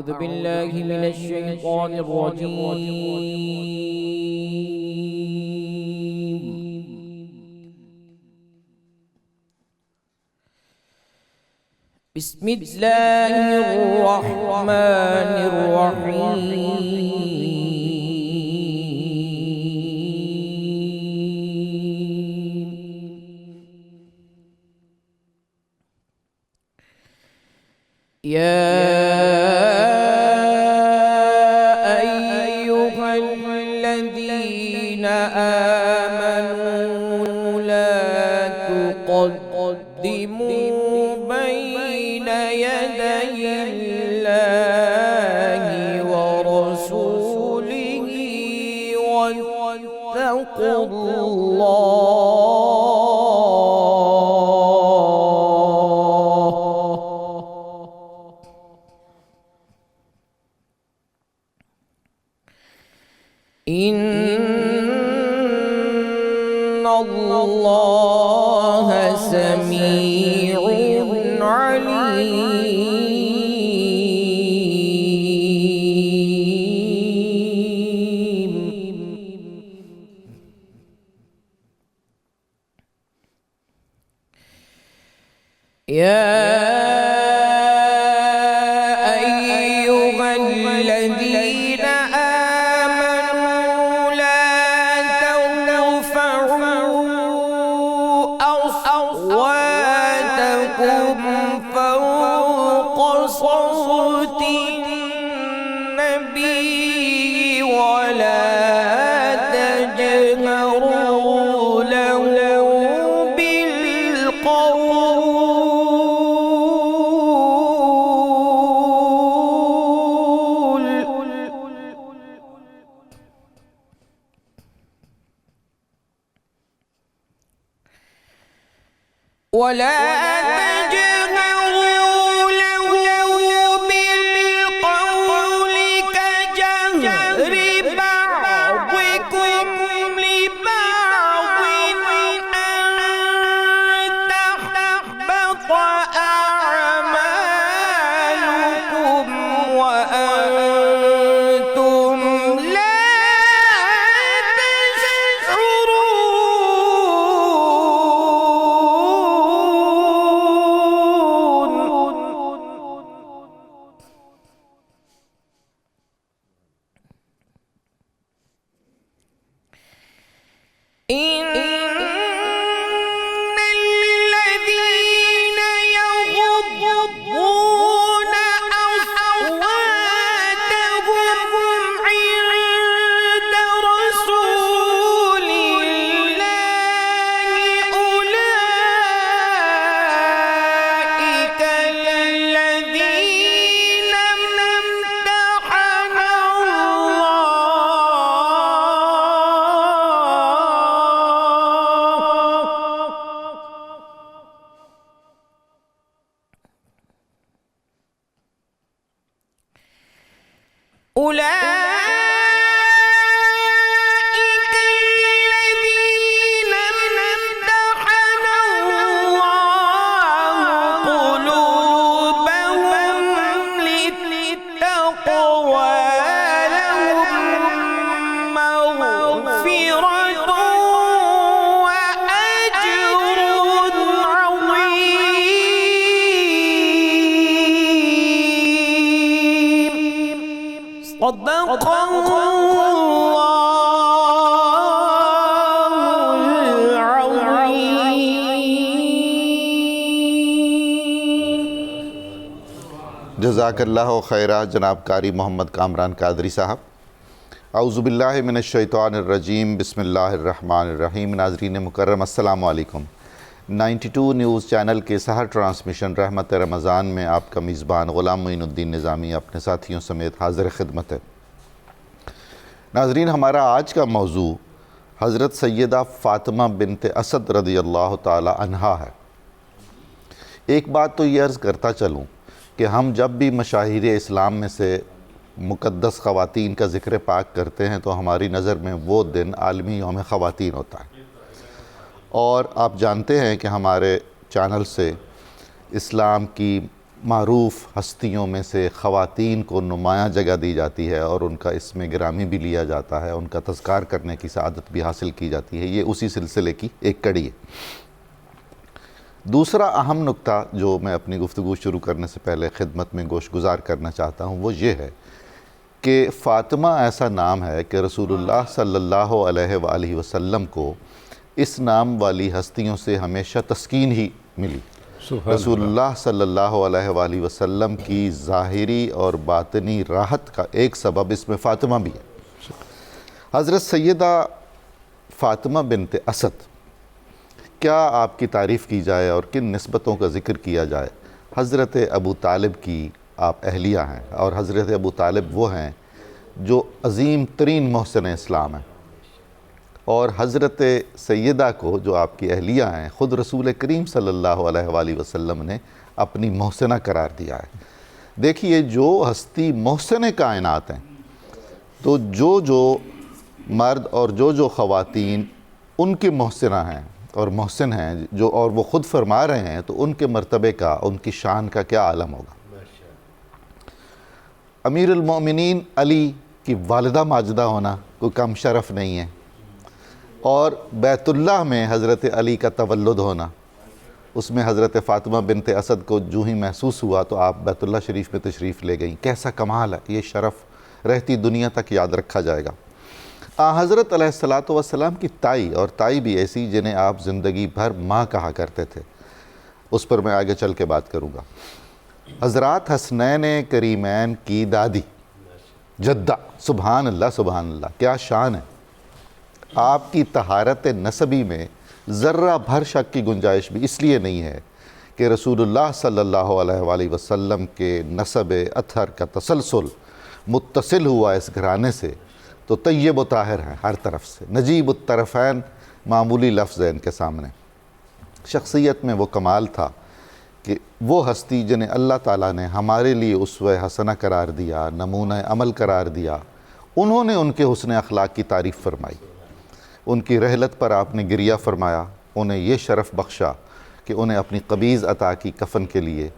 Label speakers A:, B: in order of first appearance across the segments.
A: أعوذ بالله من الشيطان الرجيم. بسم الله الرحمن الرحيم. يا أيها الذين آمنوا لا تقدموا بين يدي الله ورسوله واتقوا الله إن الله سميع عليم. يا أيها الذين آمنوا لا ترفعوا أصواتكم فوق صوت النبي ولا تجهروا له بالقول كجهر بعضكم لبعض أن تحبط أعمالكم وأنتم لا إن الذين يغضون أصواتهم عند رسول الله أولئك الذين امتحن الله قلوبهم للتقوى لهم مغفرة وأجر عظيم. صدق الله العظيم.
B: جزاک اللہ خیرہ جناب قاری محمد کامران قادری صاحب. اعوذ باللہ من الشیطان الرجیم. بسم اللہ الرحمن الرحیم. ناظرین مکرم السلام علیکم. 92 نیوز چینل کے سحر ٹرانسمیشن رحمت رمضان میں آپ کا میزبان غلام معین الدین نظامی اپنے ساتھیوں سمیت حاضر خدمت ہے. ناظرین، ہمارا آج کا موضوع حضرت سیدہ فاطمہ بنت اسد رضی اللہ تعالی عنہا ہے. ایک بات تو یہ عرض کرتا چلوں کہ ہم جب بھی مشاہیر اسلام میں سے مقدس خواتین کا ذکر پاک کرتے ہیں تو ہماری نظر میں وہ دن عالمی یوم خواتین ہوتا ہے. اور آپ جانتے ہیں کہ ہمارے چینل سے اسلام کی معروف ہستیوں میں سے خواتین کو نمایاں جگہ دی جاتی ہے اور ان کا اس میں گرامی بھی لیا جاتا ہے، ان کا تذکار کرنے کی سعادت بھی حاصل کی جاتی ہے۔ یہ اسی سلسلے کی ایک کڑی ہے۔ دوسرا اہم نکتہ جو میں اپنی گفتگو شروع کرنے سے پہلے خدمت میں گوش گزار کرنا چاہتا ہوں وہ یہ ہے کہ فاطمہ ایسا نام ہے کہ رسول اللہ صلی اللہ علیہ وآلہ وسلم کو اس نام والی ہستیوں سے ہمیشہ تسکین ہی ملی۔ رسول اللہ صلی اللہ علیہ وآلہ وسلم کی ظاہری اور باطنی راحت کا ایک سبب اس میں فاطمہ بھی ہے۔ حضرت سیدہ فاطمہ بنت اسد، کیا آپ کی تعریف کی جائے اور کن نسبتوں کا ذکر کیا جائے۔ حضرت ابو طالب کی آپ اہلیہ ہیں، اور حضرت ابو طالب وہ ہیں جو عظیم ترین محسن اسلام ہیں، اور حضرت سیدہ کو جو آپ کی اہلیہ ہیں خود رسول کریم صلی اللہ علیہ وآلہ وسلم نے اپنی محسنہ قرار دیا ہے۔ دیکھیے، جو ہستی محسن کائنات ہیں تو جو مرد اور جو خواتین ان کی محسنہ ہیں اور محسن ہیں جو، اور وہ خود فرما رہے ہیں، تو ان کے مرتبے کا، ان کی شان کا کیا عالم ہوگا۔ امیر المومنین علی کی والدہ ماجدہ ہونا کوئی کم شرف نہیں ہے، اور بیت اللہ میں حضرت علی کا تولد ہونا، اس میں حضرت فاطمہ بنت اسد کو جو ہی محسوس ہوا تو آپ بیت اللہ شریف میں تشریف لے گئیں۔ کیسا کمال ہے، یہ شرف رہتی دنیا تک یاد رکھا جائے گا۔ حضرت علیہ السلام کی تائی، اور تائی بھی ایسی جنہیں آپ زندگی بھر ماں کہا کرتے تھے، اس پر میں آگے چل کے بات کروں گا۔ حضرات حسنین کریمین کی دادی جدہ، سبحان اللہ سبحان اللہ، کیا شان ہے۔ آپ کی طہارت نسبی میں ذرہ بھر شک کی گنجائش بھی اس لیے نہیں ہے کہ رسول اللہ صلی اللہ علیہ وآلہ وسلم کے نسب اطہر کا تسلسل متصل ہوا اس گھرانے سے، تو طیب و طاہر ہیں ہر طرف سے، نجیب الطرفین معمولی لفظ ہے ان کے سامنے۔ شخصیت میں وہ کمال تھا کہ وہ ہستی جنہیں اللہ تعالیٰ نے ہمارے لیے اسوہ حسنہ قرار دیا، نمونہ عمل قرار دیا، انہوں نے ان کے حسن اخلاق کی تعریف فرمائی، ان کی رحلت پر آپ نے گریہ فرمایا، انہیں یہ شرف بخشا کہ انہیں اپنی قمیض عطا کی کفن کے لیے،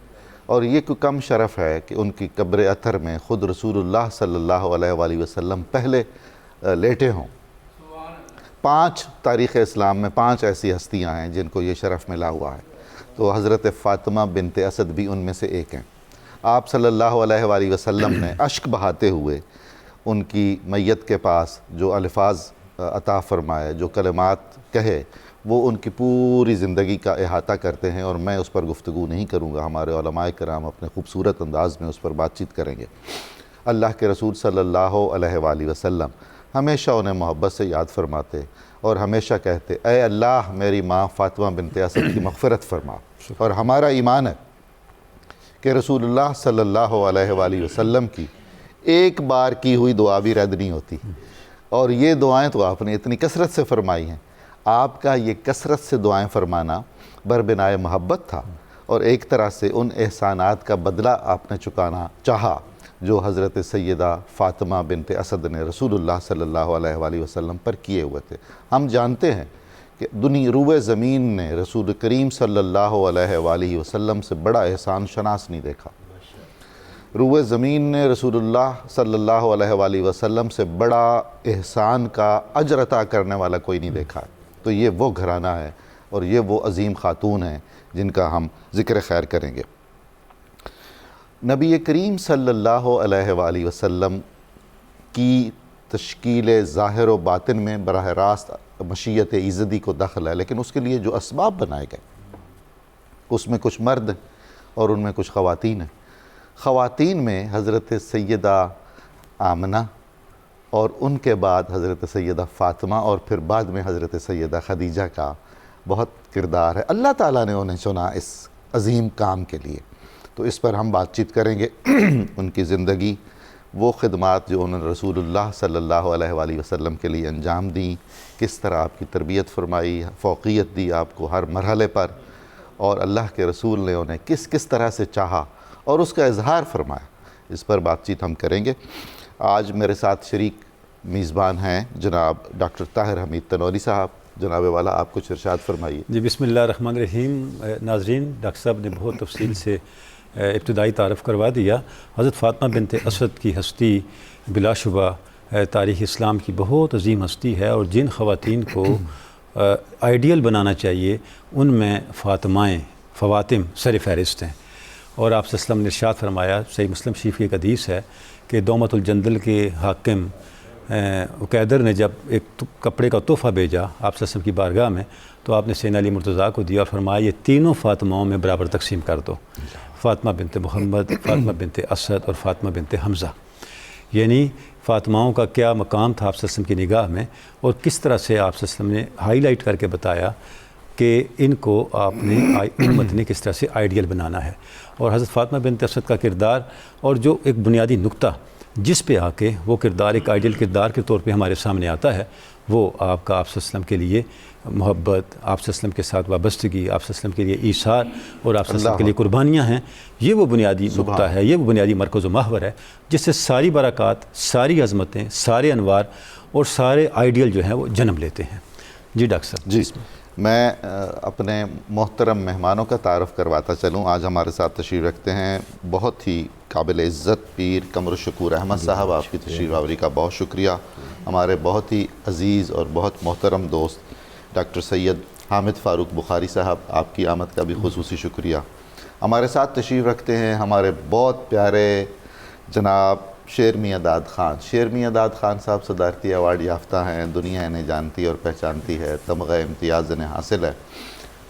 B: اور یہ کوئی کم شرف ہے کہ ان کی قبر اطہر میں خود رسول اللہ صلی اللہ علیہ وآلہ وسلم پہلے لیٹے ہوں۔ 5 تاریخ اسلام میں 5 ایسی ہستیاں ہیں جن کو یہ شرف ملا ہوا ہے، تو حضرت فاطمہ بنت اسد بھی ان میں سے ایک ہیں۔ آپ صلی اللہ علیہ وآلہ وسلم نے اشک بہاتے ہوئے ان کی میت کے پاس جو الفاظ عطا فرمائے، جو کلمات کہے، وہ ان کی پوری زندگی کا احاطہ کرتے ہیں، اور میں اس پر گفتگو نہیں کروں گا، ہمارے علماء کرام اپنے خوبصورت انداز میں اس پر بات چیت کریں گے۔ اللہ کے رسول صلی اللہ علیہ وآلہ وسلم ہمیشہ انہیں محبت سے یاد فرماتے اور ہمیشہ کہتے، اے اللہ میری ماں فاطمہ بنت اسد کی مغفرت فرما۔ اور ہمارا ایمان ہے کہ رسول اللہ صلی اللہ علیہ وآلہ وسلم کی ایک بار کی ہوئی دعا بھی رد نہیں ہوتی، اور یہ دعائیں تو آپ نے اتنی کثرت سے فرمائی ہیں۔ آپ کا یہ کثرت سے دعائیں فرمانا بربنائے محبت تھا، اور ایک طرح سے ان احسانات کا بدلہ آپ نے چکانا چاہا جو حضرت سیدہ فاطمہ بنت اسد نے رسول اللہ صلی اللہ علیہ وآلہ وسلم پر کیے ہوئے تھے۔ ہم جانتے ہیں کہ روئے زمین نے رسول کریم صلی اللہ علیہ وآلہ وسلم سے بڑا احسان شناس نہیں دیکھا۔ روئے زمین نے رسول اللہ صلی اللہ علیہ وآلہ وسلم سے بڑا احسان کا اجر عطا کرنے والا کوئی نہیں دیکھا ہے۔ تو یہ وہ گھرانہ ہے اور یہ وہ عظیم خاتون ہیں جن کا ہم ذکر خیر کریں گے۔ نبی کریم صلی اللہ علیہ وآلہ وسلم کی تشکیل ظاہر و باطن میں براہ راست مشیت ایزدی کو دخل ہے، لیکن اس کے لیے جو اسباب بنائے گئے اس میں کچھ مرد ہیں اور ان میں کچھ خواتین ہیں۔ خواتین میں حضرت سیدہ آمنہ، اور ان کے بعد حضرت سیدہ فاطمہ، اور پھر بعد میں حضرت سیدہ خدیجہ کا بہت کردار ہے۔ اللہ تعالیٰ نے انہیں چنا اس عظیم کام کے لیے، تو اس پر ہم بات چیت کریں گے۔ ان کی زندگی، وہ خدمات جو انہوں نے رسول اللہ صلی اللہ علیہ وآلہ وسلم کے لیے انجام دیں، کس طرح آپ کی تربیت فرمائی، فوقیت دی آپ کو ہر مرحلے پر، اور اللہ کے رسول نے انہیں کس کس طرح سے چاہا اور اس کا اظہار فرمایا، اس پر بات چیت ہم کریں گے۔ آج میرے ساتھ شریک میزبان ہیں جناب ڈاکٹر طاہر حمید تنوری صاحب۔ جناب والا آپ کچھ ارشاد فرمائیے۔
C: جی بسم اللہ الرحمن الرحیم۔ ناظرین، ڈاکٹر صاحب نے بہت تفصیل سے ابتدائی تعارف کروا دیا، حضرت فاطمہ بنت اسد کی ہستی بلا شبہ تاریخ اسلام کی بہت عظیم ہستی ہے، اور جن خواتین کو آئیڈیل بنانا چاہیے ان میں فواتم سر فہرست ہیں۔ اور آپ صلی اللہ علیہ وسلم نے ارشاد فرمایا، صحیح مسلم شریف کی ایک حدیث ہے کہ دومت الجندل کے حاکم عقیدر نے جب ایک کپڑے کا تحفہ بھیجا آپ صلی اللہ علیہ وسلم کی بارگاہ میں، تو آپ نے سیدنا علی مرتضیٰ کو دیا اور فرمایا یہ تینوں فاطماؤں میں برابر تقسیم کر دو، فاطمہ بنت محمد، فاطمہ بنت اسد اور فاطمہ بنت حمزہ۔ یعنی فاطماؤں کا کیا مقام تھا آپ صلی اللہ علیہ وسلم کی نگاہ میں، اور کس طرح سے آپ صلی اللہ علیہ وسلم نے ہائی لائٹ کر کے بتایا کہ ان کو آپ نے امت نے کس طرح سے آئیڈیل بنانا ہے۔ اور حضرت فاطمہ بنت اسد کا کردار، اور جو ایک بنیادی نقطہ جس پہ آ کے وہ کردار ایک آئیڈیل کردار کے طور پہ ہمارے سامنے آتا ہے، وہ آپ کا آپ صلی اللہ علیہ وسلم کے لیے محبت، آپ صلی اللہ علیہ وسلم کے ساتھ وابستگی، آپ صلی اللہ علیہ وسلم کے لیے ایثار اور آپ صلی اللہ علیہ وسلم کے لیے قربانیاں ہیں۔ یہ وہ بنیادی نقطہ ہے، یہ وہ بنیادی مرکز و محور ہے جس سے ساری برکات، ساری عظمتیں، سارے انوار اور سارے آئیڈیل جو ہیں وہ جنم لیتے ہیں۔ جی ڈاکٹر صاحب۔
B: جی، میں اپنے محترم مہمانوں کا تعارف کرواتا چلوں۔ آج ہمارے ساتھ تشریف رکھتے ہیں بہت ہی قابل عزت پیر قمر الشکور احمد صاحب، آپ کی تشریف آوری کا بہت شکریہ۔ ہمارے بہت ہی عزیز اور بہت محترم دوست ڈاکٹر سید حامد فاروق بخاری صاحب، آپ کی آمد کا بھی خصوصی شکریہ۔ ہمارے ساتھ تشریف رکھتے ہیں ہمارے بہت پیارے جناب شیر میاں داد خان۔ شیر میاں داد خان صاحب صدارتی ایوارڈ یافتہ ہیں، دنیا انہیں جانتی اور پہچانتی ہے، تمغہ امتیاز انہیں حاصل ہے،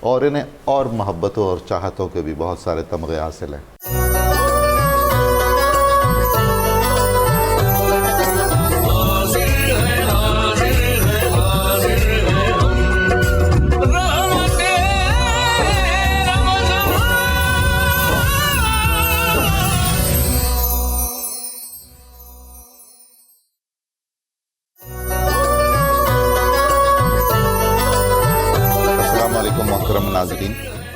B: اور انہیں اور محبتوں اور چاہتوں کے بھی بہت سارے تمغے حاصل ہیں۔ محترم ناظرین،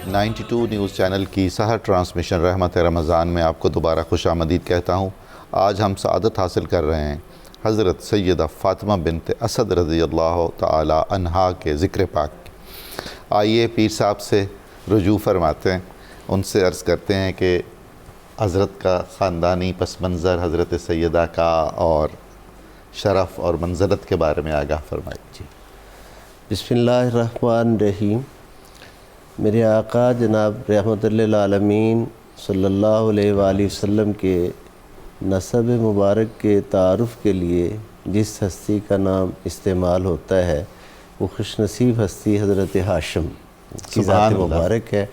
B: 92 نیوز چینل کی سحر ٹرانسمیشن رحمت رمضان میں آپ کو دوبارہ خوش آمدید کہتا ہوں۔ آج ہم سعادت حاصل کر رہے ہیں حضرت سیدہ فاطمہ بنت اسد رضی اللہ تعالی عنہا کے ذکر پاک۔ آئیے پیر صاحب سے رجوع فرماتے ہیں، ان سے عرض کرتے ہیں کہ حضرت کا خاندانی پس منظر، حضرت سیدہ کا اور شرف اور منزلت کے بارے میں آگاہ فرمائیے۔
D: بسم اللہ الرحمن الرحیم۔ میرے آقا جناب رحمت للعالمین صلی اللہ علیہ وآلہ وسلم کے نسب مبارک کے تعارف کے لیے جس ہستی کا نام استعمال ہوتا ہے وہ خوش نصیب ہستی حضرت ہاشم کی ذات مبارک ہے،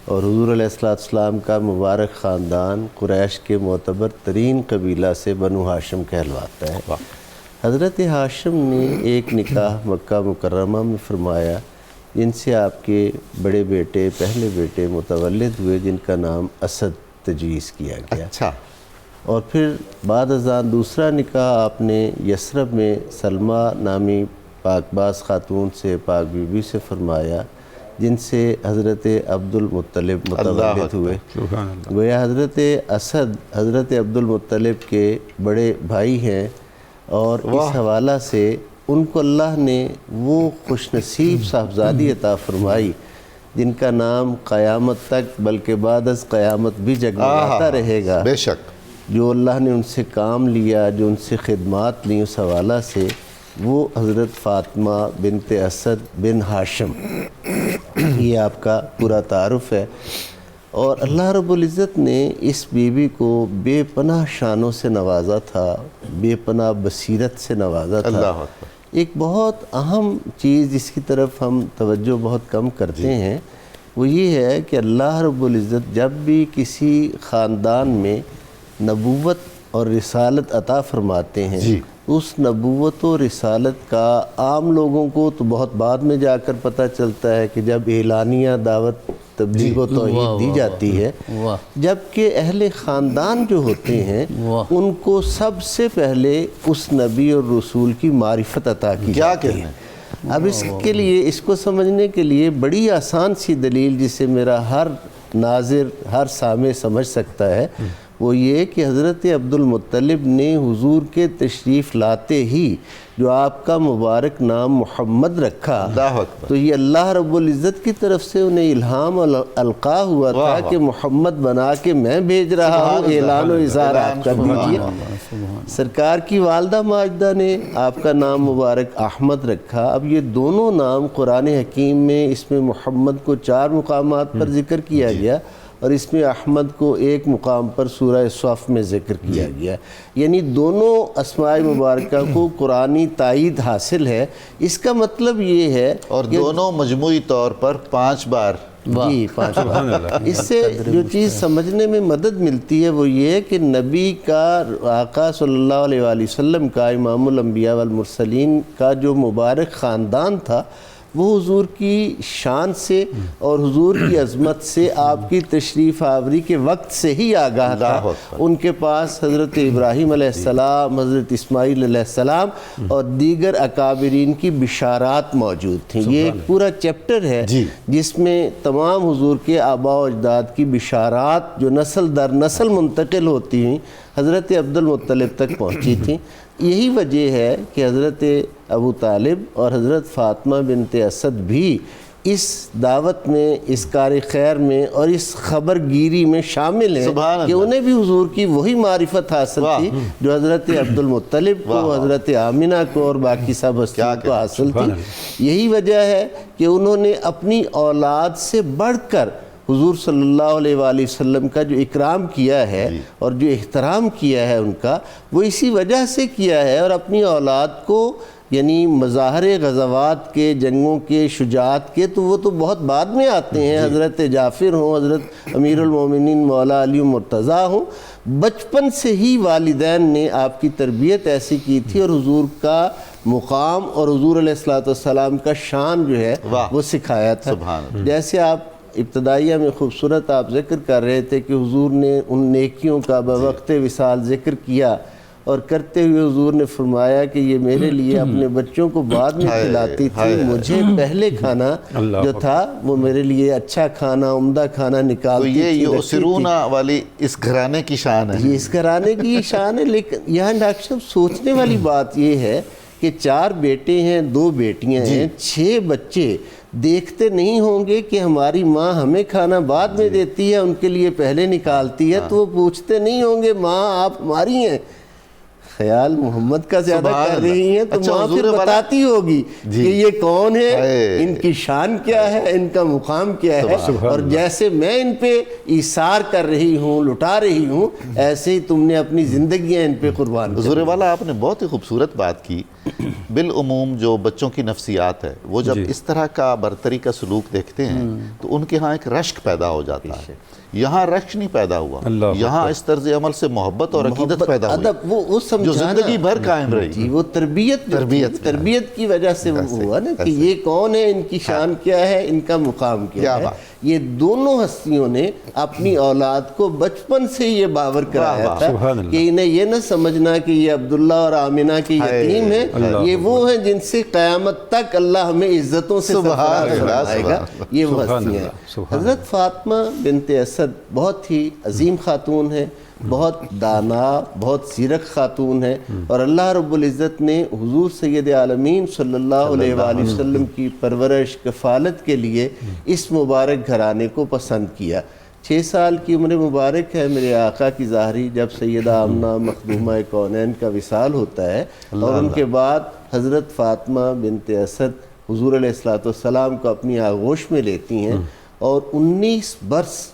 D: اور حضور علیہ السلام کا مبارک خاندان قریش کے معتبر ترین قبیلہ سے بنو ہاشم کہلواتا ہے۔ حضرت ہاشم نے ایک نکاح مکہ مکرمہ میں فرمایا جن سے آپ کے بڑے بیٹے، پہلے بیٹے متولد ہوئے، جن کا نام اسد تجویز کیا گیا۔
B: اچھا۔
D: اور پھر بعد ازاں دوسرا نکاح آپ نے یثرب میں سلمہ نامی پاک باز خاتون سے، پاک بی بی سے فرمایا، جن سے حضرت عبد المطلب متولد ہوئے۔ گویا حضرت اسد حضرت عبد المطلب کے بڑے بھائی ہیں، اور اس حوالہ سے ان کو اللہ نے وہ خوش نصیب صاحبزادی عطا فرمائی جن کا نام قیامت تک بلکہ بعد از قیامت بھی جگمگاتا رہے گا۔
B: بے شک
D: جو اللہ نے ان سے کام لیا، جو ان سے خدمات لی، اس حوالہ سے وہ حضرت فاطمہ بنت اسد بن ہاشم، یہ آپ کا پورا تعارف ہے۔ اور اللہ رب العزت نے اس بیوی کو بے پناہ شانوں سے نوازا تھا، بے پناہ بصیرت سے نوازا تھا۔
B: اللہ اکبر۔
D: ایک بہت اہم چیز جس کی طرف ہم توجہ بہت کم کرتے ہیں وہ یہ ہے کہ اللہ رب العزت جب بھی کسی خاندان میں نبوت اور رسالت عطا فرماتے ہیں، اس نبوت و رسالت کا عام لوگوں کو تو بہت بعد میں جا کر پتہ چلتا ہے کہ جب اعلانیہ دعوت تبلیغ و توحید دی جاتی ہے، جبکہ اہل خاندان جو ہوتے ہیں ان کو سب سے پہلے اس نبی اور رسول کی معرفت عطا کی جاتی ہے۔ اب اس کے لیے، اس کو سمجھنے کے لیے بڑی آسان سی دلیل جسے میرا ہر ناظر، ہر سامع سمجھ سکتا ہے، وہ یہ کہ حضرت عبد المطلب نے حضور کے تشریف لاتے ہی جو آپ کا مبارک نام محمد رکھا،
B: اللہ اکبر،
D: تو یہ اللہ رب العزت کی طرف سے انہیں الہام القا ہوا تھا کہ محمد بنا کے میں بھیج رہا ہوں، اعلان و اظہار آپ کر دیجئے۔ سرکار کی والدہ ماجدہ نے آپ کا نام مبارک احمد رکھا۔ اب یہ دونوں نام قرآن حکیم میں اس میں محمد کو 4 مقامات پر ذکر کیا گیا اور اس میں احمد کو 1 مقام پر سورہ صف میں ذکر کیا گیا، یعنی دونوں اسماء مبارکہ کو قرآنی تائید حاصل ہے۔ اس کا مطلب یہ ہے
B: اور دونوں مجموعی طور پر 5 بار
D: جی 5 بار۔ اس سے جو چیز سمجھنے میں مدد ملتی ہے وہ یہ ہے کہ نبی کا، آقا صلی اللہ علیہ وآلہ وسلم کا، امام الانبیاء والمرسلین کا جو مبارک خاندان تھا وہ حضور کی شان سے اور حضور کی عظمت سے آپ کی تشریف آوری کے وقت سے ہی آگاہ تھا۔ ان کے پاس حضرت ابراہیم علیہ السلام، حضرت اسماعیل علیہ السلام اور دیگر اکابرین کی بشارات موجود تھیں۔ یہ ایک پورا چیپٹر ہے جس میں تمام حضور کے آباء و اجداد کی بشارات جو نسل در نسل منتقل ہوتی ہیں حضرت عبد المطلب تک پہنچی تھیں۔ یہی وجہ ہے کہ حضرت ابو طالب اور حضرت فاطمہ بنت اسد بھی اس دعوت میں، اس کار خیر میں اور اس خبر گیری میں شامل ہیں کہ انہیں بھی حضور کی وہی معرفت حاصل تھی جو حضرت عبد المطلب کو، حضرت آمنہ کو اور باقی سب ہستیوں کو حاصل تھی۔ یہی وجہ ہے کہ انہوں نے اپنی اولاد سے بڑھ کر حضور صلی اللہ علیہ وآلہ وسلم کا جو اکرام کیا ہے اور جو احترام کیا ہے ان کا، وہ اسی وجہ سے کیا ہے، اور اپنی اولاد کو یعنی مظاہر غزوات کے، جنگوں کے، شجاعت کے تو وہ تو بہت بعد میں آتے ہیں، حضرت جعفر ہوں، حضرت امیر المومنین مولا علی مرتضیٰ ہوں، بچپن سے ہی والدین نے آپ کی تربیت ایسی کی تھی اور حضور کا مقام اور حضور علیہ السلام کا شان جو ہے وہ سکھایا تھا۔ جیسے آپ ابتدائیہ میں خوبصورت آپ ذکر کر رہے تھے کہ حضور نے ان نیکیوں کا بوقت وصال ذکر کیا اور کرتے ہوئے حضور نے فرمایا کہ یہ میرے لیے اپنے بچوں کو بعد میں کھلاتی تھی، مجھے پہلے کھانا جو تھا وہ میرے لیے اچھا کھانا، عمدہ کھانا نکالتی تھی۔
B: یہ اسرونہ والی اس گھرانے کی شان ہے،
D: یہ اس گھرانے کی شان ہے۔ لیکن یہاں ڈاکٹر صاحب سوچنے والی بات یہ ہے کہ 4 بیٹے ہیں، 2 بیٹیاں ہیں، 6 بچے، دیکھتے نہیں ہوں گے کہ ہماری ماں ہمیں کھانا بعد میں دیتی ہے، ان کے لیے پہلے نکالتی ہے، تو وہ پوچھتے نہیں ہوں گے ماں آپ ہماری ہیں، خیال محمد کا زیادہ کر رہی ہیں، تو ماں پھر بتاتی ہوگی کہ یہ کون ہے، ان کی شان کیا ہے، ان کا مقام کیا ہے، اور جیسے میں ان پہ ایثار کر رہی ہوں، لٹا رہی ہوں، ایسے ہی تم نے اپنی زندگیاں ان پہ قربان کر۔
B: حضور والا آپ نے بہت ہی خوبصورت بات کی۔ بالعموم جو بچوں کی نفسیات ہے وہ جب اس طرح کا برتری کا سلوک دیکھتے ہیں تو ان کے ہاں ایک رشک پیدا ہو جاتا ہے۔ یہاں رشک نہیں پیدا ہوا، یہاں اس طرز عمل سے محبت اور عقیدت پیدا ہوئی جو زندگی بھر قائم رہی۔
D: جی وہ تربیت کی وجہ سے وہ ہوا نا کہ یہ کون ہے، ان کی شان کیا ہے، ان کا مقام کیا ہے۔ یہ دونوں ہستیوں نے اپنی اولاد کو بچپن سے یہ باور کرایا تھا کہ انہیں یہ نہ سمجھنا کہ یہ عبداللہ اور آمنہ کے یتیم ہیں، یہ وہ ہیں جن سے قیامت تک اللہ ہمیں عزتوں سے سرفراز فرمائے گا، یہ وہ ہستیاں ہیں۔ حضرت فاطمہ بنت اسد بہت ہی عظیم خاتون ہے، بہت دانا، بہت زیرک خاتون ہے، اور اللہ رب العزت نے حضور سید عالمین صلی اللہ علیہ وآلہ وسلم کی پرورش، کفالت کے لیے اس مبارک گھرانے کو پسند کیا۔ 6 سال کی عمر مبارک ہے میرے آقا کی ظاہری جب سیدہ آمنہ مخدومہ کونین کا وصال ہوتا ہے، اور ان کے بعد حضرت فاطمہ بنت اسد حضور علیہ السلام کو اپنی آغوش میں لیتی ہیں، اور 19 برس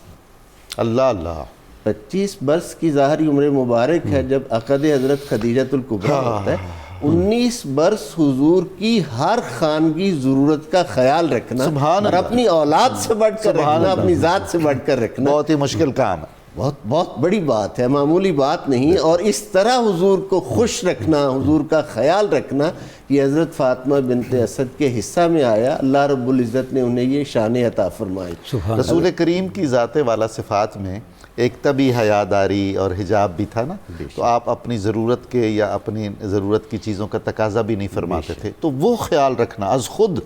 D: 25 برس کی ظاہری عمر مبارک ہے جب عقد حضرت خدیجۃ الکبریٰ ہوتا ہے۔ 19 برس حضور کی ہر خانگی ضرورت کا خیال رکھنا اور اپنی اولاد سے بڑھ کر رکھنا، اپنی ذات سے بڑھ کر رکھنا
B: بہت ہی مشکل کام ہے،
D: بہت بڑی بات ہے، معمولی بات نہیں۔ اور اس طرح حضور کو خوش رکھنا، حضور کا خیال رکھنا، یہ حضرت فاطمہ بنت اسد کے حصہ میں آیا۔ اللہ رب العزت نے انہیں یہ شان عطا فرمائی۔
B: رسول کریم کی ذات والا صفات میں ایک طبی حیاداری اور حجاب بھی تھا نا، تو آپ اپنی ضرورت کے یا اپنی ضرورت کی چیزوں کا تقاضا بھی نہیں فرماتے تھے، تو وہ خیال رکھنا از خود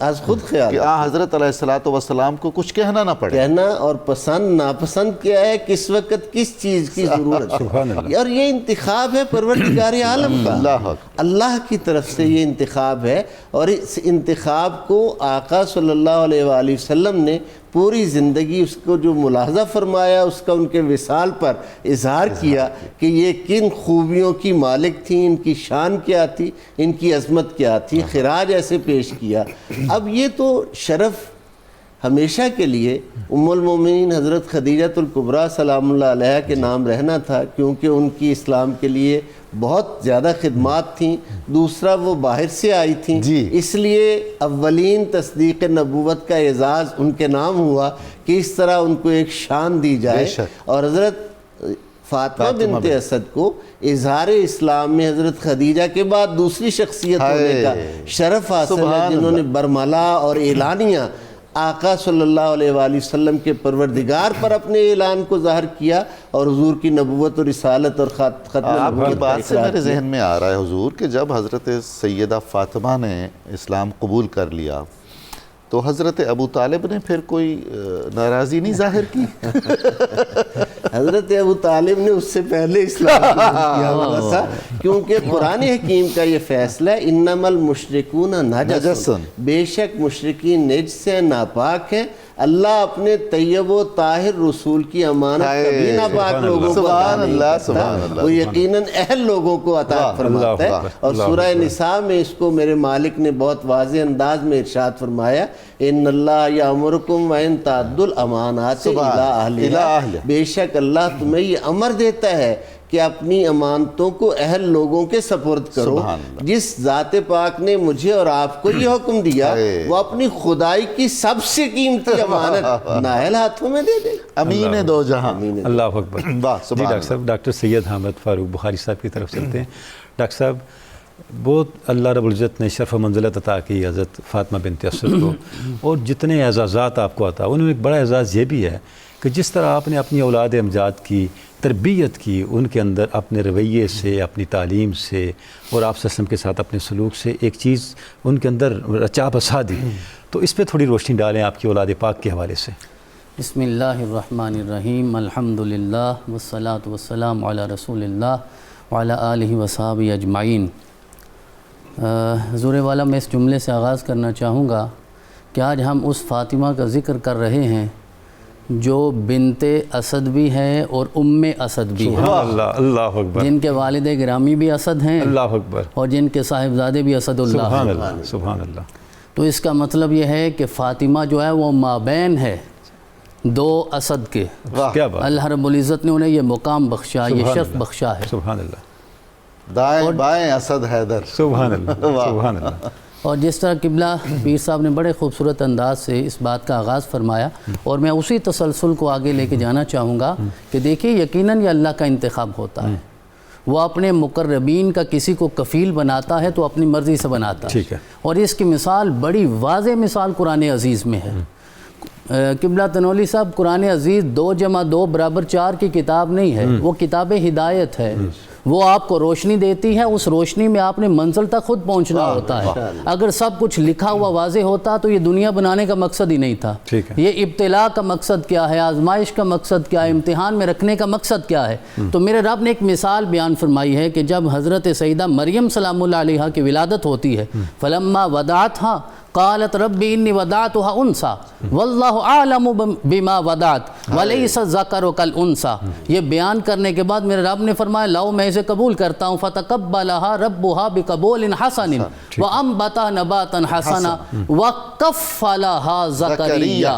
D: خیال
B: کہ حضرت علیہ الصلوۃ والسلام کو کچھ کہنا نہ پڑے،
D: کہنا اور پسند ناپسند کیا ہے، کس وقت کس چیز کی ضرورت ہے، اور یہ انتخاب ہے پروردگار عالم کا، اللہ کی طرف سے یہ انتخاب ہے، اور اس انتخاب کو آقا صلی اللہ علیہ وآلہ وسلم نے پوری زندگی اس کو جو ملاحظہ فرمایا، اس کا ان کے وصال پر اظہار کیا کہ یہ کن خوبیوں کی مالک تھیں، ان کی شان کیا تھی، ان کی عظمت کیا تھی، خراج ایسے پیش کیا۔ اب یہ تو شرف ہمیشہ کے لیے ام المومنین حضرت خدیجہ الکبریٰ سلام اللہ علیہا کے نام رہنا تھا، کیونکہ ان کی اسلام کے لیے بہت زیادہ خدمات تھیں، دوسرا وہ باہر سے آئی تھیں، اس لیے اولین تصدیق نبوت کا اعزاز ان کے نام ہوا کہ اس طرح ان کو ایک شان دی جائے، اور حضرت فاطمہ بنت اسد کو اظہار اسلام میں حضرت خدیجہ کے بعد دوسری شخصیت ہونے کا شرف حاصل ہے، جنہوں نے برملا اور اعلانیہ آقا صلی اللہ علیہ وآلہ وسلم کے پروردگار پر اپنے اعلان کو ظاہر کیا، اور حضور کی نبوت اور رسالت اور ختم
B: آپ کی بات سے میرے
D: کیا۔
B: ذہن میں آ رہا ہے حضور کہ جب حضرت سیدہ فاطمہ نے اسلام قبول کر لیا تو حضرت ابو طالب نے پھر کوئی ناراضی نہیں ظاہر کی؟
D: حضرت ابو طالب نے اس سے پہلے اسلام قبول کیا ہوا تھا، کیونکہ قرآن حکیم کا یہ فیصلہ ہے انما المشرکون نجس، بے شک مشرکین نجس سے ناپاک ہیں، اللہ اپنے طیب و طاہر رسول کی امانت کبھی ناپاک لوگوں کو عطا نہیں کرتا، وہ یقیناً اہل لوگوں کو عطا فرماتا ہے۔ اور سورہ نساء میں اس کو میرے مالک نے بہت واضح انداز میں ارشاد فرمایا، ان اللہ یامرکم وان تعدوا الامانات الی اہلہا، بے شک اللہ تمہیں یہ امر دیتا ہے کہ اپنی امانتوں کو اہل لوگوں کے سپرد کرو۔ جس ذات پاک نے مجھے اور آپ کو یہ حکم دیا، وہ اپنی خدائی کی سب سے قیمتی امانت نااہل ہاتھوں میں دے دے،
B: امین دو جہاں۔
C: اللہ اکبر۔ جی ڈاکٹر صاحب، ڈاکٹر سید حامد فاروق بخاری صاحب کی طرف چلتے ہیں۔ ڈاکٹر صاحب، بہت اللہ رب العزت نے شرف و منزلت عطا کی حضرت فاطمہ بنت اسد کو، اور جتنے اعزازات آپ کو عطا، ان میں ایک بڑا اعزاز یہ بھی ہے کہ جس طرح آپ نے اپنی اولاد امجاد کی تربیت کی، ان کے اندر اپنے رویے سے، اپنی تعلیم سے، اور آپ وسلم کے ساتھ اپنے سلوک سے ایک چیز ان کے اندر رچا بسا دی، تو اس پہ تھوڑی روشنی ڈالیں آپ کی اولاد پاک کے حوالے سے۔
E: بسم اللہ الرحمن الرحیم، الحمدللہ والصلاة والسلام علی رسول اللہ وعلی آلہ وصحبہ اجمعین۔ حضور والا، میں اس جملے سے آغاز کرنا چاہوں گا کہ آج ہم اس فاطمہ کا ذکر کر رہے ہیں جو بنت اسد بھی ہے اور ام اسد بھی ہے،
C: اللہ اکبر،
E: جن کے والد گرامی بھی اسد ہیں،
C: اللہ اکبر،
E: اور جن کے صاحبزادے بھی اسد اللہ ہیں۔
C: سبحان اللہ، سبحان اللہ۔
E: تو اس کا مطلب یہ ہے کہ فاطمہ جو ہے وہ مابین ہے دو اسد کے،
C: کیا بات،
E: اللہ رب العزت نے انہیں یہ مقام بخشا، یہ شرف بخشا ہے۔
C: سبحان اللہ،
B: دائیں بائیں اسد حیدر،
C: سبحان اللہ، سبحان اللہ۔
E: اور جس طرح قبلہ پیر صاحب نے بڑے خوبصورت انداز سے اس بات کا آغاز فرمایا، اور میں اسی تسلسل کو آگے لے کے جانا چاہوں گا کہ دیکھیے یقیناً یہ اللہ کا انتخاب ہوتا ہے، وہ اپنے مقربین کا کسی کو کفیل بناتا ہے تو اپنی مرضی سے بناتا ہے، اور اس کی مثال بڑی واضح مثال قرآن عزیز میں ہے۔ قبلہ تنولی صاحب، قرآن عزیز 2+2=4 کی کتاب نہیں ہے، وہ کتاب ہدایت ہے، وہ آپ کو روشنی دیتی ہے، اس روشنی میں آپ نے منزل تک خود پہنچنا ہوتا ہے۔ اگر سب کچھ لکھا ہوا واضح ہوتا تو یہ دنیا بنانے کا مقصد ہی نہیں تھا۔ یہ ابتلاء کا مقصد کیا ہے، آزمائش کا مقصد کیا ہے، امتحان میں رکھنے کا مقصد کیا ہے۔ تو میرے رب نے ایک مثال بیان فرمائی ہے کہ جب حضرت سیدہ مریم سلام اللہ علیہا کی ولادت ہوتی ہے، فلما ودعتھا قالت ربی انی ودعتھا انثی واللہ اعلم بما ودعت ولیس الذکر کالانثی، یہ بیان کرنے کے بعد میرے رب نے فرمایا لاؤ میں اسے قبول کرتا ہوں، فتقبلھا ربھا بقبول حسن وانبتھا نباتا حسنا وکفلھا زکریا۔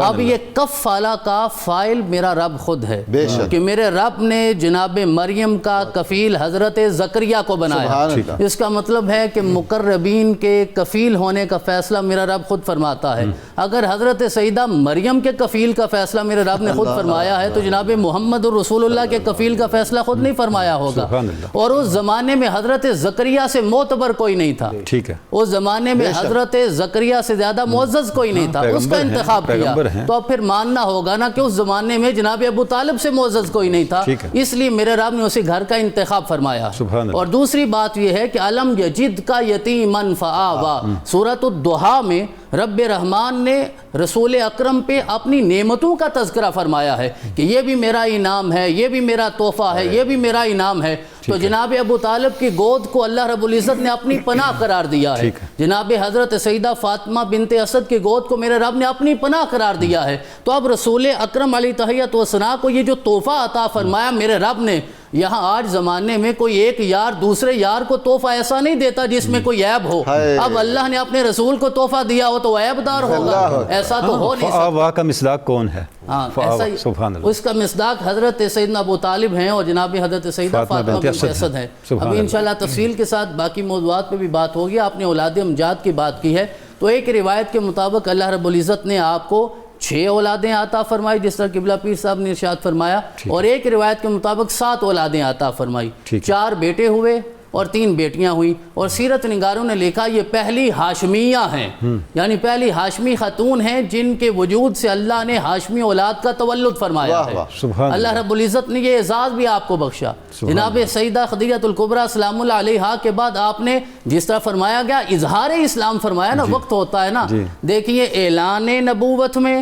E: اب یہ کفلا کا فاعل میرا رب خود ہے کہ میرے رب نے جناب مریم کا کفیل حضرت زکریا کو بنایا۔ اس کا مطلب ہے کہ مقربین کے کفیل ہونے کا فیصلہ میرا رب خود فرماتا ہے۔ اگر حضرت حضرت سیدہ مریم کے کفیل کا فیصلہ میرے رب نے خود فرمایا ہے تو جناب محمد الرسول اللہ کے کفیل کا فیصلہ خود نہیں فرمایا ہوگا.
C: سبحان اللہ.
E: اور اس زمانے میں حضرت زکریا سے معتبر کوئی نہیں تھا.
C: ٹھیک ہے.
E: اس زمانے میں حضرت زکریا سے زیادہ معزز کوئی نہیں تھا, اس کا انتخاب کیا. تو اب پھر ماننا ہوگا نا کہ اس زمانے میں جناب ابو طالب سے معزز کوئی نہیں تھا, اس لیے میرے رب نے اسی گھر کا انتخاب فرمایا. اور دوسری بات یہ ہے کہ علم یجد کا یتیمن فآوا, سورۃ الضحیٰ میں رب رحمان نے رسول اکرم پہ اپنی نعمتوں کا تذکرہ فرمایا ہے کہ یہ بھی میرا انعام ہے, یہ بھی میرا تحفہ ہے, یہ بھی میرا انعام ہے. تو جناب ابو طالب کی گود کو اللہ رب العزت نے اپنی پناہ قرار دیا ہے. جناب حضرت سیدہ فاطمہ بنت اسد کی گود کو میرے رب نے اپنی پناہ قرار دیا ہے. تو اب رسول اکرم علیہ تحیت و ثنا کو یہ جو تحفہ عطا فرمایا میرے رب نے, یہاں آج زمانے میں کوئی ایک یار دوسرے یار کو تحفہ ایسا نہیں دیتا جس میں کوئی عیب ہو. اب اللہ نے اپنے رسول کو تحفہ دیا ہو تو عیب دار ہوگا, ایسا تو ہو نہیں سکتا.
C: فآوا کا مصداق کون ہے؟
E: ہاں ایسا ہی,
C: سبحان اللہ.
E: اس کا مصداق حضرت سیدنا ابو طالب ہیں اور جناب حضرت سیدہ فاطمہ بنت اسد ہے. ابھی انشاءاللہ تفصیل کے ساتھ باقی موضوعات پہ بھی بات ہوگی. آپ نے اولاد امجاد کی بات کی ہے, تو ایک روایت کے مطابق اللہ رب العزت نے آپ کو 6 اولادیں عطا فرمائی جس طرح قبلہ پیر صاحب نے ارشاد فرمایا, اور ایک روایت کے مطابق 7 اولادیں عطا فرمائی. 4 بیٹے ہوئے اور 3 بیٹیاں ہوئیں. اور سیرت نگاروں نے لکھا یہ پہلی ہاشمیہ ہیں, یعنی پہلی ہاشمی خاتون ہیں جن کے وجود سے اللہ نے ہاشمی اولاد کا تولد فرمایا ہے. اللہ رب العزت نے یہ اعزاز بھی آپ کو بخشا. جناب سیدہ خدیجہ الکبریٰ سلام اللہ علیہا کے بعد آپ نے جس طرح فرمایا گیا اظہار اسلام فرمایا نا, وقت ہوتا ہے نا, دیکھیے اعلان نبوت میں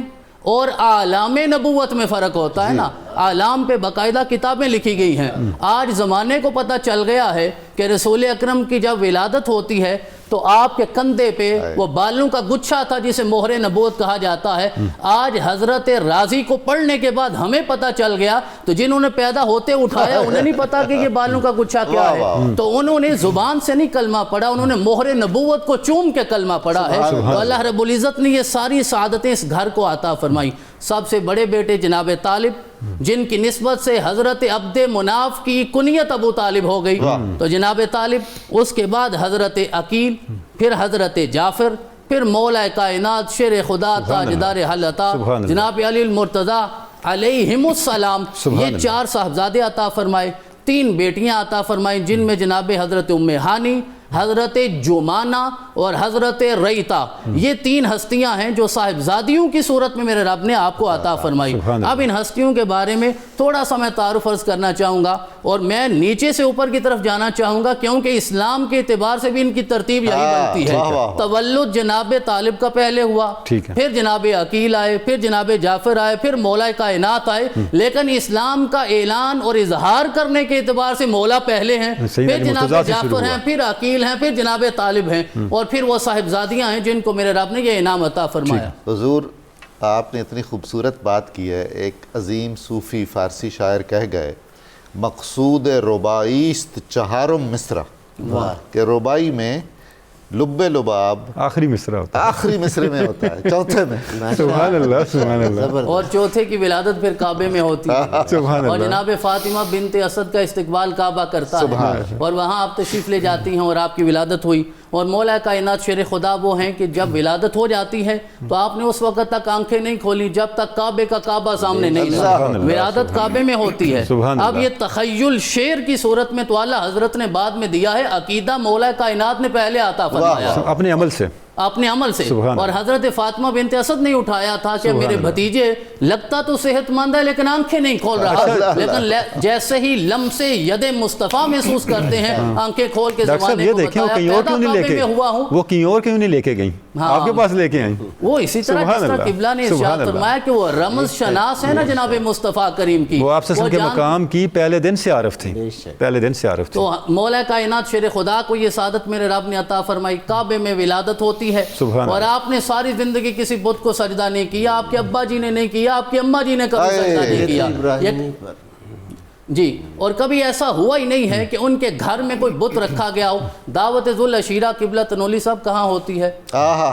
E: اور اعلام نبوت میں فرق ہوتا ہے نا. اعلام پہ باقاعدہ کتابیں لکھی گئی ہیں. آج زمانے کو پتہ چل گیا ہے کہ رسول اکرم کی جب ولادت ہوتی ہے تو آپ کے کندھے پہ وہ بالوں کا گچھا تھا جسے مہر نبوت کہا جاتا ہے. آج حضرت رازی کو پڑھنے کے بعد ہمیں پتہ چل گیا, تو جنہوں نے پیدا ہوتے اٹھایا انہیں نہیں پتا کہ یہ بالوں کا گچھا کیا ہے, تو انہوں نے زبان سے نہیں کلمہ پڑھا, انہوں نے مہر نبوت کو چوم کے کلمہ پڑھا ہے. تو اللہ رب العزت نے یہ ساری سعادتیں اس گھر کو عطا فرمائی. سب سے بڑے بیٹے جناب طالب, جن کی نسبت سے حضرت عبد مناف کی کنیت ابو طالب ہو گئی, تو جناب طالب, اس کے بعد حضرت عقیل, پھر حضرت جعفر, پھر مولا کائنات شیر خدا تاجدار حل عطا جناب علی المرتضیٰ علیہم السلام, یہ 4 صاحبزادے عطا فرمائے. 3 بیٹیاں عطا فرمائیں جن میں جناب حضرت ام ہانی, حضرت جمانہ اور حضرت ریتا, یہ 3 ہستیاں ہیں جو صاحبزادیوں کی صورت میں میرے رب نے آپ کو عطا فرمائی. اب ان ہستیوں کے بارے میں تھوڑا سا میں تعارف عرض کرنا چاہوں گا, اور میں نیچے سے اوپر کی طرف جانا چاہوں گا کیونکہ اسلام کے اعتبار سے بھی ان کی ترتیب یہی بنتی ہے. تولد جناب طالب کا پہلے ہوا, پھر جناب عقیل آئے, پھر جناب جعفر آئے, پھر مولا کائنات آئے. لیکن اسلام کا اعلان اور اظہار کرنے کے اعتبار سے مولا پہلے ہیں, پھر جناب جعفر ہیں, پھر عقیل ہیں, پھر جناب طالب ہیں, اور پھر وہ صاحبزادیاں ہیں جن کو میرے رب نے یہ انعام عطا فرمایا.
B: حضور آپ نے اتنی خوبصورت بات کی ہے. ایک عظیم صوفی فارسی شاعر کہہ گئے, مقصود ربائیست 4 مصرع, کہ ربائی میں لب لباب
C: آخری مصرع ہوتا ہے,
B: آخری مصرع میں ہوتا ہے, چوتھے میں.
C: سبحان اللہ, سبحان اللہ.
E: اور چوتھے کی ولادت پھر کعبے میں ہوتی ہے,
C: سبحان
E: اور
C: اللہ.
E: جناب فاطمہ بنت اسد کا استقبال کعبہ کرتا ہے, اور وہاں آپ تشریف لے جاتی ہیں اور آپ کی ولادت ہوئی. اور مولا کائنات شیر خدا وہ ہیں کہ جب ولادت ہو جاتی ہے تو آپ نے اس وقت تک آنکھیں نہیں کھولی جب تک کعبے کا کعبہ سامنے نہیں تھا. ولادت کعبے میں ہوتی ہے. اب یہ تخیل شعر کی صورت میں تو اعلیٰ حضرت نے بعد میں دیا ہے, عقیدہ مولا کائنات نے پہلے عطا فرمایا
C: اپنے عمل سے,
E: اپنے عمل سے. اور حضرت فاطمہ بنت اسد نہیں اٹھایا تھا کہ میرے بھتیجے لگتا تو صحت مند ہے لیکن آنکھیں نہیں کھول رہا, لیکن جیسے ہی لمس ید مصطفیٰ محسوس کرتے ہیں آنکھیں کھول کے زمانے کو بتایا, پیدا کعبے میں ہوا ہوں.
C: وہ کہیں اور کیوں نہیں لے کے گئیں, آپ کے پاس لے کے آئیں.
E: وہ اسی طرح جس طرح قبلہ نے ارشاد فرمایا کہ وہ رمز شناس ہے نا جناب مصطفیٰ کریم کی,
C: وہ آپ سے کے مقام کی پہلے دن سے عارف تھی, پہلے دن سے عارف تھی.
E: تو مولا کائنات شیر خدا کو یہ سعادت میرے رب نے عطا فرمائی. کعبے میں ولادت ہوتی ہے, اور آپ نے ساری زندگی کسی بت کو سجدہ نہیں کیا, آپ کے ابا جی نے نہیں کیا, آپ کی اماں جی نے کبھی سجدہ نہیں کیا. جی، اور کبھی ایسا ہوا ہی نہیں ہے کہ ان کے گھر میں کوئی بت رکھا گیا ہو۔ دعوت ذوالعشیرہ قبلہ تنولی صاحب کہاں ہوتی ہے؟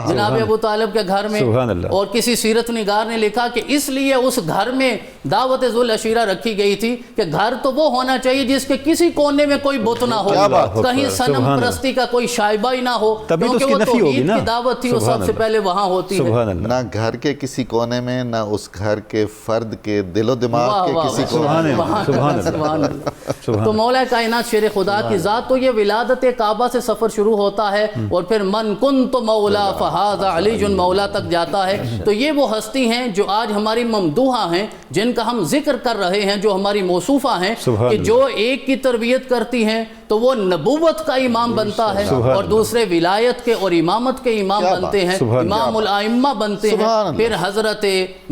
E: جناب ابو طالب کے گھر میں۔
C: سبحان اللہ۔
E: اور کسی سیرت نگار نے لکھا کہ اس لیے اس گھر میں دعوت ذوالعشیرہ رکھی گئی تھی کہ گھر تو وہ ہونا چاہیے جس کے کسی کونے میں کوئی بت نہ ہو، کہیں صنم پرستی کا کوئی شائبہ ہی نہ ہو،
C: تبھی تو اس
E: کیونکہ
C: کی
E: وہ
C: نفی ہوگی
E: توحید
C: نا۔
E: کی دعوت تھی، وہ سب سے پہلے وہاں ہوتی ہے۔
C: سبحان اللہ۔
B: نہ گھر کے کسی کونے میں، نہ اس گھر کے فرد کے دل و دماغ کے کسی کونے میں۔
E: سبحان اللہ۔ تو مولا کائنات شیر خدا کی ذات، تو یہ ولادت کعبہ سے سفر شروع ہوتا ہے اور پھر من کنت مولا فہذا علی مولا تک جاتا ہے۔ تو یہ وہ ہستی ہیں جو آج ہماری ممدوحہ ہیں، جن کا ہم ذکر کر رہے ہیں، جو ہماری موصوفہ ہیں، کہ جو ایک کی تربیت کرتی ہیں تو وہ نبوت کا امام بنتا ہے، اور دوسرے ولایت کے اور امامت کے امام بنتے ہیں، امام الائمہ بنتے ہیں۔ پھر حضرت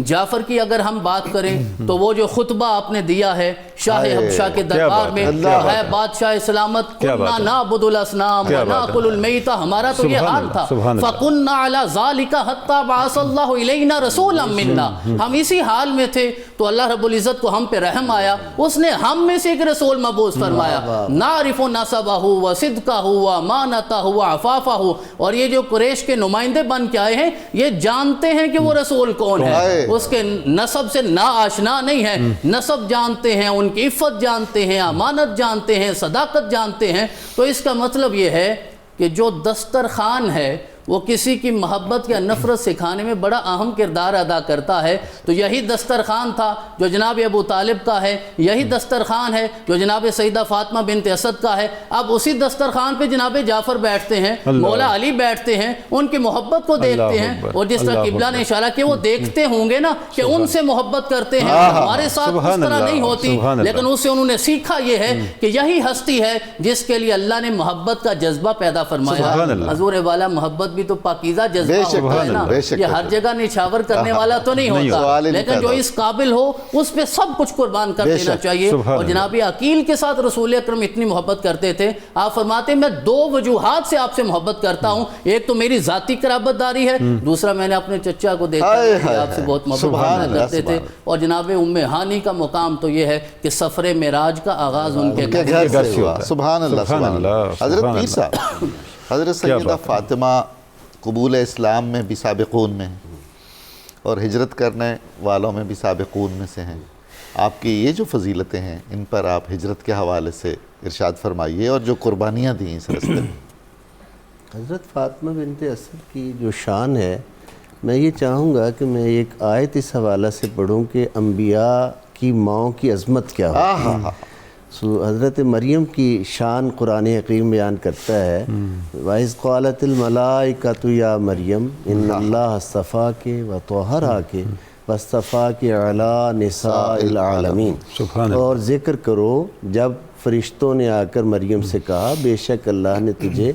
E: جعفر کی اگر ہم بات کریں تو وہ جو خطبہ آپ نے دیا ہے شاہ حبشہ کے دربار میں، ہے بادشاہ اسلامت، کننا نعبد الاصنام وناکل المیتہ، ہمارا تو یہ حال تھا، فکننا علی ذالک حتی بعث اللہ الینا رسولا منا، ہم اسی حال میں تھے تو اللہ رب العزت کو ہم پہ رحم آیا، اس نے ہم میں سے ایک رسول مبعوث فرمایا، نعرف نسبہ وصدقہ وامانتہ وعفافہ، اور یہ جو قریش کے نمائندے بن کے آئے ہیں یہ جانتے ہیں کہ وہ رسول کون ہے، اس کے نسب سے نا آشنا نہیں ہے، نسب جانتے ہیں، ان کی عفت جانتے ہیں، امانت جانتے ہیں، صداقت جانتے ہیں۔ تو اس کا مطلب یہ ہے کہ جو دسترخوان ہے وہ کسی کی محبت یا نفرت سکھانے میں بڑا اہم کردار ادا کرتا ہے۔ تو یہی دسترخوان تھا جو جناب ابو طالب کا ہے، یہی دسترخوان ہے جو جناب سیدہ فاطمہ بنت اسد کا ہے۔ اب اسی دسترخوان پہ جناب جعفر بیٹھتے ہیں، مولا علی بیٹھتے ہیں، ان کی محبت کو دیکھتے ہیں، اور جس طرح قبلہ نے اشارہ کیا وہ دیکھتے ہوں گے نا کہ ان سے محبت کرتے ہیں، ہمارے ساتھ اس طرح نہیں ہوتی، لیکن اس سے انہوں نے سیکھا یہ ہے کہ یہی ہستی ہے جس کے لیے اللہ نے محبت کا جذبہ پیدا فرمایا۔ حضور والا محبت بھی تو پاکیزہ جذبہ ہوتا ہے نا، یہ ہر جگہ نچھاور کرنے والا تو نہیں ہوتا، لیکن جو اس قابل ہو اس پہ سب کچھ قربان کر دینا چاہیے۔ اور جناب عقیل کے ساتھ رسول اکرم اتنی محبت کرتے تھے، آپ فرماتے ہیں میں دو وجوہات سے آپ سے محبت کرتا ہوں، ایک تو میری ذاتی قرابت داری ہے، دوسرا میں نے اپنے چچا کو دیکھا کہ آپ سے بہت محبت کرتے تھے۔ اور جناب ام ہانی کا مقام تو یہ ہے کہ سفر معراج کا آغاز ان کے
B: گھر سے ہوا۔ سبحان اللہ، سبحان اللہ۔ حضرت پیر صاحب، حضرت سیدہ فاطمہ قبول اسلام میں بھی سابقون میں ہیں اور ہجرت کرنے والوں میں بھی سابقون میں سے ہیں، آپ کی یہ جو فضیلتیں ہیں ان پر آپ ہجرت کے حوالے سے ارشاد فرمائیے اور جو قربانیاں دیں اس راستے میں۔
D: حضرت فاطمہ بنت اسد کی جو شان ہے، میں یہ چاہوں گا کہ میں ایک آیت اس حوالہ سے پڑھوں کہ انبیاء کی ماؤں کی عظمت کیا ہوتی ہے۔ حضرت مریم کی شان قرآن حکیم بیان کرتا ہے، وَإِذْ قَالَتِ الْمَلَائِكَةُ يَا مَرْيَمْ إِنَّ اللَّهَ اصْطَفَاكِ وَطَهَّرَكِ وَاصْطَفَاكِ عَلَىٰ نِسَاءِ الْعَالَمِينَ، اور ذکر کرو جب فرشتوں نے آ کر مریم سے کہا بے شک اللہ نے تجھے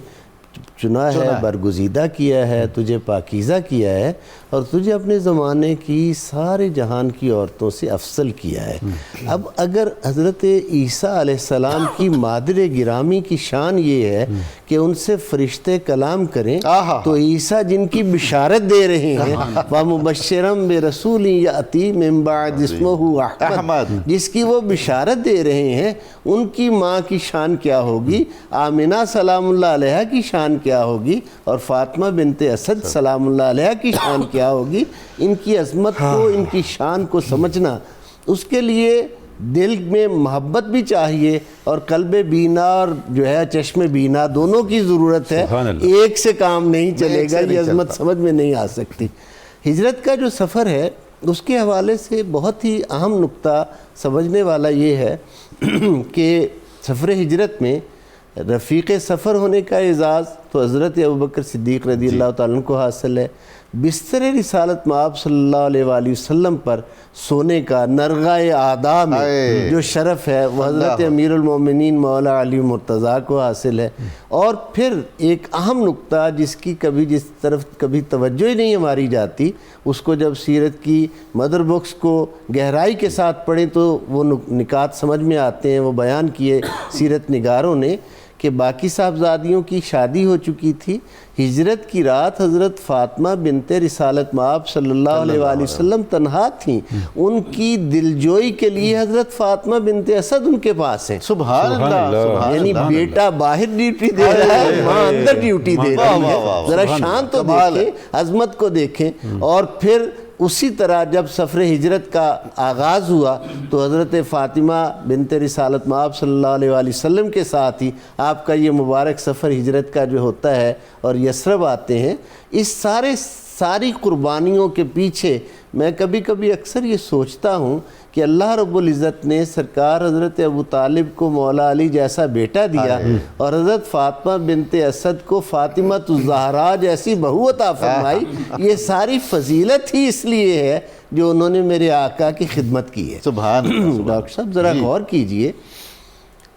D: چنا ہے، برگزیدہ کیا ہے، تجھے پاکیزہ کیا ہے، اور تجھے اپنے زمانے کی سارے جہان کی عورتوں سے افضل کیا ہے۔ اب اگر حضرت عیسیٰ علیہ السلام کی مادر گرامی کی شان یہ ہے کہ ان سے فرشتے کلام کریں، تو عیسیٰ جن کی بشارت دے رہے ہیں وَمُبَشِّرًا بِرَسُولٍ يَأْتِي مِن بَعْدِ اسْمُهُ احمد، جس کی وہ بشارت دے رہے ہیں، ان کی ماں کی شان کیا ہوگی، آمنہ سلام اللہ علیہ کی شان کیا ہوگی، اور فاطمہ بنت اسد سلام اللہ علیہ کی شان کیا ہوگی۔ ان کی عظمت کو، ان کی شان کو سمجھنا، اس کے لیے دل میں محبت بھی چاہیے اور قلب بینا اور جو ہے چشم بینا دونوں کی ضرورت ہے، ایک سے کام نہیں چلے گا، یہ عظمت سمجھ میں نہیں آ سکتی۔ ہجرت کا جو سفر ہے اس کے حوالے سے بہت ہی اہم نقطہ سمجھنے والا یہ ہے کہ سفر ہجرت میں رفیق سفر ہونے کا اعزاز تو حضرت ابوبکر صدیق رضی اللہ تعالیٰ عنہ کو حاصل ہے، بستر رسالت مآب صلی اللہ علیہ وآلہ وسلم پر سونے کا نرغہ اعداء میں جو شرف ہے وہ حضرت امیر المومنین مولا علی مرتضیٰ کو حاصل ہے۔ اور پھر ایک اہم نقطہ جس طرف کبھی توجہ ہی نہیں ہماری جاتی، اس کو جب سیرت کی مدر بکس کو گہرائی کے ساتھ پڑھیں تو وہ نکات سمجھ میں آتے ہیں، وہ بیان کیے سیرت نگاروں نے کہ باقی صاحبزادیوں کی شادی ہو چکی تھی. ہجرت کی رات حضرت فاطمہ بنت رسالت مآب صلی اللہ علیہ وآلہ وسلم تنہا تھیں. ان کی دلجوئی کے لیے حضرت فاطمہ بنت اسد ان کے پاس ہیں.
B: سبحان اللہ.
D: یعنی بیٹا باہر ڈیوٹی دے رہا ہے، ماں اندر ڈیوٹی دے رہی ہے. ذرا شان تو دیکھیں، عظمت کو دیکھیں. اور پھر اسی طرح جب سفر ہجرت کا آغاز ہوا تو حضرت فاطمہ بنت رسالت مآب صلی اللہ علیہ وآلہ وسلم کے ساتھ ہی آپ کا یہ مبارک سفر ہجرت کا جو ہوتا ہے اور یثرب آتے ہیں. اس ساری قربانیوں کے پیچھے میں کبھی کبھی اکثر یہ سوچتا ہوں کہ اللہ رب العزت نے سرکار حضرت ابو طالب کو مولا علی جیسا بیٹا دیا اور حضرت فاطمہ بنت اسد کو فاطمہ الزہرا جیسی بہو عطا فرمائی. یہ ساری فضیلت ہی اس لیے ہے جو انہوں نے میرے آقا کی خدمت کی ہے.
B: سبحان اللہ.
D: ڈاکٹر صاحب ذرا غور کیجئے،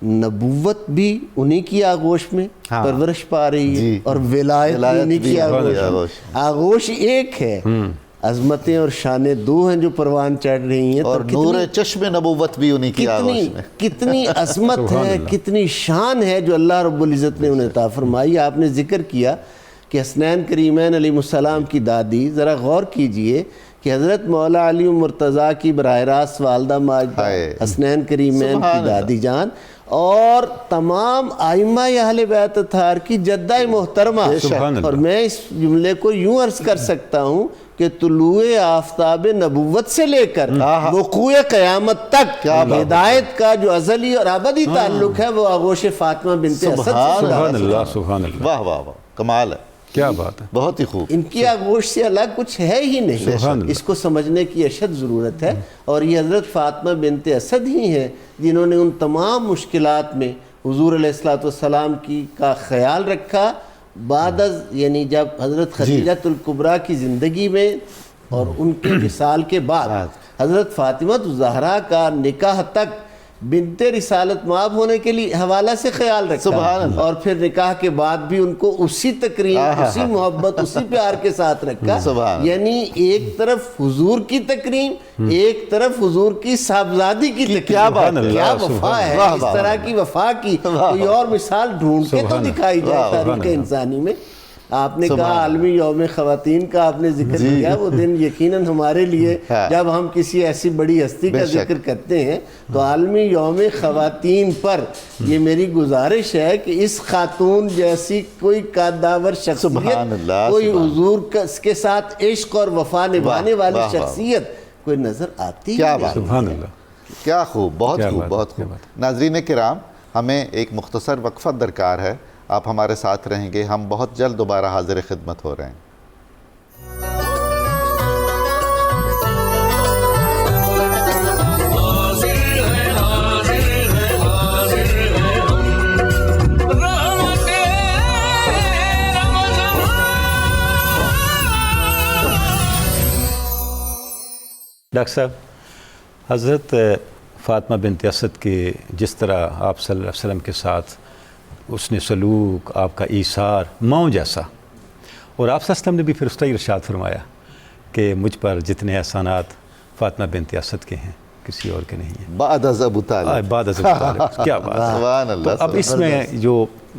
D: نبوت بھی انہی کی آغوش میں پرورش پا رہی ہے اور ولایت بھی انہی کی آغوش. آغوش ایک ہے، عظمتیں اور شانیں دو ہیں جو پروان چڑھ رہی ہیں.
B: اور نور چشم نبوت بھی انہی کی آغوش میں.
D: کتنی عظمت ہے، کتنی شان ہے جو اللہ رب العزت نے انہیں عطا فرمائی. آپ نے ذکر کیا کہ حسنین کریمین علیہ السلام کی دادی، ذرا غور کیجئے کہ حضرت مولا علی مرتضیٰ کی براہ راست والدہ ماجدہ حسنین کریمین کی دادی جان اور تمام ائمہ اہل بیت اطہار کی جدہ محترمہ. اور میں اس جملے کو یوں عرض کر سکتا ہوں کہ طلوع آفتاب نبوت سے لے کر وقوع قیامت تک ہدایت کا جو ازلی اور ابدی تعلق ہے وہ آغوش فاطمہ بنت اسد.
C: سبحان اللہ، سبحان اللہ.
B: واہ واہ واہ، کمال ہے،
C: کیا بات ہے.
B: بہت ہی خوب.
D: ان کی آغوش سے الگ کچھ ہے ہی نہیں. اس کو سمجھنے کی اشد ضرورت ہے. اور یہ حضرت فاطمہ بنت اسد ہی ہیں جنہوں نے ان تمام مشکلات میں حضور علیہ السلام کا خیال رکھا. بعد از یعنی جب حضرت خدیجہ الکبریٰ کی زندگی میں اور ان کے وصال کے بعد حضرت فاطمہ الزہرا کا نکاح تک بنت رسالت مآب ہونے کے لیے حوالہ سے خیال رکھا. اور پھر نکاح کے بعد بھی ان کو اسی تکریم، اسی محبت، اسی پیار کے ساتھ رکھا. یعنی ایک طرف حضور کی تکریم، ایک طرف حضور کی صاحبزادی کی تکریم. کیا وفا ہے. اس طرح کی وفا کی کوئی اور مثال ڈھونڈ کے تو دکھائی جائے تاریخ انسانی میں. آپ نے کہا عالمی یوم خواتین کا آپ نے ذکر کیا. وہ دن یقیناً ہمارے لیے جب ہم کسی ایسی بڑی ہستی کا ذکر کرتے ہیں تو عالمی یوم خواتین پر یہ میری گزارش ہے کہ اس خاتون جیسی کوئی قداور شخصیت، کوئی حضور کے ساتھ عشق اور وفا نبھانے والی شخصیت کوئی نظر آتی ہے.
C: سبحان اللہ.
B: کیا خوب، بہت خوب، بہت خوب. ناظرین کرام، ہمیں ایک مختصر وقفہ درکار ہے. آپ ہمارے ساتھ رہیں گے. ہم بہت جلد دوبارہ حاضر خدمت ہو رہے ہیں.
C: ڈاکٹر صاحب، حضرت فاطمہ بنت اسد کے جس طرح آپ صلی اللہ علیہ وسلم کے ساتھ اس نے سلوک، آپ کا ایثار ماؤں جیسا، اور آپ صلی اللہ علیہ وسلم نے بھی پھر اس کا ارشاد فرمایا کہ مجھ پر جتنے احسانات فاطمہ بنت اسد کے ہیں کسی اور کے نہیں ہیں
B: بعد از ابو طالب.
C: بعد از ابو طالب. کیا بات ہے. تو اب اس میں جو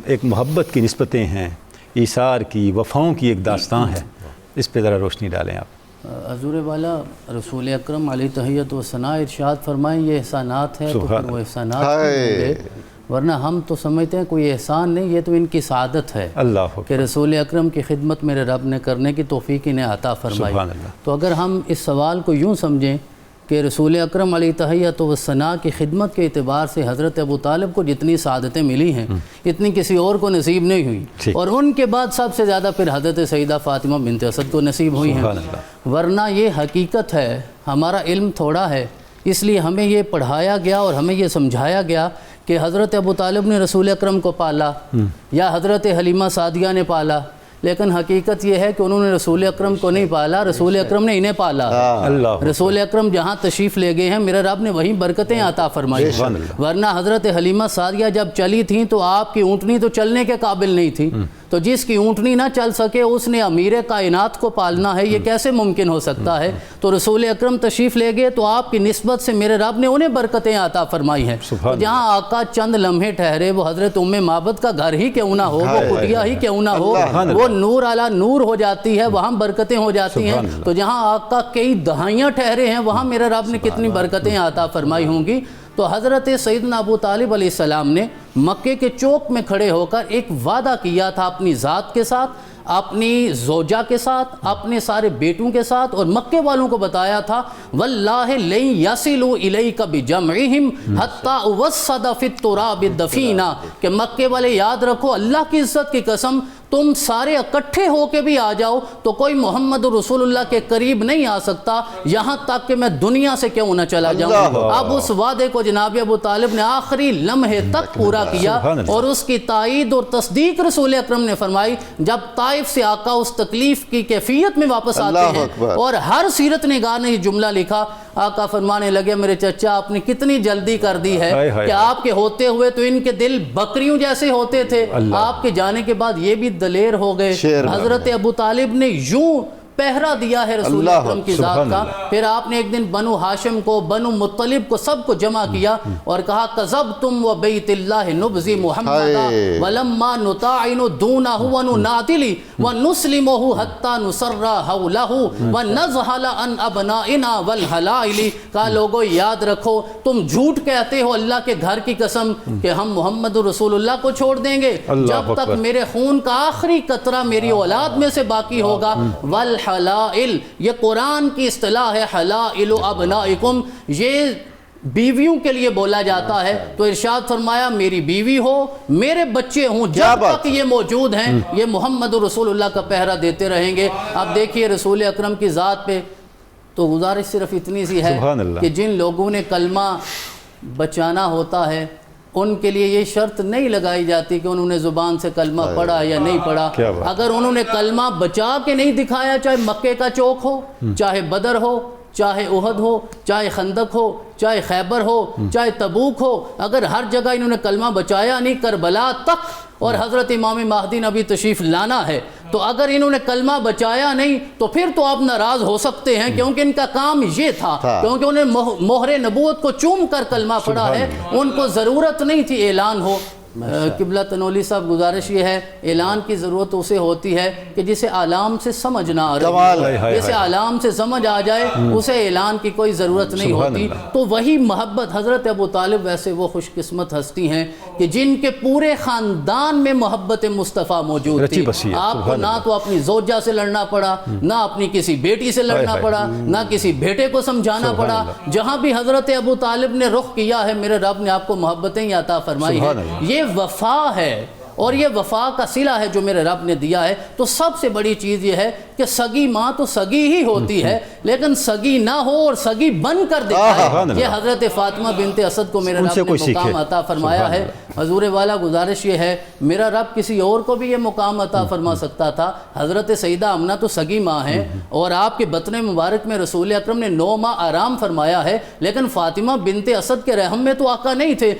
C: ایک محبت کی نسبتیں ہیں، ایثار کی، وفاؤں کی ایک داستان ہے، اس پہ ذرا روشنی ڈالیں آپ.
E: حضور والا رسول اکرم علیہ تحیت و ثناء ارشاد فرمائیں یہ احسانات ہیں تو پھر وہ احسانات ہوں گے، ورنہ ہم تو سمجھتے ہیں کوئی احسان نہیں، یہ تو ان کی سعادت ہے
C: اللہ
E: کہ رسول اکرم کی خدمت میرے رب نے کرنے کی توفیق انہیں عطا فرمائی. تو اگر ہم اس سوال کو یوں سمجھیں کہ رسول اکرم علیہ تحیت و ثناء کی خدمت کے اعتبار سے حضرت ابو طالب کو جتنی سعادتیں ملی ہیں اتنی کسی اور کو نصیب نہیں ہوئی، اور ان کے بعد سب سے زیادہ پھر حضرت سیدہ فاطمہ بنت اسد کو نصیب ہوئی ہیں. ورنہ یہ حقیقت ہے، ہمارا علم تھوڑا ہے، اس لیے ہمیں یہ پڑھایا گیا اور ہمیں یہ سمجھایا گیا کہ حضرت ابو طالب نے رسول اکرم کو پالا یا حضرت حلیمہ سعدیہ نے پالا، لیکن حقیقت یہ ہے کہ انہوں نے رسول اکرم کو نہیں پالا، رسول اکرم نے انہیں پالا. رسول اکرم جہاں تشریف لے گئے ہیں میرے رب نے وہیں برکتیں عطا فرمائی. ورنہ حضرت حلیمہ سعدیہ جب چلی تھیں تو آپ کی اونٹنی تو چلنے کے قابل نہیں تھی، تو جس کی اونٹنی نہ چل سکے اس نے امیر کائنات کو پالنا ہے، یہ کیسے ممکن ہو سکتا ہے؟ تو رسول اکرم تشریف لے گئے تو آپ کی نسبت سے میرے رب نے انہیں برکتیں عطا فرمائی ہیں۔ تو جہاں آقا چند لمحے ٹھہرے، وہ حضرت ام معبد کا گھر ہی کیوں نہ ہو، وہ کٹیا ہی کیوں نہ ہو، وہ نور علی نور ہو جاتی ہے، وہاں برکتیں ہو جاتی ہیں۔ تو جہاں آقا کئی دہائیاں ٹھہرے ہیں، وہاں میرے رب نے کتنی برکتیں عطا فرمائی ہوں گی۔ تو حضرت سیدنا ابو طالب علیہ السلام نے مکے کے چوک میں کھڑے ہو کر ایک وعدہ کیا تھا اپنی ذات کے ساتھ، اپنی زوجہ کے ساتھ، اپنے سارے بیٹوں کے ساتھ، اور مکے والوں کو بتایا تھا واللہ لن یصلوا الیک بجمعہم حتی اوسد فی التراب الدفینہ، کہ مکے والے یاد رکھو، اللہ کی عزت کی قسم، تم سارے اکٹھے ہو کے بھی آ جاؤ تو کوئی محمد رسول اللہ کے قریب نہیں آ سکتا، یہاں تک کہ میں دنیا سے کیوں نہ چلا جاؤں۔ اب اس وعدے کو جناب ابو طالب نے آخری لمحے تک پورا کیا، اور اس کی تائید اور تصدیق رسول اکرم نے فرمائی جب طائف سے آقا اس تکلیف کی کیفیت میں واپس آتے ہیں۔ اور ہر سیرت نگار نے یہ جملہ لکھا، آقا فرمانے لگے میرے چچا آپ نے کتنی جلدی کر دی ہے کہ آپ کے ہوتے ہوئے تو ان کے دل بکریوں جیسے ہوتے تھے، آپ کے جانے کے بعد یہ بھی دلیر ہو گئے۔ حضرت ابو طالب نے یوں پہرا دیا ہے رسول اکرم کی ذات کا۔ پھر آپ نے ایک دن بنو ہاشم کو، بنو مطلب کو، سب کو جمع کیا اور کہا کذبتم و بیت اللہ نبذی محمدا ولما نطاعن دونہ وننادلی ونسلمہ حتی نسرہ حولہ ونزحل عن ابنائنا والحلائلی، کہا لوگوں یاد رکھو تم جھوٹ کہتے ہو اللہ کے گھر کی قسم کہ ہم محمد رسول اللہ کو چھوڑ دیں گے جب تک میرے خون کا آخری قطرہ میری اولاد میں سے باقی ہوگا۔ حلائل، یہ قرآن کی اصطلاح ہے، حلائل ابنائکم، یہ بیویوں کے لیے بولا جاتا ہے۔ تو ارشاد فرمایا میری بیوی ہو، میرے بچے ہوں، جب تک یہ موجود ہیں یہ محمد رسول اللہ کا پہرا دیتے رہیں گے۔ اب دیکھیے رسول اکرم کی ذات پہ تو گزارش صرف اتنی سی ہے کہ جن لوگوں نے کلمہ بچانا ہوتا ہے ان کے لیے یہ شرط نہیں لگائی جاتی کہ انہوں نے زبان سے کلمہ پڑھا یا نہیں پڑھا۔ اگر انہوں نے کلمہ بچا کے نہیں دکھایا، چاہے مکے کا چوک ہو، چاہے بدر ہو، چاہے احد ہو، چاہے خندق ہو، چاہے خیبر ہو، چاہے تبوک ہو، اگر ہر جگہ انہوں نے کلمہ بچایا نہیں، کربلا تک، اور حضرت امام مہدی نبی تشریف لانا ہے، تو اگر انہوں نے کلمہ بچایا نہیں تو پھر تو آپ ناراض ہو سکتے ہیں، کیونکہ ان کا کام یہ تھا، کیونکہ انہوں نے مہر نبوت کو چوم کر کلمہ پڑھا ہے، ان کو ضرورت نہیں تھی اعلان ہو۔ قبلہ تنولی صاحب گزارش یہ ہے، اعلان کی ضرورت اسے ہوتی ہے کہ جسے علام سے سمجھ نہ آ رہی، جسے علام سے سمجھ آ جائے اسے اعلان کی کوئی ضرورت نہیں ہوتی۔ تو وہی محبت حضرت ابو طالب ویسے وہ خوش قسمت ہستی ہیں کہ جن کے پورے خاندان میں محبت مصطفیٰ موجود تھی۔ آپ کو نہ تو اپنی زوجہ سے لڑنا پڑا، نہ اپنی کسی بیٹی سے لڑنا پڑا، نہ کسی بیٹے کو سمجھانا پڑا، جہاں بھی حضرت ابو طالب نے رخ کیا ہے میرے رب نے آپ کو محبتیں عطا فرمائی ہیں۔ یہ وفا ہے، اور یہ وفا کا صلہ ہے جو میرے رب نے دیا ہے۔ تو سب سے بڑی چیز یہ ہے کہ سگی ماں تو سگی ہی ہوتی ہے، لیکن سگی نہ ہو اور سگی بن کر دکھائے، یہ حضرت فاطمہ بنت اسد کو میرے رب نے مقام عطا فرمایا ہے۔ حضور والا گزارش یہ ہے، میرا رب کسی اور کو بھی یہ مقام عطا فرما سکتا تھا۔ حضرت سیدہ آمنہ تو سگی ماں ہیں، اور آپ کے بطن مبارک میں رسول اکرم نے 9 ماہ آرام فرمایا ہے، لیکن فاطمہ بنت اسد کے رحم میں تو آقا نہیں تھے۔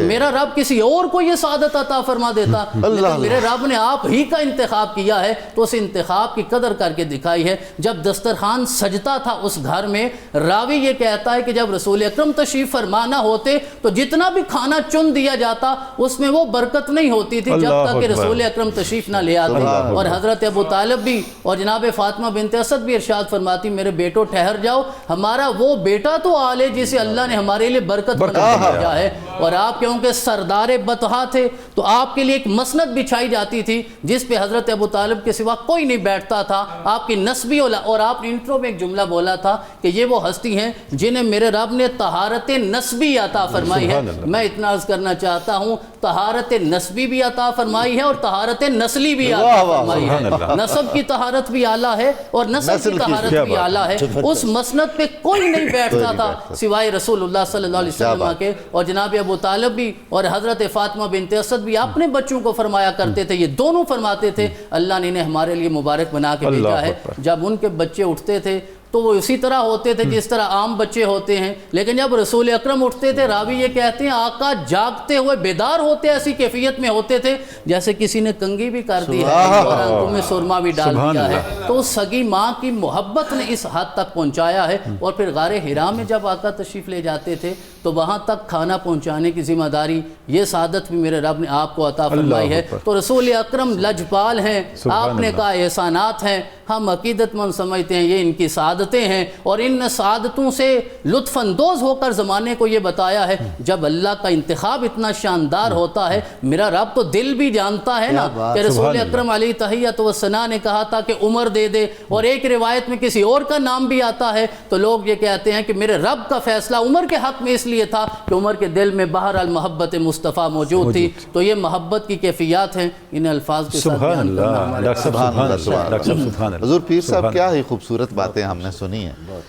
E: میرا رب کسی اور کو یہ سعادت عطا فرما دیتا، لیکن میرے رب نے آپ ہی کا انتخاب کیا ہے، تو اس انتخاب کی قدر کر کے دکھائی ہے۔ جب دسترخوان سجتا تھا اس گھر میں، راوی یہ کہتا ہے کہ جب رسول اکرم تشریف فرمانا ہوتے تو جتنا بھی کھانا چن دیا جاتا اس میں وہ برکت نہیں ہوتی تھی جب تک کہ رسول اکرم تشریف نہ لے آتے۔ اور حضرت ابو طالب بھی اور جناب فاطمہ بنت اسد بھی ارشاد فرماتی میرے بیٹو ٹھہر جاؤ، ہمارا وہ بیٹا تو آلے جسے اللہ نے ہمارے لیے برکت بنا دیا ہے۔ اور آپ کیونکہ سردار بطحا تھے تو آپ کے لیے ایک مسند بچھائی جاتی تھی جس پہ حضرت ابو طالب کے سوا کوئی نہیں بیٹھتا تھا، آپ کی نسبی اور آپ نے انٹرو میں ایک جملہ بولا تھا کہ یہ وہ ہستی ہیں جنہیں میرے رب نے طہارت نسبی عطا فرمائی ہے۔ میں اتنا عرض کرنا چاہتا ہوں، طہارت نسبی بھی عطا فرمائی ہے اور طہارت نسلی بھی عطا فرمائی ہے۔ نسب کی طہارت بھی اعلیٰ ہے اور نسل کی طہارت بھی اعلیٰ ہے۔ اس مسند پہ کوئی نہیں بیٹھتا تھا سوائے رسول اللہ صلی اللہ علیہ وسلم کے، اور جناب ابو طالب بھی اور حضرت فاطمہ بنت اسد بھی اپنے بچوں کو فرمایا کرتے تھے، یہ دونوں فرماتے تھے اللہ نے انہیں ہمارے لیے مبارک بنا کے بھیجا ہے۔ جب ان کے بچے اٹھتے تھے تو وہ اسی طرح ہوتے تھے جس طرح عام بچے ہوتے ہیں، لیکن جب رسول اکرم اٹھتے تھے راوی یہ کہتے ہیں آقا جاگتے ہوئے بیدار ہوتے ایسی کیفیت میں ہوتے تھے جیسے کسی نے کنگھی بھی کر دی ہے اور آنکھوں میں سرما بھی ڈال دیا ہے۔ تو اس سگی ماں کی محبت نے اس حد تک پہنچایا ہے۔ اور پھر غار حرا میں جب آقا تشریف لے جاتے تھے تو وہاں تک کھانا پہنچانے کی ذمہ داری یہ سعادت بھی میرے رب نے آپ کو عطا فرمائی ہے۔ تو رسول اکرم لجپال ہیں، آپ نے کہا احسانات ہیں، ہم عقیدت مند سمجھتے ہیں یہ ان کی سعادتیں ہیں، اور ان سعادتوں سے لطف اندوز ہو کر زمانے کو یہ بتایا ہے جب اللہ کا انتخاب اتنا شاندار ہوتا ہے، میرا رب تو دل بھی جانتا ہے نا کہ رسول اکرم علیہ تحیۃ و ثنا نے کہا تھا کہ عمر دے دے، اور ایک روایت میں کسی اور کا نام بھی آتا ہے تو لوگ یہ کہتے ہیں کہ میرے رب کا فیصلہ عمر کے حق میں اس لیے تھا کہ عمر کے دل میں بہرحال محبت مصطفیٰ موجود تھی۔ تو یہ محبت کی کیفیات ہیں، ان الفاظ کے ساتھ بیان کرنا ہمارے
B: حضور پیر صاحب کیا ہی خوبصورت باتیں ہم نے سنی ہیں۔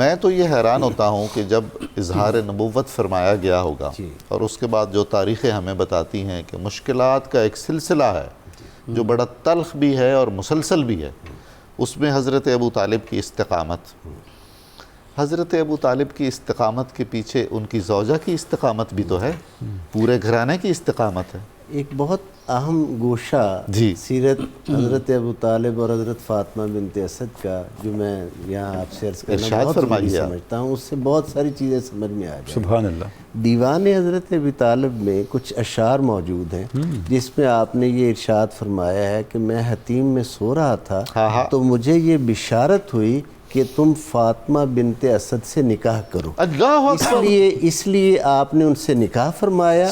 B: میں تو یہ حیران ہوتا ہوں کہ جب اظہار نبوت فرمایا گیا ہوگا اور اس کے بعد جو تاریخیں ہمیں بتاتی ہیں کہ مشکلات کا ایک سلسلہ ہے جو بڑا تلخ بھی ہے اور مسلسل بھی ہے، اس میں حضرت ابو طالب کی استقامت، حضرت ابو طالب کی استقامت کے پیچھے ان کی زوجہ کی استقامت بھی تو ہے، پورے گھرانے کی استقامت ہے۔
D: ایک بہت اہم گوشہ سیرت حضرت ابو طالب اور حضرت فاطمہ بنت اسد کا جو میں یہاں آپ سے عرض کرنا بہت ضروری سمجھتا ہوں، اس سے بہت ساری چیزیں سمجھ میں آ جائیں۔
C: سبحان اللہ۔
D: دیوان حضرت ابو طالب میں کچھ اشعار موجود ہیں جس میں آپ نے یہ ارشاد فرمایا ہے کہ میں حتیم میں سو رہا تھا تو مجھے یہ بشارت ہوئی کہ تم فاطمہ بنت اسد سے نکاح کرو، اس لیے آپ نے ان سے نکاح فرمایا۔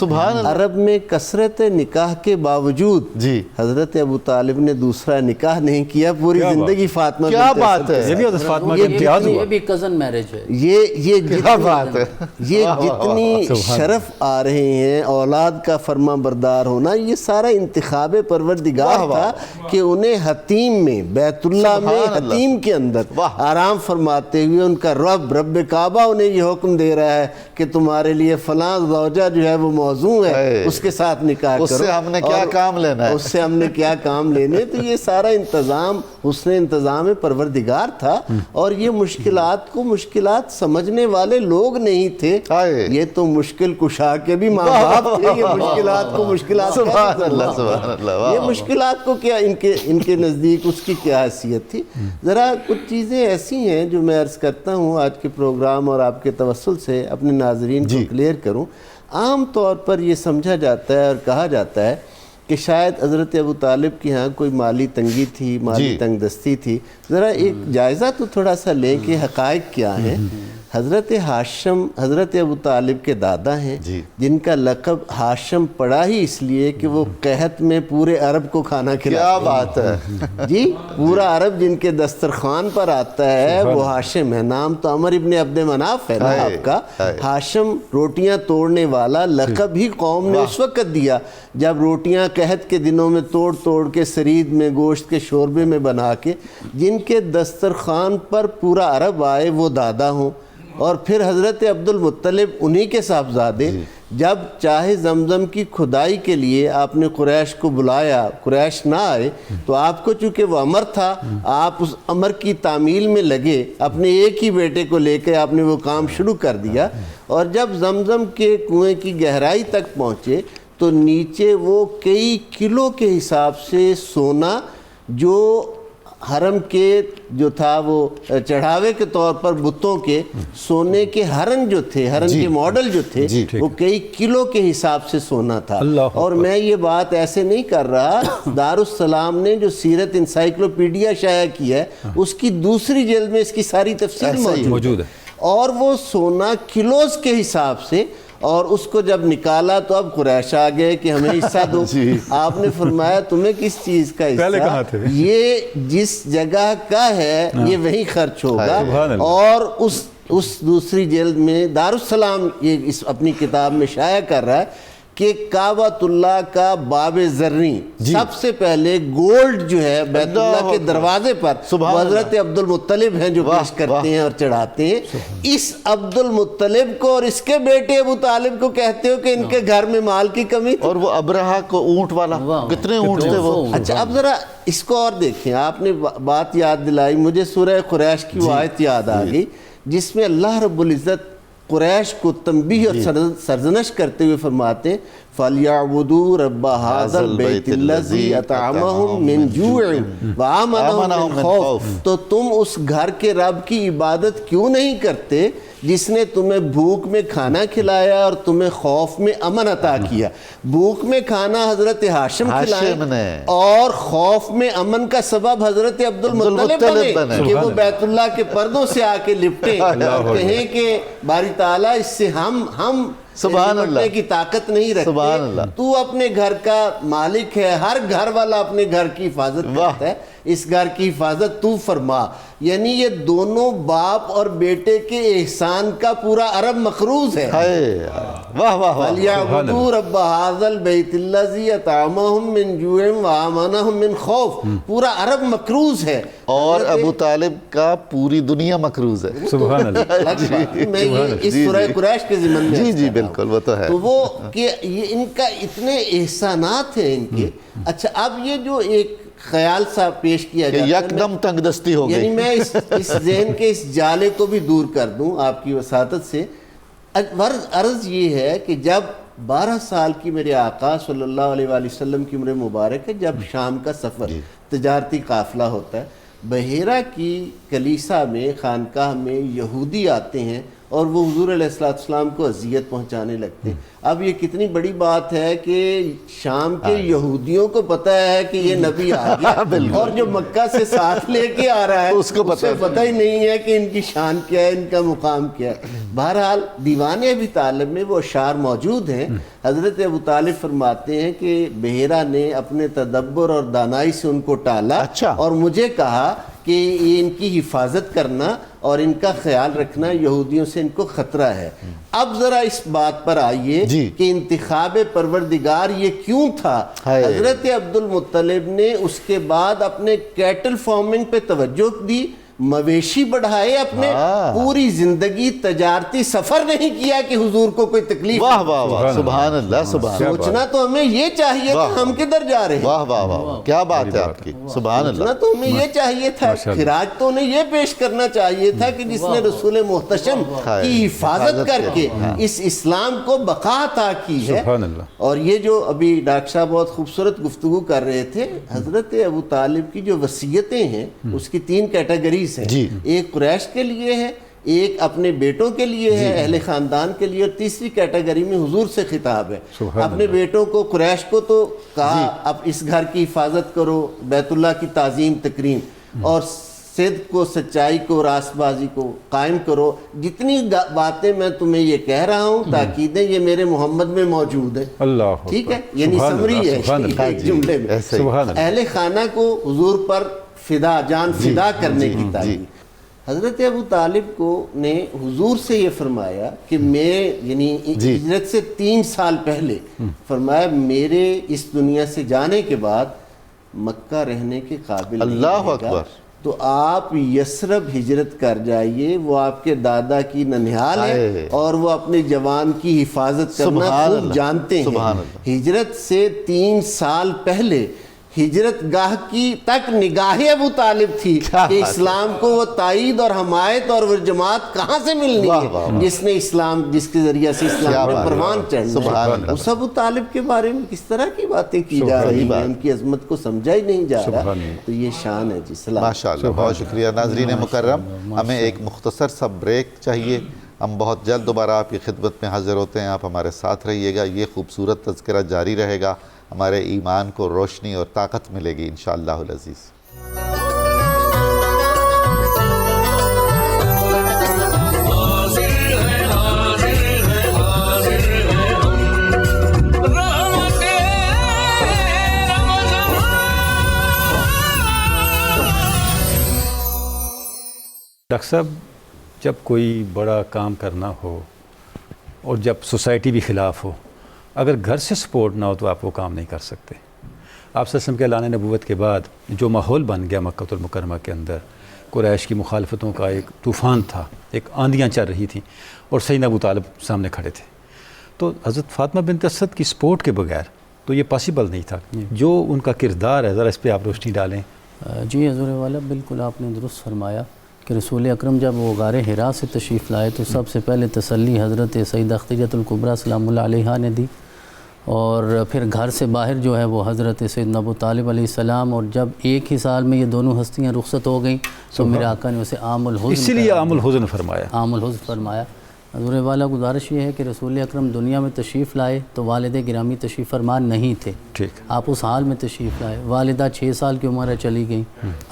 D: عرب میں کثرت نکاح کے باوجود حضرت ابو طالب نے دوسرا نکاح نہیں کیا، پوری زندگی فاطمہ بنت اسد
C: ہے۔ یہ بھی حضرت فاطمہ کا امتیاز ہوا،
E: یہ بھی کزن میرج ہے۔
D: یہ جتنی شرف آ رہے ہیں، اولاد کا فرما بردار ہونا، یہ سارا انتخاب پروردگار تھا کہ انہیں حتیم میں، بیت اللہ میں حتیم کے اندر آرام فرماتے ہوئے ان کا رب کعبہ انہیں یہ حکم دے رہا ہے کہ تمہارے لیے فلاں زوجہ جو ہے وہ موضوع ہے، اس کے ساتھ نکاح کرو،
B: اس سے ہم نے کیا کام لینا ہے،
D: اس سے ہم نے کیا کام لینے۔ تو یہ سارا انتظام حسن انتظام پروردگار تھا، اور یہ مشکلات کو مشکلات سمجھنے والے لوگ نہیں تھے، یہ تو مشکل کشا کے بھی ماں باپ تھے۔ یہ مشکلات کو مشکلات،
B: سبحان اللہ سبحان اللہ،
D: یہ مشکلات کو کیا ان کے نزدیک اس کی کیا حیثیت تھی۔ ذرا کچھ چیزیں ایسی ہیں جو میں عرض کرتا ہوں آج کے پروگرام اور آپ کے توسل سے اپنے ناظرین کو کلیئر کروں۔ عام طور پر یہ سمجھا جاتا ہے اور کہا جاتا ہے کہ شاید حضرت ابو طالب کی ہاں کوئی مالی تنگی تھی، مالی تنگ دستی تھی۔ ذرا ایک جائزہ تو تھوڑا سا لیں کہ حقائق کیا ہیں۔ حضرت ہاشم حضرت ابو طالب کے دادا ہیں، جن کا لقب ہاشم پڑا ہی اس لیے کہ وہ قحط میں پورے عرب کو کھانا کھلاتے ہیں۔
B: کیا بات ہے
D: جی، پورا عرب جن کے دسترخوان پر آتا ہے وہ ہاشم ہے۔ نام تو عمر ابن عبد مناف ہے نا آپ کا۔ ہاشم روٹیاں توڑنے والا لقب ہی قوم نے اس وقت دیا جب روٹیاں قحط کے دنوں میں توڑ توڑ کے سرید میں گوشت کے شوربے میں بنا کے جن کے دسترخوان پر پورا عرب آئے وہ دادا ہوں۔ اور پھر حضرت عبد المطلب انہی کے صاحبزادے، جب چاہے زمزم کی کھدائی کے لیے آپ نے قریش کو بلایا، قریش نہ آئے تو آپ کو چونکہ وہ امر تھا، آپ اس امر کی تعمیل میں لگے، اپنے ایک ہی بیٹے کو لے کے آپ نے وہ کام شروع کر دیا۔ اور جب زمزم کے کنویں کی گہرائی تک پہنچے تو نیچے وہ کئی کلو کے حساب سے سونا جو حرم کے جو تھا وہ چڑھاوے کے طور پر بتوں کے سونے کے ہرن جو تھے، ہرن کے ماڈل جو تھے وہ کئی کلو کے حساب سے سونا تھا۔ اور میں یہ بات ایسے نہیں کر رہا، دارالسلام نے جو سیرت انسائکلوپیڈیا شائع کی ہے اس کی دوسری جلد میں اس کی ساری تفصیل موجود ہے، اور وہ سونا کلوز کے حساب سے، اور اس کو جب نکالا تو اب قریش آ گئے کہ ہمیں حصہ دو۔ آپ نے فرمایا تمہیں کس چیز کا حصہ؟ یہ جس جگہ کا ہے یہ وہیں خرچ ہوگا۔ اور اس دوسری جلد میں دارالسلام یہ اپنی کتاب میں شائع کر رہا ہے کہ کعبۃ اللہ کا باب زرعی سب سے پہلے گولڈ جو ہے بیت اللہ کے دروازے پر وہ حضرت عبد المطلب ہیں جو پیش کرتے ہیں اور چڑھاتے ہیں. اس عبد المطلب کو اور اس کے بیٹے ابو طالب کو کہتے ہو کہ ان کے گھر میں مال کی کمی تھی.
B: اور وہ ابرہہ کو اونٹ والا, کتنے اونٹ تھے وہ.
D: اچھا اب ذرا اس کو اور دیکھیں, آپ نے بات یاد دلائی مجھے سورہ قریش کی وہ آیت یاد آ گئی جس میں اللہ رب العزت قریش کو تنبیہ اور سرزنش کرتے ہوئے فرماتے ہیں فَلْيَعْبُدُوا رَبَّ هَذَا الْبَيْتِ الَّذِي أَطْعَمَهُم مِّن جُوعٍ وَآمَنَهُم مِّن خَوْفٍ. تو تم اس گھر کے رب کی عبادت کیوں نہیں کرتے جس نے تمہیں بھوک میں کھانا کھلایا اور تمہیں خوف میں امن عطا کیا. بھوک میں کھانا حضرت ہاشم کھلائے اور خوف میں امن کا سبب حضرت عبد المطلب بنے کہ وہ بیت اللہ کے پردوں سے آ کے لپٹیں اور کہیں کہ باری تعالیٰ اس سے ہم
B: سبحان اللہ
D: کی طاقت نہیں رکھتے, تو اپنے گھر کا مالک ہے, ہر گھر والا اپنے گھر کی حفاظت کرتا ہے, اس گھر کی حفاظت تو فرما. یعنی یہ دونوں باپ اور بیٹے کے احسان کا پورا عرب مقروض ہے.
B: واہ واہ واہ.
D: فَلْيَعْبُدُوا رَبَّ هَذَا الْبَيْتِ الَّذِي أَطْعَمَهُم مِّن جُوعٍ وَآمَنَهُم مِّن خَوْفٍ. پورا عرب مقروض ہے
B: اور ابو طالب کا پوری دنیا مقروض ہے.
C: سبحان اللہ.
D: میں یہ اس سورہ قریش کے ضمن میں
B: جی بالکل وہ تو ہے.
D: تو وہ کہ یہ ان کا اتنے احسانات ہیں ان کے. اچھا اب یہ جو ایک خیال سا پیش کیا جاتا ہے
B: یکدم تنگ دستی ہو گئی,
D: یعنی میں اس ذہن کے اس جالے کو بھی دور کر دوں آپ کی وساطت سے. عرض یہ ہے کہ جب 12 سال کی میرے آقا صلی اللہ علیہ وآلہ وسلم کی عمر مبارک ہے, جب شام کا سفر تجارتی قافلہ ہوتا ہے, بحیرہ کی کلیسا میں خانقاہ میں یہودی آتے ہیں اور وہ حضور علیہ السلام کو اذیت پہنچانے لگتے ہیں. اب یہ کتنی بڑی بات ہے کہ شام کے یہودیوں کو پتہ ہے کہ یہ نبی آ گیا اور جو مکہ سے ساتھ لے کے آ رہا ہے اس کو پتہ ہی نہیں ہے کہ ان کی شان کیا ہے, ان کا مقام کیا ہے. بہرحال دیوان ابی طالب میں وہ اشعار موجود ہیں. حضرت ابو طالب فرماتے ہیں کہ بحیرہ نے اپنے تدبر اور دانائی سے ان کو ٹالا اور مجھے کہا کہ یہ ان کی حفاظت کرنا اور ان کا خیال رکھنا, یہودیوں سے ان کو خطرہ ہے. اب ذرا اس بات پر آئیے کہ انتخاب پروردگار یہ کیوں تھا. حضرت عبد المطلب نے اس کے بعد اپنے کیٹل فارمنگ پہ توجہ دی, مویشی بڑھائے, اپنے پوری زندگی تجارتی سفر نہیں کیا کہ حضور کو کوئی تکلیف.
B: واہ واہ واہ. سبحان اللہ.
D: سوچنا تو ہمیں یہ چاہیے تھا ہم کدھر جا رہے ہیں.
B: واہ واہ واہ, کیا بات ہے آپ کی. سبحان اللہ.
D: سوچنا تو ہمیں یہ چاہیے تھا, خراج تو انہیں یہ پیش کرنا چاہیے تھا کہ جس نے رسول محتشم کی حفاظت کر کے اس اسلام کو بقا عطا کی ہے. اور یہ جو ابھی ڈاکٹر صاحب بہت خوبصورت گفتگو کر رہے تھے, حضرت ابو طالب کی جو وصیتیں ہیں اس کی 3 کیٹیگریز ہیں. ایک قریش کے لیے ہے, ایک اپنے بیٹوں کے لیے ہے, اہل خاندان کے لیے, اور تیسری کیٹیگری میں حضور سے خطاب ہے. اپنے بیٹوں کو, قریش کو تو کہا اب اس گھر کی حفاظت کرو, بیت اللہ کی تعظیم تکریم اور صدق کو, سچائی کو, راست بازی کو قائم کرو. جتنی باتیں میں تمہیں یہ کہہ رہا ہوں تاکیدیں یہ میرے محمد میں موجود ہیں. ٹھیک ہے, یعنی سمری ہے ایک جملے میں. اہل خانہ کو حضور پر فدا, جان فدا کرنے کی تعلیم. حضرت ابو طالب کو نے حضور سے یہ فرمایا کہ میں, یعنی ہجرت سے 3 سال پہلے فرمایا میرے اس دنیا سے جانے کے بعد مکہ رہنے کے قابل نہیں رہے گا, تو آپ یثرب ہجرت کر جائیے. وہ آپ کے دادا کی ننھیال ہے اور وہ اپنے جوان کی حفاظت کرنا خوب جانتے ہیں. ہجرت سے 3 سال پہلے ہجرت گاہ کی تک نگاہ ابو طالب تھی کہ اسلام کو وہ تائید اور حمایت اور وہ جماعت کہاں سے ملنی ہے جس نے اسلام, جس کے ذریعہ سے اسلام پر پروان چڑھنا ہے. اس ابو طالب کے بارے میں کس طرح کی باتیں کی جا رہی ہیں, ان کی عظمت کو سمجھا ہی نہیں جا رہا. تو یہ شان ہے جی. سلام.
B: ماشاءاللہ, بہت شکریہ. ناظرین مکرم, ہمیں ایک مختصر سا بریک چاہیے. ہم بہت جلد دوبارہ آپ کی خدمت میں حاضر ہوتے ہیں. آپ ہمارے ساتھ رہیے گا. یہ خوبصورت تذکرہ جاری رہے گا. ہمارے ایمان کو روشنی اور طاقت ملے گی انشاءاللہ العزیز.
C: ڈاکٹر صاحب, جب کوئی بڑا کام کرنا ہو اور جب سوسائٹی بھی خلاف ہو, اگر گھر سے سپورٹ نہ ہو تو آپ وہ کام نہیں کر سکتے. آپ صلی اللہ علیہ وسلم کے اعلان نبوت کے بعد جو ماحول بن گیا مکہ المکرمہ کے اندر، قریش کی مخالفتوں کا ایک طوفان تھا، ایک آندیاں چل رہی تھیں اور سیدنا ابو طالب سامنے کھڑے تھے. تو حضرت فاطمہ بنت اسد کی سپورٹ کے بغیر تو یہ پاسبل نہیں تھا. جو ان کا کردار ہے ذرا اس پہ آپ روشنی ڈالیں.
E: جی حضور والا، بالکل آپ نے درست فرمایا کہ رسول اکرم جب وہ غار حرا سے تشریف لائے تو سب سے پہلے تسلی حضرت سیدہ خدیجہ الکبریٰ سلام اللہ علیہا نے دی، اور پھر گھر سے باہر جو ہے وہ حضرت سیدنا ابو طالب علیہ السلام، اور جب ایک ہی سال میں یہ دونوں ہستیاں رخصت ہو گئیں تو میرے آقا نے اسے عام الحزن،
C: اسی لیے عام الحزن فرمایا.
E: عام الحزن فرمایا. حضور والا گزارش یہ ہے کہ رسول اکرم دنیا میں تشریف لائے تو والد گرامی تشریف فرما نہیں تھے.
C: ٹھیک.
E: آپ اس حال میں تشریف لائے. والدہ 6 سال کی عمر ہے چلی گئیں،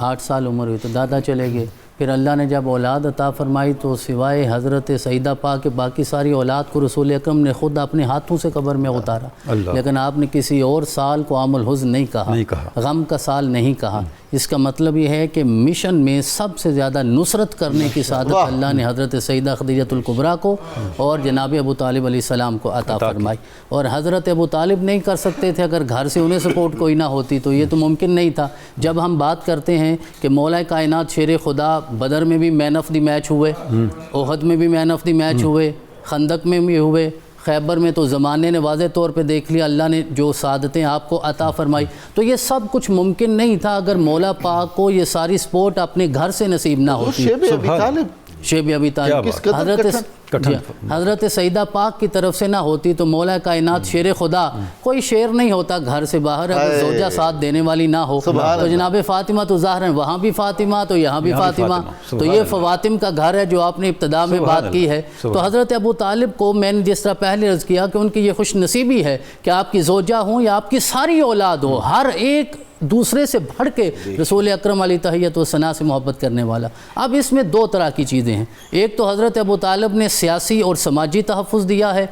E: 8 سال عمر ہوئی تو دادا چلے گئے. پھر اللہ نے جب اولاد عطا فرمائی تو سوائے حضرت سیدہ پاک کے باقی ساری اولاد کو رسول اکرم نے خود اپنے ہاتھوں سے قبر میں اتارا. لیکن آپ نے کسی اور سال کو عام الحزن نہیں کہا، غم کا سال نہیں کہا. اس کا مطلب یہ ہے کہ مشن میں سب سے زیادہ نصرت کرنے کی سعادت اللہ نے حضرت سیدہ خدیجہ الکبریٰ کو اور جناب ابو طالب علیہ السلام کو عطا فرمائی. اور حضرت ابو طالب نہیں کر سکتے تھے، اگر گھر سے انہیں سپورٹ کوئی نہ ہوتی تو یہ تو ممکن نہیں تھا. جب ہم بات کرتے ہیں کہ مولا کائنات شیر خدا بدر میں بھی مین آف دی میچ ہوئے، احد میں بھی مین آف دی میچ ہوئے، خندق میں بھی ہوئے، خیبر میں تو زمانے نے واضح طور پہ دیکھ لیا اللہ نے جو سعادتیں آپ کو عطا فرمائی. تو یہ سب کچھ ممکن نہیں تھا اگر مولا پاک کو یہ ساری سپورٹ اپنے گھر سے نصیب نہ ہوتی. شیب ابی طالب حضرت سیدہ پاک کی طرف سے نہ ہوتی تو مولا کائنات شیر خدا کوئی شیر نہیں ہوتا گھر سے باہر اگر زوجہ ساتھ دینے والی نہ ہو. تو جناب فاطمہ تو ظاہر ہیں، وہاں بھی فاطمہ تو یہاں بھی فاطمہ، تو یہ فواتم کا گھر ہے جو آپ نے ابتدا میں بات کی ہے. تو حضرت ابو طالب کو میں نے جس طرح پہلے عرض کیا کہ ان کی یہ خوش نصیبی ہے کہ آپ کی زوجہ ہوں یا آپ کی ساری اولاد ہو، ہر ایک دوسرے سے بڑھ کے رسول اکرم علیہ تحیت و ثنا سے محبت کرنے والا. اب اس میں 2 طرح کی چیزیں ہیں. ایک تو حضرت ابو طالب نے سیاسی اور سماجی تحفظ دیا ہے،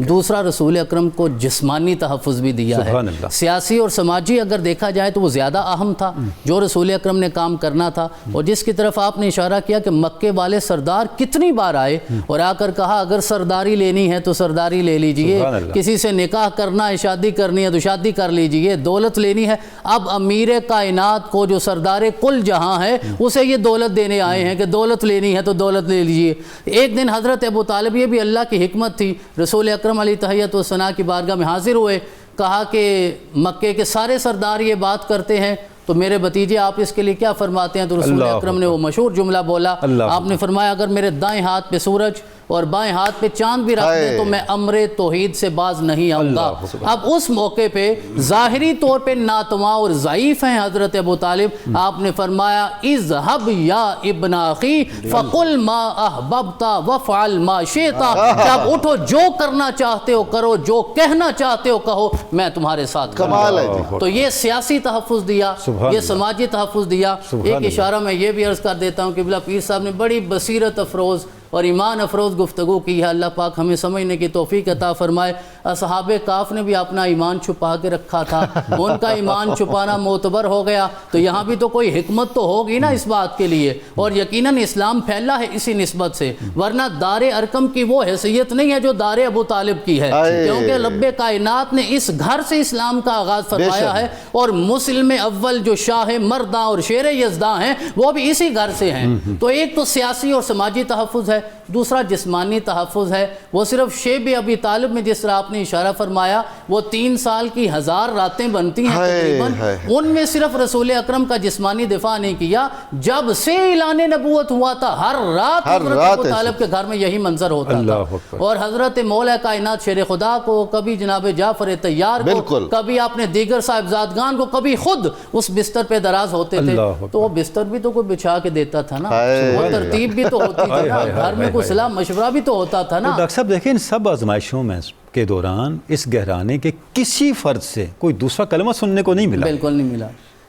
E: دوسرا رسول اکرم کو جسمانی تحفظ بھی دیا ہے. سیاسی اور سماجی اگر دیکھا جائے تو وہ زیادہ اہم تھا جو رسول اکرم نے کام کرنا تھا، اور جس کی طرف آپ نے اشارہ کیا کہ مکے والے سردار کتنی بار آئے اور آ کر کہا اگر سرداری لینی ہے تو سرداری لے لیجئے، کسی سے نکاح کرنا ہے، شادی کرنی ہے تو شادی کر لیجئے، دولت لینی ہے. اب امیر کائنات کو جو سردار کل جہاں ہے اسے یہ دولت دینے آئے ہیں کہ دولت لینی ہے تو دولت لے لیجئے. ایک دن حضرت ابو طالب، یہ بھی اللہ کی حکمت تھی، رسول اکرم علیہ تحیت و ثنا کی بارگاہ میں حاضر ہوئے. کہا کہ مکے کے سارے سردار یہ بات کرتے ہیں تو میرے بھتیجے آپ اس کے لیے کیا فرماتے ہیں؟ تو رسول اکرم نے وہ مشہور جملہ بولا. آپ نے فرمایا اگر میرے دائیں ہاتھ پہ سورج اور بائیں ہاتھ پہ چاند بھی رکھ دیں تو میں امر توحید سے باز نہیں آؤں گا. اب اس موقع پہ ظاہری طور پہ ناتواں اور ضعیف ہیں حضرت ابو طالب. آپ نے فرمایا اذهب یا ابن اخی فقل ما احببت وفعل ما شئت، کہ آپ اٹھو، جو کرنا چاہتے ہو کرو، جو کہنا چاہتے ہو کہو، میں تمہارے ساتھ
B: کمال ہے.
E: تو یہ سیاسی تحفظ دیا، یہ سماجی تحفظ دیا. ایک اشارہ میں یہ بھی عرض کر دیتا ہوں کہ قبلہ پیر صاحب نے بڑی بصیرت افروز اور ایمان افروز گفتگو کی ہے. اللہ پاک ہمیں سمجھنے کی توفیق عطا فرمائے. اصحاب کاف نے بھی اپنا ایمان چھپا کے رکھا تھا، ان کا ایمان چھپانا معتبر ہو گیا، تو یہاں بھی تو کوئی حکمت تو ہوگی نا اس بات کے لیے. اور یقیناً اسلام پھیلا ہے اسی نسبت سے، ورنہ دار ارقم کی وہ حیثیت نہیں ہے جو دار ابو طالب کی ہے، کیونکہ رب کائنات نے اس گھر سے اسلام کا آغاز فرمایا ہے. اور مسلم اول جو شاہ مرداں اور شیر یزداں ہیں وہ بھی اسی گھر سے ہیں. تو ایک تو سیاسی اور سماجی تحفظ ہے، دوسرا جسمانی تحفظ ہے. وہ صرف شیب ابی طالب میں جس طرح آپ نے اشارہ فرمایا وہ 3 سال کی 1000 راتیں بنتی ہیں تقریباً، ان میں صرف رسول اکرم کا جسمانی دفاع نہیں کیا. جب سے اعلان نبوت ہوا تھا ہر رات حضرت ابو طالب کے گھر میں یہی منظر ہوتا تھا. اور حضرت مولا کائنات شیر خدا کو، کبھی جناب جعفر طیار کو، کبھی آپ نے دیگر صاحبزادگان کو، کبھی خود اس بستر پہ دراز ہوتے تھے تو وہ بستر بھی تو کوئی بچھا کے دیتا تھا نا، وہ ترتیب بھی تو ہوتی تھی نا، گھر میں کوئی صلاح مشورہ بھی تو ہوتا تھا نا.
C: ڈاکٹر صاحب دیکھیں ان سب آزمائشوں میں کے دوران اس گہرانے کے کسی فرد سے کوئی دوسرا کلمہ سننے کو نہیں ملا.
E: بالکل نہیں ملا.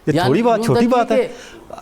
C: یہ تھوڑی بات، چھوٹی بات ہے.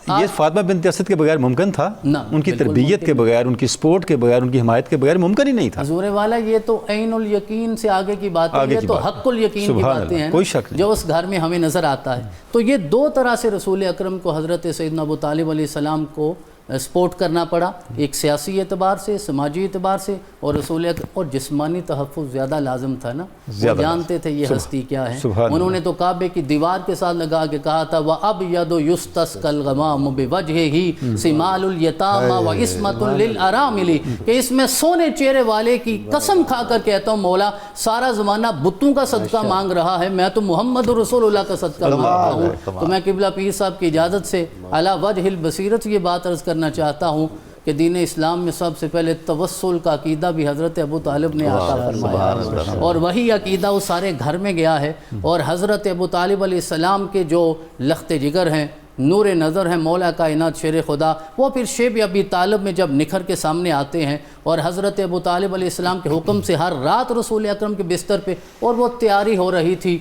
C: یہ فاطمہ بنت اسد کے بغیر ممکن تھا، ان کی تربیت کے بغیر، ان کی سپورٹ کے بغیر، ان کی حمایت کے بغیر ممکن ہی نہیں تھا.
E: حضور والا یہ تو عین الیقین سے آگے کی بات ہے، یہ تو حق الیقین کی باتیں ہیں جو اس گھر میں ہمیں نظر آتا ہے. تو یہ 2 طرح سے رسول اکرم کو حضرت سیدنا ابو طالب علیہ السلام کو سپورٹ کرنا پڑا، ایک سیاسی اعتبار سے، سماجی اعتبار سے، اور رسول اور جسمانی تحفظ زیادہ لازم تھا نا، وہ جانتے تھے یہ ہستی کیا ہے۔ انہوں نے تو کعبے کی دیوار کے ساتھ لگا کے کہا تھا وَأَبْيَضُ يُسْتَسْقَى الْغَمَامُ بِوَجْهِهِ سِمَالُ الْيَتَامَى وَعِصْمَةٌ لِلْأَرَامِلِ، کہ اس میں سونے چہرے والے کی قسم کھا کر کہتا ہوں مولا سارا زمانہ بتوں کا صدقہ مانگ رہا ہے، میں تو محمد رسول اللہ کا صدقہ مانگتا ہوں۔ تو میں قبلہ پیر صاحب کی اجازت سے علی وجہ البصیرت یہ بات عرض کرنا چاہتا ہوں کہ دین اسلام میں سب سے پہلے توسل کا عقیدہ بھی حضرت ابو طالب نے عطا فرمایا، اور وہی عقیدہ اس سارے گھر میں گیا ہے، اور حضرت ابو طالب علیہ السلام کے جو لخت جگر ہیں، نور نظر ہیں، مولا کائنات شیر خدا، وہ پھر شیب ابی طالب میں جب نکھر کے سامنے آتے ہیں، اور حضرت ابو طالب علیہ السلام کے حکم سے ہر رات رسول اکرم کے بستر پہ، اور وہ تیاری ہو رہی تھی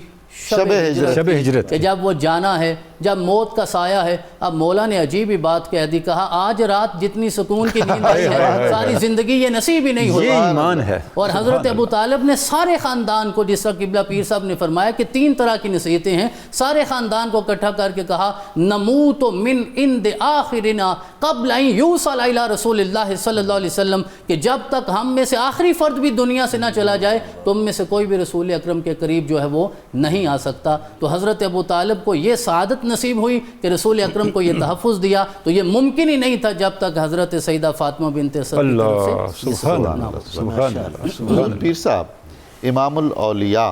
E: شب ہجرت، کہ جب وہ جانا ہے، جب موت کا سایہ ہے۔ اب مولا نے عجیب ہی بات کہہ دی، کہا آج رات جتنی سکون کی نیند آئی ہے ساری زندگی یہ نصیب ہی نہیں ہوتا۔
C: یہ ایمان ہے۔
E: اور حضرت ابو طالب نے سارے خاندان کو، جس طرح قبلہ پیر صاحب نے فرمایا کہ 3 طرح کی نصیحتیں ہیں، سارے خاندان کو اکٹھا کر کے کہا نموت من عند آخرنا قبل ان یوصل الی رسول اللہ صلی اللہ علیہ وسلم، کہ جب تک ہم میں سے آخری فرد بھی دنیا سے نہ چلا جائے تم میں سے کوئی بھی رسول اکرم کے قریب جو ہے وہ نہیں آ سکتا۔ تو حضرت ابو طالب کو یہ سعادت نصیب ہوئی کہ رسول اکرم کو یہ تحفظ دیا، تو یہ ممکن ہی نہیں تھا جب تک حضرت سیدہ فاطمہ بنت اسد کی طرف سے
C: سبحان اللہ، سبحان اللہ۔
B: پیر صاحب امام الاولیاء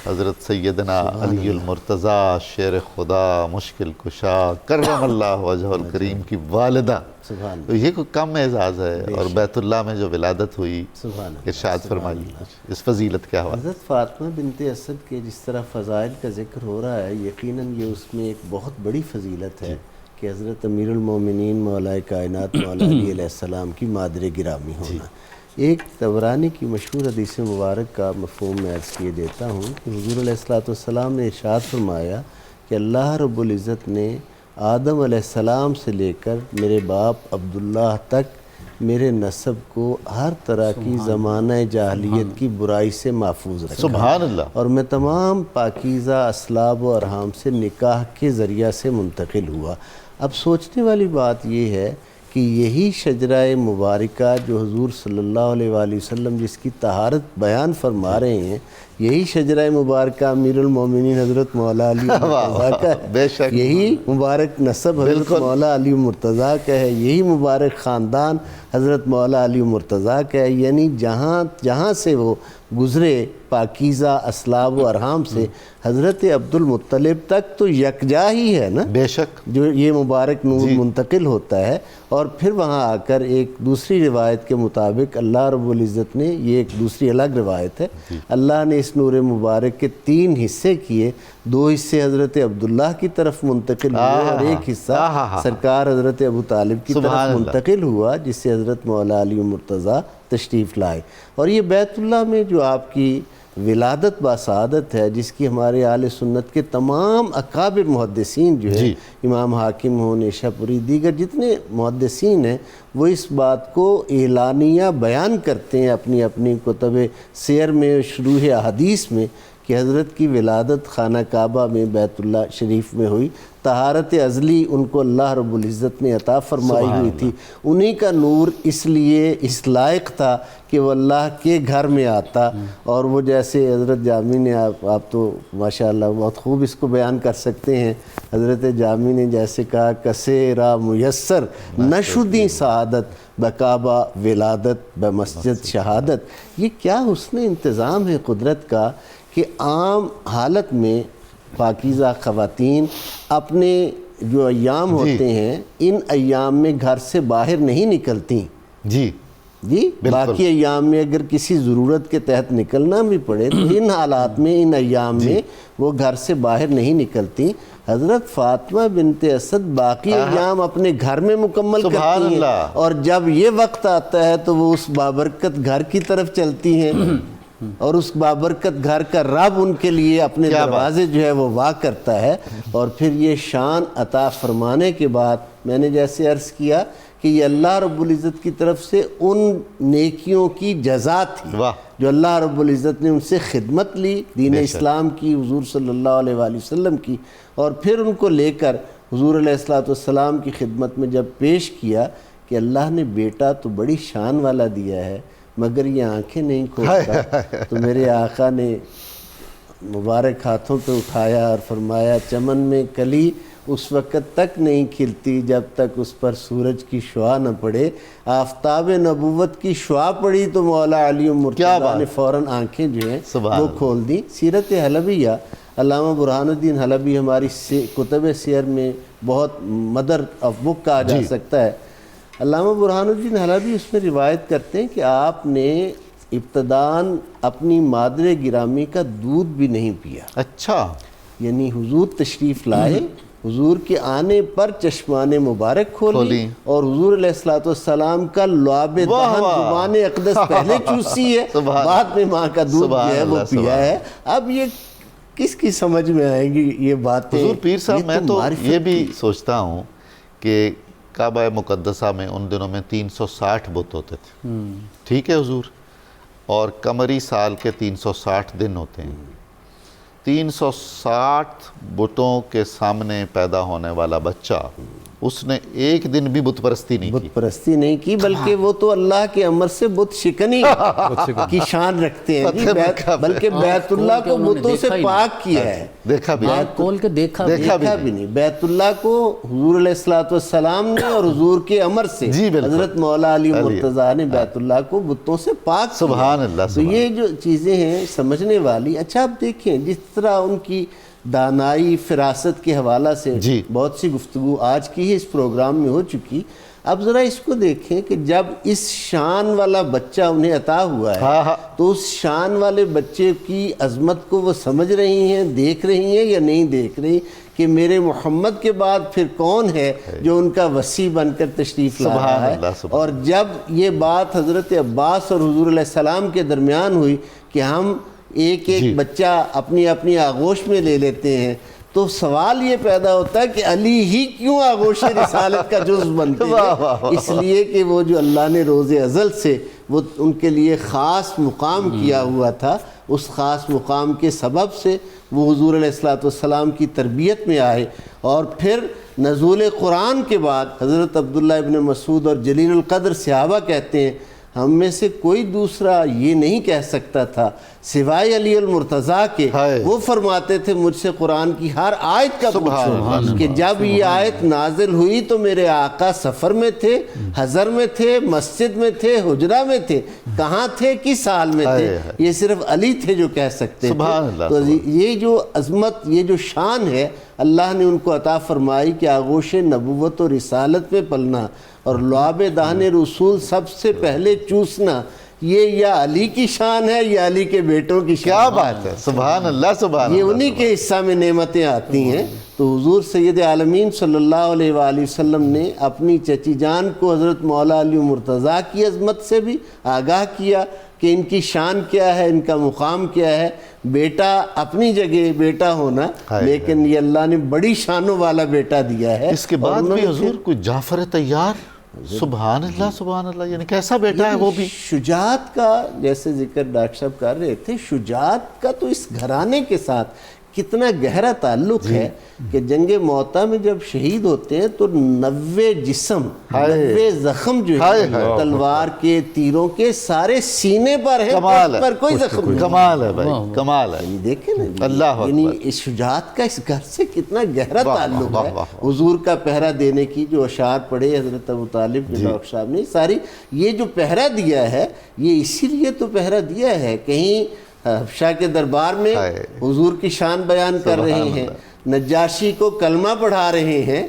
B: حضرت سیدنا علی المرتضیٰ شیر خدا مشکل کشا کرم اللہ وجہ الکریم کی والدہ، تو یہ کوئی کم اعزاز ہے، اور بیت اللہ میں جو ولادت ہوئی، ارشاد فرمائیے اس فضیلت کے حوالے۔
D: حضرت فاطمہ بنت اسد کے جس طرح فضائل کا ذکر ہو رہا ہے، یقیناً یہ اس میں ایک بہت بڑی فضیلت ہے کہ حضرت امیر المومنین مولا کائنات مولا علی علیہ السلام کی مادر گرامی ہونا۔ ایک طبرانی کی مشہور حدیث مبارک کا مفہوم میں عرض کیے دیتا ہوں کہ حضور علیہ السلام نے ارشاد فرمایا کہ اللہ رب العزت نے آدم علیہ السلام سے لے کر میرے باپ عبداللہ تک میرے نسب کو ہر طرح کی زمانہ جاہلیت کی برائی سے محفوظ رکھا،
B: سبحان اللہ،
D: اور میں تمام پاکیزہ اسلاب و ارحام سے نکاح کے ذریعہ سے منتقل ہوا۔ اب سوچنے والی بات یہ ہے کہ یہی شجرہ مبارکہ جو حضور صلی اللہ علیہ وآلہ وسلم جس کی طہارت بیان فرما رہے ہیں، یہی شجرہ مبارکہ امیر المومنین حضرت مولا علی مرتضیٰ کا ہے، یہی مبارک نسب حضرت مولا علی مرتضیٰ کا ہے، یہی مبارک خاندان حضرت مولا علی مرتضیٰ کا ہے، یعنی جہاں سے وہ گزرے پاکیزہ اسلاب و ارحام سے حضرت عبد المطلب تک تو یکجا ہی ہے نا،
B: بے شک،
D: جو یہ مبارک نور منتقل ہوتا ہے۔ اور پھر وہاں آ کر ایک دوسری روایت کے مطابق اللہ رب العزت نے، یہ ایک دوسری الگ روایت ہے، اللہ نے اس نور مبارک کے 3 حصے کیے، 2 حصے حضرت عبداللہ کی طرف منتقل ہوئے اور ایک حصہ سرکار حضرت ابو طالب کی طرف منتقل ہوا، جس سے حضرت مولا علی مرتضیٰ تشریف لائے۔ اور یہ بیت اللہ میں جو آپ کی ولادت باسعادت ہے، جس کی ہمارے اہل سنت کے تمام اکابر محدثین جو ہے، امام حاکم ہوں، نیشا پوری، دیگر جتنے محدثین ہیں، وہ اس بات کو اعلانیہ بیان کرتے ہیں اپنی اپنی کتب سیر میں، شروح احادیث میں، کہ حضرت کی ولادت خانہ کعبہ میں بیت اللہ شریف میں ہوئی، طہارت ازلی ان کو اللہ رب العزت نے عطا فرمائی ہوئی تھی، انہی کا نور اس لیے اس لائق تھا کہ وہ اللہ کے گھر میں آتا۔ اور وہ جیسے حضرت جامی نے، آپ تو ماشاءاللہ بہت خوب اس کو بیان کر سکتے ہیں، حضرت جامی نے جیسے کہا کسے را میسر نشدی سعادت بکعبہ ولادت بمسجد شہادت۔ یہ کیا حسن انتظام ہے قدرت کا کہ عام حالت میں پاکیزہ خواتین اپنے جو ایام ہوتے ہیں، ان ایام میں گھر سے باہر نہیں نکلتی، جی باقی ایام میں اگر کسی ضرورت کے تحت نکلنا بھی پڑے تو ان حالات میں، ان ایام میں وہ گھر سے باہر نہیں نکلتی۔ حضرت فاطمہ بنت اسد باقی ایام اپنے گھر میں مکمل کرتی ہیں، اور جب یہ وقت آتا ہے تو وہ اس بابرکت گھر کی طرف چلتی ہیں، اور اس بابرکت گھر کا رب ان کے لیے اپنے دروازے جو ہے وہ وا کرتا ہے۔ اور پھر یہ شان عطا فرمانے کے بعد میں نے جیسے عرض کیا کہ یہ اللہ رب العزت کی طرف سے ان نیکیوں کی جزا تھی جو اللہ رب العزت نے ان سے خدمت لی، دین اسلام کی، حضور صلی اللہ علیہ وآلہ وسلم کی، اور پھر ان کو لے کر حضور علیہ السلام کی خدمت میں جب پیش کیا کہ کہ اللہ نے بیٹا تو بڑی شان والا دیا ہے مگر یہ آنکھیں نہیں کھولتا، تو میرے آقا نے مبارک ہاتھوں پہ اٹھایا اور فرمایا چمن میں کلی اس وقت تک نہیں کھلتی جب تک اس پر سورج کی شعاع نہ پڑے، آفتاب نبوت کی شعاع پڑی تو مولا علی مرتضیٰ نے فوراً آنکھیں جو ہیں وہ کھول دیں۔ سیرت حلبیہ علامہ برہان الدین حلبی ہماری کتب سیر میں بہت مدر آف بک کہا جا سکتا ہے۔ علامہ برہان الدین حلبی اس میں روایت کرتے ہیں کہ آپ نے ابتداً اپنی مادر گرامی کا دودھ بھی نہیں پیا۔
B: اچھا،
D: یعنی حضور تشریف لائے، حضور کے آنے پر چشمان مبارک کھولی اور حضور علیہ السلام کا لعاب دہن زبان اقدس پہلے چوسی ہے، بعد میں ماں کا دودھ جو ہے وہ پیا ہے۔ اب یہ کس کی سمجھ میں آئیں گی یہ باتیں؟
B: حضور پیر صاحب میں تو یہ بھی سوچتا ہوں کہ کعبہ مقدسہ میں ان دنوں میں 360 بت ہوتے تھے، ٹھیک ہے حضور، اور قمری سال کے 360 دن ہوتے ہیں۔ 360 بتوں کے سامنے پیدا ہونے والا بچہ، اس نے ایک دن بھی بت پرستی نہیں کی،
D: بت پرستی نہیں کی، بلکہ وہ تو اللہ کے امر سے بت شکنی کی شان رکھتے ہیں جی، بلکہ بیت اللہ کو بتوں سے پاک کیا ہے،
B: دیکھا بھی
E: کھول کے دیکھا
D: بھی نہیں۔ بیت اللہ کو حضور علیہ السلام نے اور حضور کے امر سے حضرت مولا علی مرتضیٰ نے بیت اللہ کو بتوں سے پاک کیا۔
B: سبحان اللہ۔
D: تو یہ جو چیزیں ہیں سمجھنے والی، اچھا اب دیکھیں جس طرح ان کی دانائی فراست کے حوالہ سے بہت سی گفتگو آج کی ہی اس پروگرام میں ہو چکی، اب ذرا اس کو دیکھیں کہ جب اس شان والا بچہ انہیں عطا ہوا ہے تو اس شان والے بچے کی عظمت کو وہ سمجھ رہی ہیں، دیکھ رہی ہیں یا نہیں دیکھ رہی کہ میرے محمد کے بعد پھر کون ہے جو ان کا وصی بن کر تشریف لا رہا ہے؟ اور جب یہ بات حضرت عباس اور حضور علیہ السلام کے درمیان ہوئی کہ ہم ایک ایک بچہ اپنی اپنی آغوش میں لے لیتے ہیں، تو سوال یہ پیدا ہوتا ہے کہ علی ہی کیوں آغوش رسالت کا جزو بنتے ہیں؟ اس لیے کہ وہ جو اللہ نے روز ازل سے وہ ان کے لیے خاص مقام کیا ہوا تھا، اس خاص مقام کے سبب سے وہ حضور علیہ السلام کی تربیت میں آئے۔ اور پھر نزول قرآن کے بعد حضرت عبداللہ ابن مسعود اور جلیل القدر صحابہ کہتے ہیں ہم میں سے کوئی دوسرا یہ نہیں کہہ سکتا تھا سوائے علی المرتضیٰ کے، وہ فرماتے تھے مجھ سے قرآن کی ہر آیت کا پوچھو کہ جب یہ آیت نازل ہوئی تو میرے آقا سفر میں تھے، حضر میں تھے، مسجد میں تھے، حجرہ میں تھے، کہاں تھے، کس حال میں تھے، یہ صرف علی تھے جو کہہ سکتے تھے۔ تو یہ جو عظمت، یہ جو شان ہے اللہ نے ان کو عطا فرمائی کہ آغوش نبوت و رسالت میں پلنا اور لعاب دہن رسول سب سے پہلے چوسنا، یہ یا علی کی شان ہے یا علی کے بیٹوں کی شان۔
B: کیا بات ہے، سبحان اللہ، سبحان اللہ۔
D: یہ انہی کے حصہ میں نعمتیں آتی ہیں۔ تو حضور سید عالمین صلی اللہ علیہ وآلہ وسلم نے اپنی چچی جان کو حضرت مولا علی مرتضیٰ کی عظمت سے بھی آگاہ کیا کہ ان کی شان کیا ہے، ان کا مقام کیا ہے۔ بیٹا اپنی جگہ بیٹا ہونا، لیکن یہ اللہ نے بڑی شانوں والا بیٹا دیا ہے۔
B: اس کے بعد بھی حضور کوئی جعفر طیار، سبحان اللہ سبحان اللہ، یعنی کیسا بیٹا ہے وہ بھی۔
D: شجاعت کا جیسے ذکر ڈاکٹر صاحب کر رہے تھے، شجاعت کا تو اس گھرانے کے ساتھ کتنا گہرا تعلق ہے کہ جنگ موطا میں جب شہید ہوتے ہیں تو 90 جسم، 90 زخم جو ہے تلوار کے، تیروں کے، سارے سینے پر ہیں، پر کوئی زخم نہیں۔
B: کمال ہے بھائی، کمال ہے۔
D: دیکھیں نا،
B: اللہ
D: یعنی اس شجاعت کا اس گھر سے کتنا گہرا تعلق ہے۔ حضور کا پہرا دینے کی جو اشعار پڑھے حضرت ابو طالب نے ڈاکٹر صاحب نے، ساری یہ جو پہرا دیا ہے یہ اسی لیے تو پہرا دیا ہے، کہیں حبشہ کے دربار میں حضور کی شان بیان کر رہے ہیں، نجاشی کو کلمہ پڑھا رہے ہیں،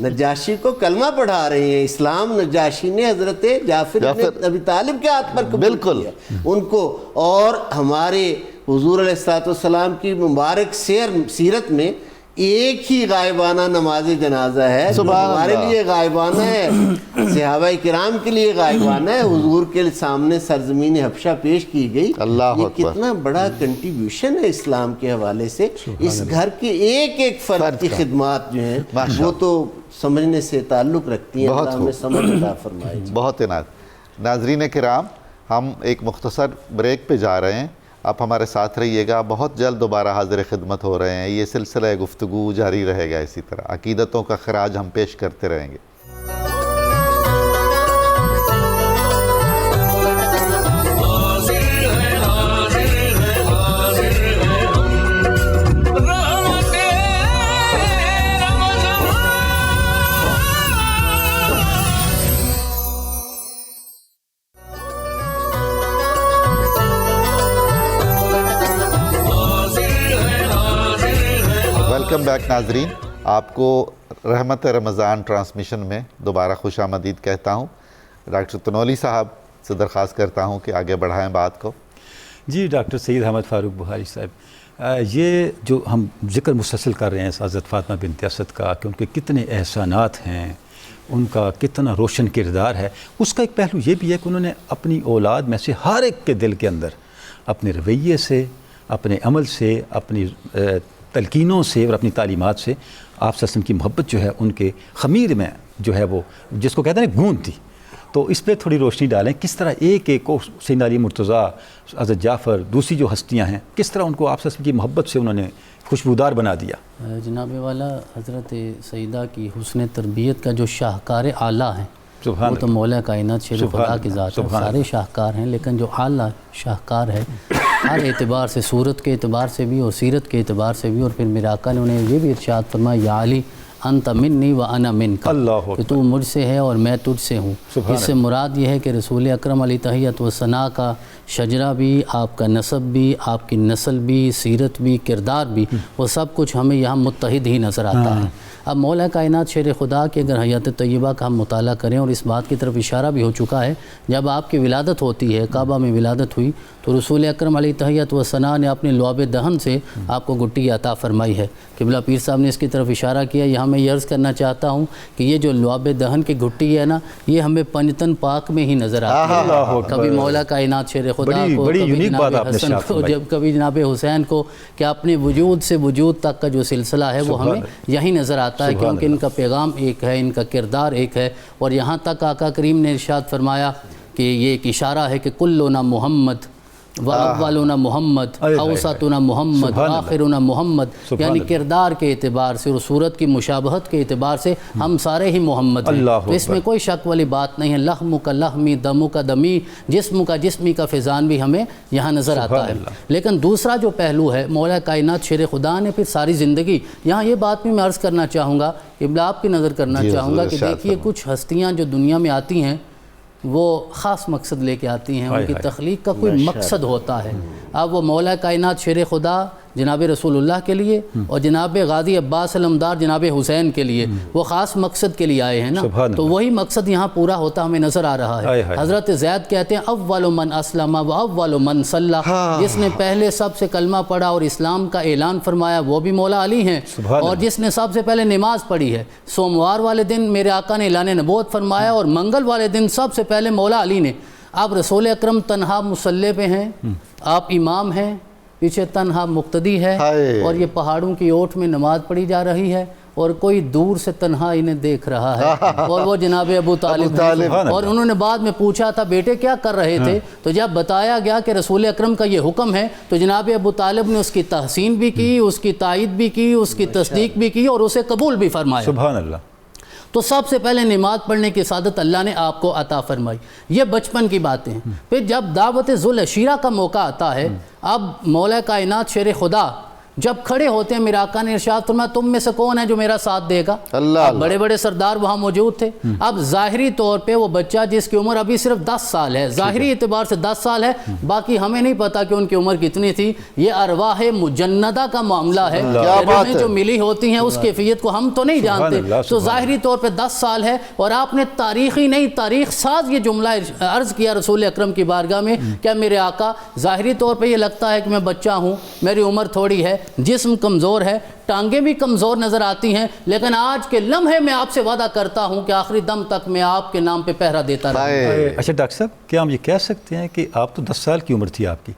D: نجاشی کو کلمہ پڑھا رہے ہیں، اسلام نجاشی نے حضرت جعفر بن ابی طالب کے ہاتھ پر قبول کیا ان کو، اور ہمارے حضور علیہ السلام کی مبارک سیرت میں ایک ہی غائبانہ نماز جنازہ ہے، ہمارے لیے غائبانہ ہے، صحابہ کرام کے لیے غائبانہ ہے، حضور کے سامنے سرزمین حبشہ پیش کی گئی۔ یہ کتنا بڑا کنٹریبیوشن ہے اسلام کے حوالے سے۔ اس گھر کے ایک ایک فرد کی خدمات جو ہیں وہ تو سمجھنے سے تعلق رکھتی ہیں۔ اللہ ہمیں سمجھ عطا فرمائے۔
B: بہت عنایت۔ ناظرین کرام، ہم ایک مختصر بریک پہ جا رہے ہیں، آپ ہمارے ساتھ رہیے گا، بہت جلد دوبارہ حاضر خدمت ہو رہے ہیں۔ یہ سلسلہ گفتگو جاری رہے گا، اسی طرح عقیدتوں کا خراج ہم پیش کرتے رہیں گے۔ ویلکم بیک ناظرین، آپ کو رحمت رمضان ٹرانسمیشن میں دوبارہ خوش آمدید کہتا ہوں۔ ڈاکٹر تنولی صاحب سے درخواست کرتا ہوں کہ آگے بڑھائیں بات کو۔
C: جی ڈاکٹر سید احمد فاروق بخاری صاحب، یہ جو ہم ذکر مسلسل کر رہے ہیں حضرت فاطمہ بنت اسد کا کہ ان کے کتنے احسانات ہیں، ان کا کتنا روشن کردار ہے، اس کا ایک پہلو یہ بھی ہے کہ انہوں نے اپنی اولاد میں سے ہر ایک کے دل کے اندر اپنے رویے سے، اپنے عمل سے، اپنی تلقینوں سے اور اپنی تعلیمات سے آپ صلی اللہ علیہ وسلم کی محبت جو ہے ان کے خمیر میں جو ہے وہ جس کو کہتے ہیں گونج تھی۔ تو اس پہ تھوڑی روشنی ڈالیں، کس طرح ایک ایک کو سیدنا علی مرتضیٰ، حضرت جعفر، دوسری جو ہستیاں ہیں، کس طرح ان کو آپ صلی اللہ علیہ وسلم کی محبت سے انہوں نے خوشبودار بنا دیا۔
E: جناب والا حضرت سیدہ کی حسن تربیت کا جو شاہکار اعلیٰ ہیں وہ تو مولا کائنات شیر خدا کی ذات ہے، سارے شاہکار ہیں، لیکن جو اعلیٰ شاہکار ہے ہر اعتبار سے، صورت کے اعتبار سے بھی اور سیرت کے اعتبار سے بھی، اور پھر میرے آقا نے انہیں یہ بھی ارشاد فرمایا یا علی انت منی و انا منک، کہ تو مجھ سے ہے اور میں تجھ سے ہوں۔ اس سے مراد یہ ہے کہ رسول اکرم علیہ تحیت و ثنا کا شجرہ بھی، آپ کا نسب بھی، آپ کی نسل بھی، سیرت بھی، کردار بھی، وہ سب کچھ ہمیں یہاں متحد ہی نظر آتا ہے۔ اب مولا کائنات شیر خدا کی اگر حیات طیبہ کا ہم مطالعہ کریں، اور اس بات کی طرف اشارہ بھی ہو چکا ہے، جب آپ کی ولادت ہوتی ہے، کعبہ میں ولادت ہوئی، تو رسول اکرم علیہ تحیت و ثنا نے اپنے لعاب دہن سے آپ کو گٹی عطا فرمائی ہے۔ قبلہ پیر صاحب نے اس کی طرف اشارہ کیا، یہاں میں یہ عرض کرنا چاہتا ہوں کہ یہ جو لعاب دہن کی گٹی ہے نا، یہ ہمیں پنجتن پاک میں ہی نظر آتی ہے۔ کبھی مولا کائنات شیر خدا کو، کبھی جناب حسن کو، جب کبھی جناب حسین کو، کہ اپنے وجود سے وجود تک کا جو سلسلہ ہے وہ ہمیں یہی نظر آتا ہے، کیونکہ ان کا پیغام ایک ہے، ان کا کردار ایک ہے۔ اور یہاں تک آقا کریم نے ارشاد فرمایا کہ یہ ایک اشارہ ہے کہ کلنا محمد وَأَوَّلُنَا محمد، اوسطنا محمد، آخرنا محمد، یعنی کردار کے اعتبار سے اور صورت کی مشابہت کے اعتبار سے ہم سارے ہی محمد ہیں۔ تو اس میں کوئی شک والی بات نہیں ہے۔ لحم کا لحمی، دم کا دمی، جسم کا جسمی کا فیضان بھی ہمیں یہاں نظر آتا ہے۔ لیکن دوسرا جو پہلو ہے، مولا کائنات شیر خدا نے پھر ساری زندگی، یہاں یہ بات بھی میں عرض کرنا چاہوں گا، قبلہ آپ کی نظر کرنا چاہوں گا کہ دیکھیے کچھ ہستیاں جو دنیا میں آتی ہیں وہ خاص مقصد لے کے آتی ہیں، ان کی تخلیق کا کوئی مقصد ہوتا ہے۔ اب وہ مولا کائنات شیر خدا جناب رسول اللہ کے لیے اور جناب غازی عباس علمدار جناب حسین کے لیے وہ خاص مقصد کے لیے آئے ہیں نا، تو وہی مقصد یہاں پورا ہوتا ہمیں نظر آ رہا ہے۔ حضرت زید کہتے ہیں اول من اسلم و اول من صلی، جس نے پہلے سب سے کلمہ پڑھا اور اسلام کا اعلان فرمایا وہ بھی مولا علی ہیں، اور جس نے سب سے پہلے نماز پڑھی ہے۔ سوموار والے دن میرے آقا نے اعلان نبوت فرمایا، اور منگل والے دن سب سے پہلے مولا علی نے۔ اب رسول اکرم تنہا مصلی پہ ہیں، آپ امام ہیں، پیچھے تنہا مقتدی ہے، اور یہ پہاڑوں کی اوٹ میں نماز پڑھی جا رہی ہے، اور کوئی دور سے تنہا انہیں دیکھ رہا ہے، اور وہ جناب ابو طالب ہیں۔ اور انہوں نے بعد میں پوچھا تھا بیٹے کیا کر رہے تھے، تو جب بتایا گیا کہ رسول اکرم کا یہ حکم ہے، تو جناب ابو طالب نے اس کی تحسین بھی کی، اس کی تائید بھی کی، اس کی تصدیق بھی کی، اور اسے قبول بھی فرمایا۔
C: سبحان اللہ۔
E: تو سب سے پہلے نماز پڑھنے کی سعادت اللہ نے آپ کو عطا فرمائی۔ یہ بچپن کی باتیں ہیں۔ پھر جب دعوت ذوالعشیرہ کا موقع آتا ہے، اب مولا کائنات شیر خدا جب کھڑے ہوتے ہیں، میرے آقا نے ارشاد فرمایا تم میں سے کون ہے جو میرا ساتھ دے گا؟ بڑے بڑے سردار وہاں موجود تھے۔ اب ظاہری طور پہ وہ بچہ جس کی عمر ابھی صرف 10 سال ہے، ظاہری اعتبار سے 10 سال ہے، باقی ہمیں نہیں پتا کہ ان کی عمر کتنی تھی، یہ ارواح مجندہ کا معاملہ ہے، روحیں جو ملی ہوتی ہیں اس کیفیت کو ہم تو نہیں جانتے۔ تو ظاہری طور پہ 10 سال ہے، اور آپ نے تاریخی نہیں تاریخ ساز یہ جملہ عرض کیا رسول اکرم کی بارگاہ میں، کیا میرے آقا ظاہری طور پہ یہ لگتا ہے کہ میں بچہ ہوں، میری عمر تھوڑی ہے، جسم کمزور ہے، ٹانگیں بھی کمزور نظر آتی ہیں، لیکن آج کے لمحے میں آپ سے وعدہ کرتا ہوں کہ آخری دم تک میں آپ کے نام پہ پہرا دیتا رہوں گا۔
C: اچھا ڈاکٹر صاحب، کیا ہم یہ کہہ سکتے ہیں کہ آپ تو 10 سال کی عمر تھی آپ کی،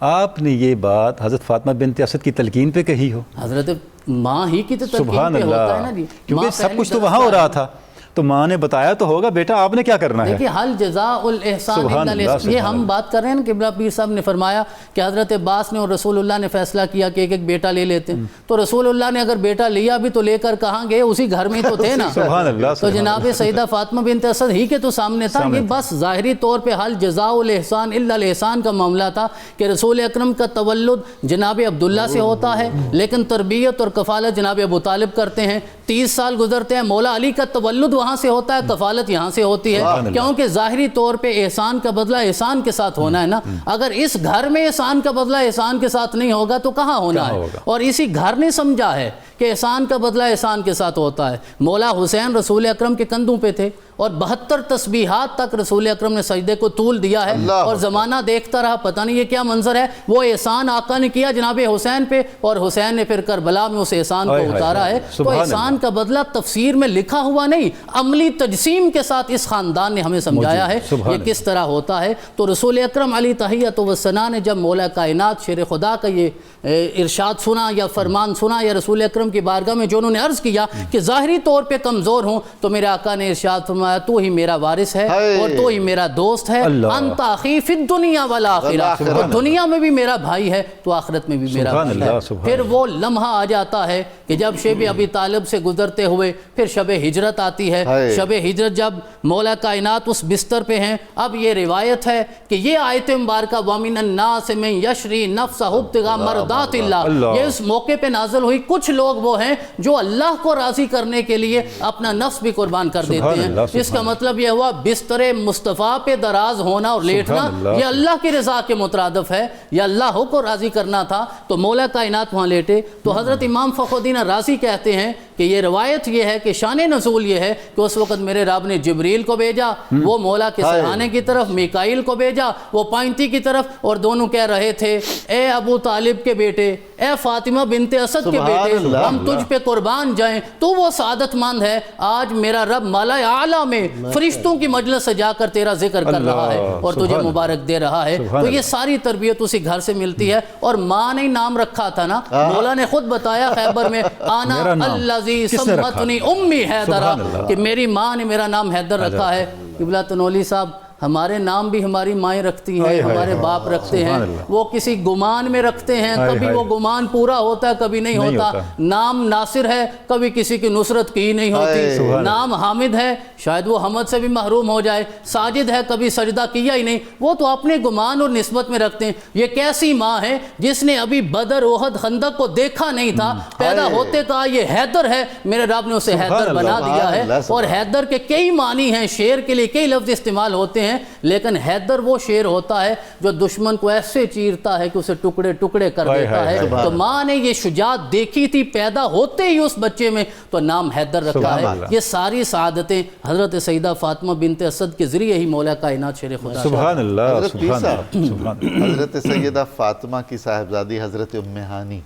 C: آپ نے یہ بات حضرت فاطمہ بنت اسد کی تلقین پہ کہی ہو؟
E: حضرت ماں ہی کی تو تلقین پہ ہوتا ہے نا جی،
C: کیونکہ سب کچھ تو وہاں ہو رہا تھا، تو ماں نے بتایا تو ہوگا بیٹا آپ نے کیا کرنا ہے۔
E: دیکھیے حل جزاء الاحسان الا الاحسان، یہ ہم بات کر رہے ہیں نا، قبلہ پیر صاحب نے فرمایا کہ حضرت عباس نے اور رسول اللہ نے فیصلہ کیا کہ ایک ایک بیٹا لے لیتے ہیں، تو رسول اللہ نے اگر بیٹا لیا بھی تو لے کر کہاں گئے، اسی گھر میں تو تھے نا۔ تو جناب سیدہ فاطمہ بنت اسد ہی کے تو سامنے تھا، یہ بس ظاہری طور پہ حل جزاء الاحسان الا الاحسان کا معاملہ تھا کہ رسول اکرم کا تولد جناب عبداللہ سے ہوتا ہے، لیکن تربیت اور کفالت جناب ابو طالب کرتے ہیں۔ 30 سال گزرتے ہیں، مولا علی کا تولد وہاں سے ہوتا ہے، کفالت یہاں سے ہوتی ہے، کیونکہ ظاہری طور پہ احسان کا بدلہ احسان کے ساتھ ہونا ہے نا. اگر اس گھر میں احسان کا بدلہ احسان کے ساتھ نہیں ہوگا تو کہاں ہونا ہے؟ اور اسی گھر نے سمجھا ہے کہ احسان کا بدلہ احسان کے ساتھ ہوتا ہے. مولا حسین رسول اکرم کے کندھوں پہ تھے اور 72 تسبیحات تک رسول اکرم نے سجدے کو طول دیا ہے، اور زمانہ دیکھتا رہا پتہ نہیں یہ کیا منظر ہے. وہ احسان آقا نے کیا جناب حسین پہ، اور حسین نے پھر کربلا میں اس احسان کو اتارا ہے. تو احسان کا بدلہ تفسیر میں لکھا ہوا نہیں، عملی تجسیم کے ساتھ اس خاندان نے ہمیں سمجھایا ہے یہ کس طرح ہوتا ہے. تو رسول اکرم علیہ تحیۃ و ثنا نے جب مولا کائنات شیر خدا کا یہ ارشاد سنا یا فرمان سنا یا رسول اکرم کی بارگاہ میں جو انہوں نے عرض کیا کہ ظاہری طور پہ کمزور ہوں، تو میرے آقا نے ارشاد فرمایا تو ہی میرا وارث ہے اور تو ہی میرا دوست ہے. انت اخی فی الدنیا والآخرہ، تو دنیا میں بھی میرا بھائی ہے تو آخرت میں بھی میرا بھائی ہے. پھر وہ لمحہ آ جاتا ہے کہ جب شب ابی طالب سے گزرتے ہوئے پھر شب ہجرت آتی ہے. شب ہجرت جب مولا کائنات اس بستر پہ ہیں، اب یہ روایت ہے کہ یہ آیت مبارکہ وَمِنَ النَّاسِ مَن یشری نَفْسَهُ ابْتِغَاءَ مَرْضَاتِ اللَّهِ، یہ اس موقع پہ نازل ہوئی. کچھ لوگ وہ ہیں جو اللہ کو راضی کرنے کے لیے اپنا نفس بھی قربان کر دیتے ہیں. اس کا مطلب یہ ہوا بستر مصطفیٰ پہ دراز ہونا اور لیٹنا یہ اللہ کی رضا کے مترادف ہے، یا اللہ کو راضی کرنا تھا تو مولا کائنات وہاں لیٹے. تو حضرت امام فخر الدین رازی کہتے ہیں کہ یہ روایت یہ ہے کہ شان نزول یہ ہے کہ اس وقت میرے رب نے جبریل کو بھیجا، وہ مولا کے سرحانے کی طرف، میکائیل کو بھیجا وہ پائنتی کی طرف، اور دونوں کہہ رہے تھے اے ابو طالب کے بیٹے، اے فاطمہ بنت اسد کے بیٹے، ہم تجھ پہ قربان جائیں، تو وہ سعادت مند ہے. آج میرا رب مالا اعلیٰ میں فرشتوں کی مجلس سجا کر تیرا ذکر کر رہا ہے اور تجھے مبارک دے رہا ہے. تو یہ ساری تربیت اسی گھر سے ملتی ہے. اور ماں نے نام رکھا تھا نا، مولا نے خود بتایا خیبر میں آنا الذی سمتنی امی حیدرہ، کہ میری ماں نے میرا نام حیدر رکھا ہے. قبلہ تنولی صاحب ہمارے نام بھی ہماری مائیں رکھتی ہیں، ہمارے باپ رکھتے ہیں، وہ کسی گمان میں رکھتے ہیں، کبھی وہ گمان پورا ہوتا ہے کبھی نہیں ہوتا. نام ناصر ہے، کبھی کسی کی نصرت کی نہیں ہوتی. نام حامد ہے، شاید وہ حمد سے بھی محروم ہو جائے. ساجد ہے، کبھی سجدہ کیا ہی نہیں. وہ تو اپنے گمان اور نسبت میں رکھتے ہیں. یہ کیسی ماں ہے جس نے ابھی بدر احد خندق کو دیکھا نہیں تھا، پیدا ہوتے کہا یہ حیدر ہے، میرے رب نے اسے حیدر بنا دیا ہے. اور حیدر کے کئی معنی ہیں، شیر کے لیے کئی لفظ استعمال ہوتے ہیں، لیکن حیدر وہ شیر ہوتا ہے جو دشمن کو ایسے چیرتا ہے کہ اسے ٹکڑے ٹکڑے کر دیتا ہے. تو ماں نے یہ شجاعت دیکھی تھی پیدا ہوتے ہی اس بچے میں، تو نام حیدر رکھا ہے. یہ ساری سعادتیں حضرت سیدہ فاطمہ بنت اسد کے ذریعے ہی مولا کائنات شیر خدا.
C: سبحان اللہ سبحان اللہ.
B: حضرت سیدہ فاطمہ کی صاحبزادی حضرت ام ہانی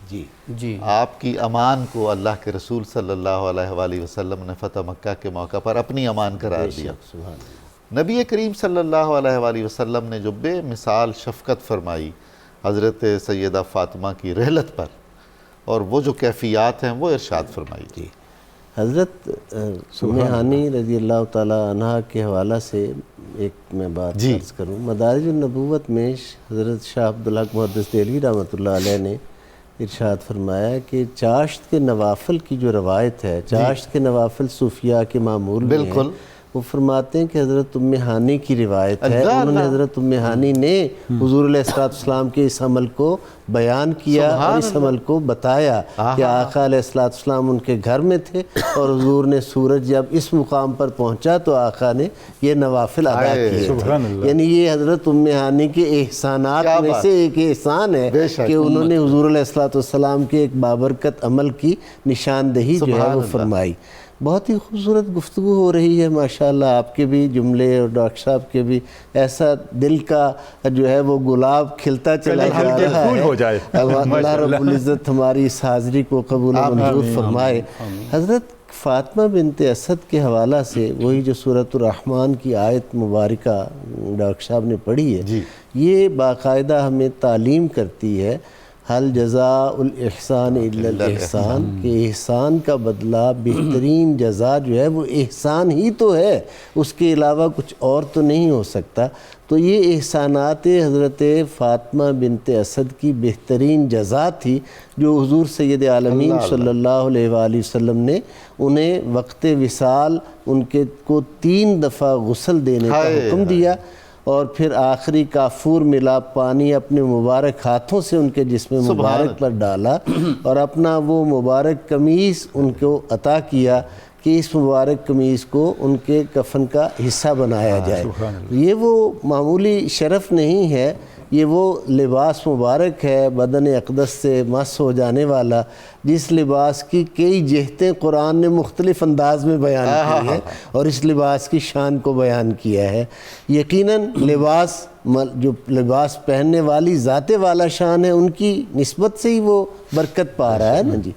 E: جی
B: آپ کی امان کو اللہ کے رسول صلی اللہ علیہ وآلہ وسلم نے فتح مکہ کے موقع پر اپنی امان قرار دیا. نبی کریم صلی اللہ علیہ وآلہ وسلم نے جو بے مثال شفقت فرمائی حضرت سیدہ فاطمہ کی رحلت پر، اور وہ جو کیفیات ہیں وہ ارشاد فرمائی.
D: حضرت ام ہانی رضی اللہ تعالیٰ عنہ کے حوالہ سے ایک میں بات عرض کروں. مدارج النبوت میں حضرت شاہ عبدالحق محدث دہلوی رحمۃ اللہ علیہ نے ارشاد فرمایا کہ چاشت کے نوافل کی جو روایت ہے، چاشت کے نوافل صوفیاء کے معمول میں ہیں، وہ فرماتے ہیں کہ حضرت ام ہانی کی روایت ہے. انہوں نے حضرت ام ہانی نے حضور علیہ السلام کے اس عمل کو بیان کیا اور اس عمل کو بتایا کہ آقا علیہ السلام ان کے گھر میں تھے، اور حضور نے سورج جب اس مقام پر پہنچا تو آقا نے یہ نوافل ادا کیے. یعنی یہ حضرت ام ہانی کے احسانات میں سے ایک احسان ہے کہ انہوں نے حضور علیہ السلام کے ایک بابرکت عمل کی نشاندہی جو ہے وہ فرمائی. بہت ہی خوبصورت گفتگو ہو رہی ہے ماشاءاللہ. آپ کے بھی جملے اور ڈاکٹر صاحب کے بھی ایسا دل کا جو ہے وہ گلاب کھلتا چلا جا رہا ہے. اللہ رب العزت ہماری اس حاضری کو قبول و منظور فرمائے. حضرت فاطمہ بنت اسد کے حوالہ سے وہی جو سورۃ الرحمن کی آیت مبارکہ ڈاکٹر صاحب نے پڑھی ہے، یہ باقاعدہ ہمیں تعلیم کرتی ہے حل جزاء الاحسان الا الاحسان، کہ احسان کا بدلہ بہترین جزا جو ہے وہ احسان ہی تو ہے، اس کے علاوہ کچھ اور تو نہیں ہو سکتا. تو یہ احسانات حضرت فاطمہ بنت اسد کی بہترین جزا تھی جو حضور سید عالمین صلی اللہ علیہ وآلہ وسلم نے انہیں وقت وصال ان کے کو 3 دفعہ غسل دینے کا حکم دیا، اور پھر آخری کافور ملا پانی اپنے مبارک ہاتھوں سے ان کے جسم مبارک پر ڈالا، اور اپنا وہ مبارک قمیص ان کو عطا کیا کہ اس مبارک قمیص کو ان کے کفن کا حصہ بنایا جائے۔ یہ وہ معمولی شرف نہیں ہے، یہ وہ لباس مبارک ہے بدن اقدس سے مس ہو جانے والا، جس لباس کی کئی جہتیں قرآن نے مختلف انداز میں بیان کی ہیں اور اس لباس کی شان کو بیان کیا ہے۔ یقیناً لباس جو لباس پہننے والی ذات والا شان ہے، ان کی نسبت سے ہی وہ برکت پا رہا ہے نا جی۔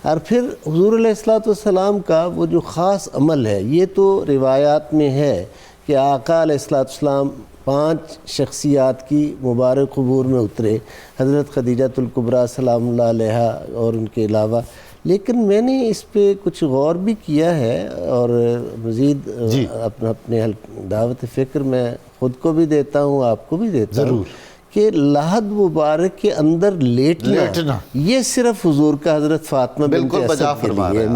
D: اور پھر حضور علیہ الصلوۃ والسلام کا وہ جو خاص عمل ہے، یہ تو روایات میں ہے کہ آقا علیہ الصلوۃ والسلام 5 شخصیات کی مبارک قبور میں اترے، حضرت خدیجۃ الکبریٰ سلام اللہ علیہا اور ان کے علاوہ۔ لیکن میں نے اس پہ کچھ غور بھی کیا ہے اور مزید اپنے دعوت فکر میں خود کو بھی دیتا ہوں، آپ کو بھی دیتا ہوں کہ لحد مبارک کے اندر لیٹنا یہ صرف حضور کا حضرت فاطمہ بنت اسد کے لیے،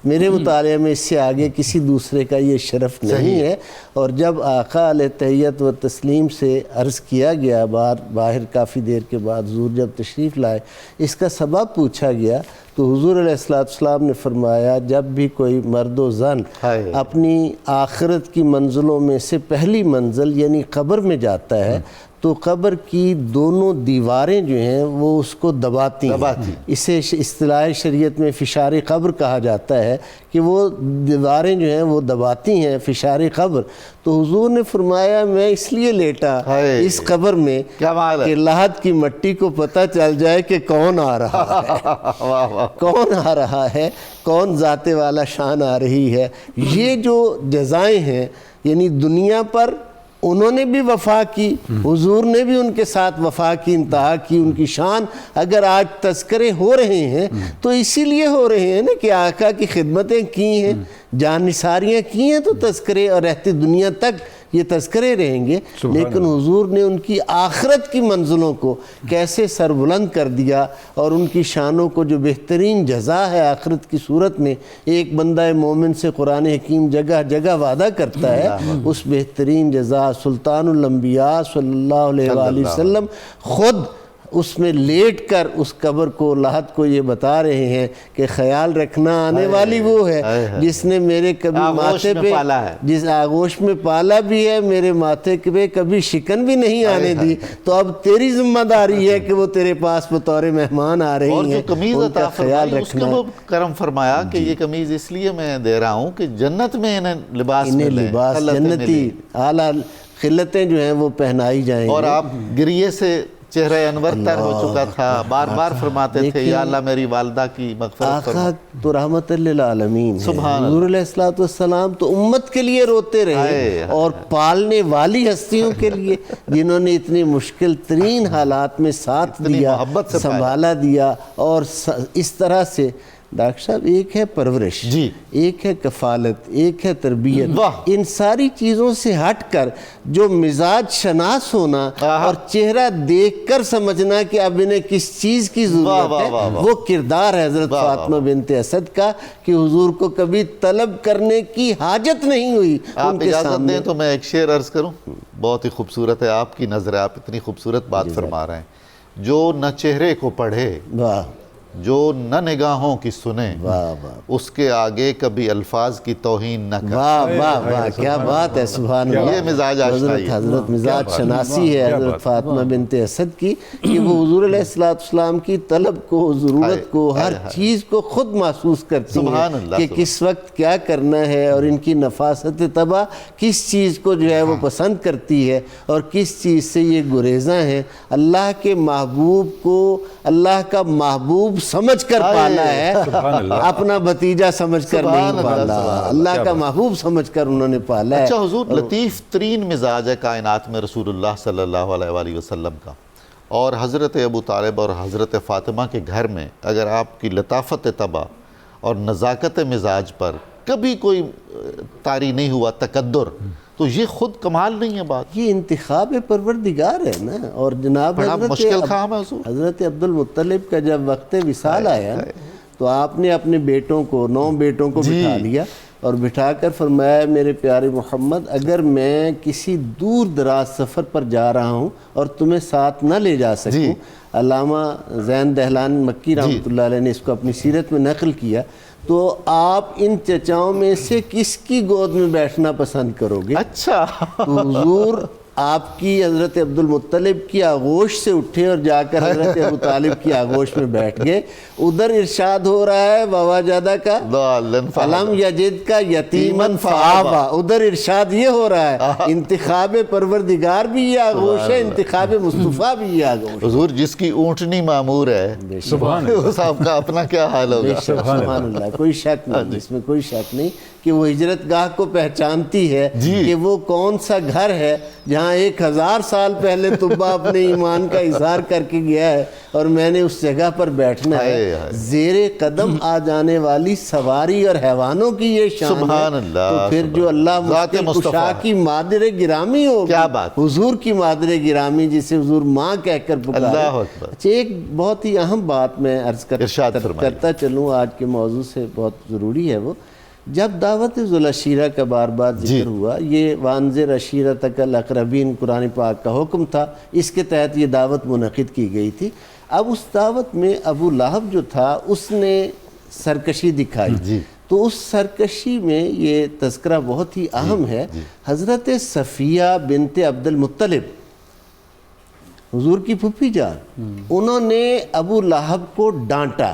D: میرے مطالعے میں اس سے آگے کسی دوسرے کا یہ شرف نہیں ہے۔ اور جب آقا علیہ تحیت و تسلیم سے عرض کیا گیا باہر کافی دیر کے بعد، حضور جب تشریف لائے، اس کا سبب پوچھا گیا تو حضور علیہ السلام نے فرمایا جب بھی کوئی مرد و زن اپنی آخرت کی منزلوں میں سے پہلی منزل یعنی قبر میں جاتا ہے تو قبر کی دونوں دیواریں جو ہیں وہ اس کو دباتی ہیں۔ اسے اصطلاح شریعت میں فشار قبر کہا جاتا ہے کہ وہ دیواریں جو ہیں وہ دباتی ہیں، فشار قبر۔ تو حضور نے فرمایا میں اس لیے لیٹا اس قبر میں کہ لحد کی مٹی کو پتہ چل جائے کہ کون آ رہا ہے، کون آ رہا ہے، کون ذات والا شان آ رہی ہے۔ یہ جو جزائیں ہیں یعنی دنیا پر انہوں نے بھی وفا کی، حضور نے بھی ان کے ساتھ وفا کی، انتہا کی، ان کی شان اگر آج تذکرے ہو رہے ہیں تو اسی لیے ہو رہے ہیں نا کہ آقا کی خدمتیں کی ہیں، جان نثاریاں کی ہیں تو تذکرے اور رہتی دنیا تک یہ تذکرے رہیں گے۔ لیکن حضور نے ان کی آخرت کی منزلوں کو کیسے سربلند کر دیا اور ان کی شانوں کو جو بہترین جزا ہے آخرت کی صورت میں ایک بندہ مومن سے قرآن حکیم جگہ جگہ وعدہ کرتا ہے، اس بہترین جزا سلطان الانبیاء صلی اللہ علیہ وآلہ وسلم خود اس میں لیٹ کر اس قبر کو لحد کو یہ بتا رہے ہیں کہ خیال رکھنا آنے والی وہ ہے جس نے میرے کبھی ماتھے پہ جس آغوش میں پالا بھی ہے، میرے ماتھے پہ کبھی شکن بھی نہیں آنے دی، تو اب تیری ذمہ داری ہے کہ وہ تیرے پاس بطور مہمان آ رہی ہیں،
B: اور جو قمیض عطا
D: خیال
B: فرمائی اس
D: رکھنا۔
B: کو کرم فرمایا کہ یہ قمیض اس لیے میں دے رہا ہوں کہ جنت میں انہیں لباس ملے،
D: لباس جنتی اعلیٰ خلتیں جو ہیں وہ پہنائی جائیں گے۔ اور
B: آپ گریے سے چہرہ انور تر ہو چکا تھا، بار بار فرماتے تھے یا اللہ میری والدہ کی مغفرت فرما۔
D: آقا تو رحمت للعالمین ہے،
B: سبحان
D: حضور علیہ السلام تو امت کے لیے روتے رہے اور پالنے والی ہستیوں کے لیے جنہوں نے اتنی مشکل ترین حالات میں ساتھ دیا، سنبھالا دیا، اور اس طرح سے ڈاکٹر صاحب ایک ہے پرورش، ایک ہے کفالت، ایک ہے تربیت، ان ساری چیزوں سے ہٹ کر جو مزاج شناس ہونا اور چہرہ دیکھ کر سمجھنا کہ اب انہیں کس چیز کی ضرورت ہے، وہ کردار ہے حضرت فاطمہ بنت اسد کا کہ حضور کو کبھی طلب کرنے کی حاجت نہیں ہوئی۔
B: آپ اجازت دیں تو میں ایک شعر عرض کروں، بہت ہی خوبصورت ہے، آپ کی نظر ہے، آپ اتنی خوبصورت بات فرما رہے ہیں۔ جو نہ چہرے کو پڑھے، جو نہ نگاہوں کی سنے، اس کے آگے کبھی الفاظ کی توہین نہ کرے۔
D: واہ واہ واہ، کیا بات ہے، سبحان اللہ۔
B: یہ مزاج آشنائی ہے،
D: حضرت مزاج شناسی ہے حضرت فاطمہ بنت اسد کی کہ وہ حضور علیہ السلام کی طلب کو، ضرورت کو، ہر چیز کو خود محسوس کرتی ہیں کہ کس وقت کیا کرنا ہے، اور ان کی نفاست طبع کس چیز کو جو ہے وہ پسند کرتی ہے اور کس چیز سے یہ گریزاں ہیں۔ اللہ کے محبوب کو اللہ کا محبوب سمجھ کر پالا ہے، اپنا بھتیجا سمجھ کر نہیں پالا، اللہ کا محبوب سمجھ کر انہوں نے پالا ہے۔
B: اچھا حضور، لطیف ترین مزاج ہے کائنات میں رسول اللہ صلی اللہ علیہ وآلہ وسلم کا، اور حضرت ابو طالب اور حضرت فاطمہ کے گھر میں اگر آپ کی لطافت طبع اور نزاکت مزاج پر کبھی کوئی طاری نہیں ہوا تقدر، تو یہ خود کمال نہیں ہے بات،
D: یہ انتخاب پروردگار ہے نا۔ اور جناب
B: بڑا مشکل کام ہے حضور۔
D: حضرت عبد المطلب کا جب وقت وصال آیا تو آپ نے اپنے بیٹوں کو، 9 بیٹوں کو بٹھا لیا اور بٹھا کر فرمایا میرے پیارے محمد، اگر میں کسی دور دراز سفر پر جا رہا ہوں اور تمہیں ساتھ نہ لے جا سکوں، علامہ زین دہلان مکی رحمۃ اللہ علیہ نے اس کو اپنی سیرت میں نقل کیا، تو آپ ان چچاؤں میں سے کس کی گود میں بیٹھنا پسند کرو گے؟
B: اچھا
D: تو حضور آپ کی حضرت عبد المطلب کی آغوش سے اٹھے اور جا کر حضرت ابو طالب کی آغوش میں بیٹھ گئے. ادھر ارشاد ہو رہا ہے بابا جادہ کا فلم یجد کا یتیمن فآوا، ادھر ارشاد یہ ہو رہا ہے انتخاب پروردگار بھی یہ آغوش ہے، انتخاب مصطفیٰ بھی یہ آغوش ہے.
B: حضور جس کی اونٹنی معمور ہے
C: سبحان اللہ،
B: اس آپ کا اپنا کیا حال
D: بے
B: ہوگا.
D: شک، سبحان اللہ، کوئی شک نہیں، اس میں کوئی شک نہیں کہ وہ ہجرت گاہ کو پہچانتی ہے کہ وہ کون سا گھر ہے جہاں 1000 سال پہلے طبہ اپنے ایمان کا اظہار کر کے گیا ہے اور میں نے اس جگہ پر بیٹھنا ہے. زیر قدم آ جانے والی سواری اور حیوانوں کی یہ شان
B: سبحان
D: ہے.
B: اللہ،
D: تو پھر جو اللہ
B: ذات
D: مشکل
B: مصطفیٰ
D: کشا کی مادر گرامی ہوگی،
B: کیا بات،
D: حضور کی مادر گرامی جسے حضور ماں کہہ کر پکارے.
B: اللہ اکبر.
D: اچھا، ایک بہت ہی اہم بات میں عرض
B: ارشاد فرمائیے.
D: کرتا چلوں، آج کے موضوع سے بہت ضروری ہے وہ. جب دعوت ذوالعشیرہ کا بار بار ذکر ہوا، یہ وانذر عشیرتک الاقربین قرآن پاک کا حکم تھا، اس کے تحت یہ دعوت منعقد کی گئی تھی. اب اس دعوت میں ابو لہب جو تھا اس نے سرکشی دکھائی. تو اس سرکشی میں یہ تذکرہ بہت ہی اہم ہے. حضرت صفیہ بنت عبد المطلب، حضور کی پھپھی جان، انہوں نے ابو لہب کو ڈانٹا،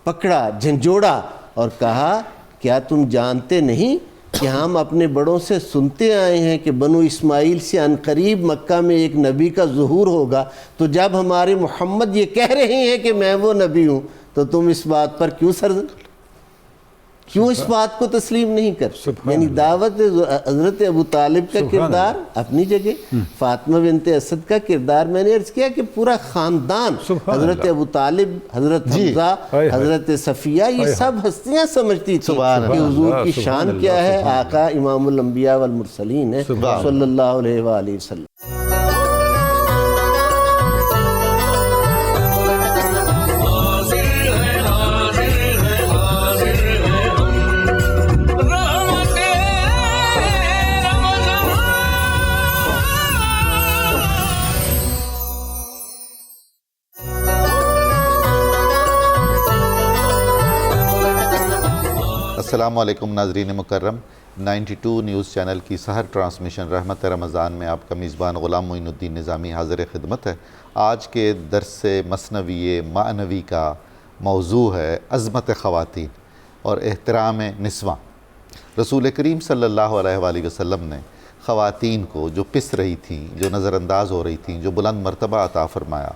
D: پکڑا، جھنجھوڑا اور کہا کیا تم جانتے نہیں کہ ہم اپنے بڑوں سے سنتے آئے ہیں کہ بنو اسماعیل سے عنقریب مکہ میں ایک نبی کا ظہور ہوگا، تو جب ہمارے محمد یہ کہہ رہے ہیں کہ میں وہ نبی ہوں تو تم اس بات پر کیوں اس بات کو تسلیم نہیں کرتے؟ یعنی دعوت حضرت ابو طالب کا کردار اپنی جگہ، فاطمہ بنت اسد کا کردار، میں نے عرض کیا کہ پورا خاندان، حضرت ابو طالب، حضرت حمزہ، حضرت صفیہ، یہ سب ہستیاں سمجھتی تھیں کہ حضور کی شان کیا ہے. آقا امام الانبیاء والمرسلین ہے صلی اللہ علیہ وآلہ وسلم.
B: السلام علیکم ناظرین مکرم. 92 نیوز چینل کی سحر ٹرانسمیشن رحمت رمضان میں آپ کا میزبان غلام معین الدین نظامی حاضر خدمت ہے. آج کے درس مثنوی معنوی کا موضوع ہے عظمت خواتین اور احترام نسواں. رسول کریم صلی اللہ علیہ وآلہ وسلم نے خواتین کو جو پس رہی تھیں، جو نظر انداز ہو رہی تھیں، جو بلند مرتبہ عطا فرمایا،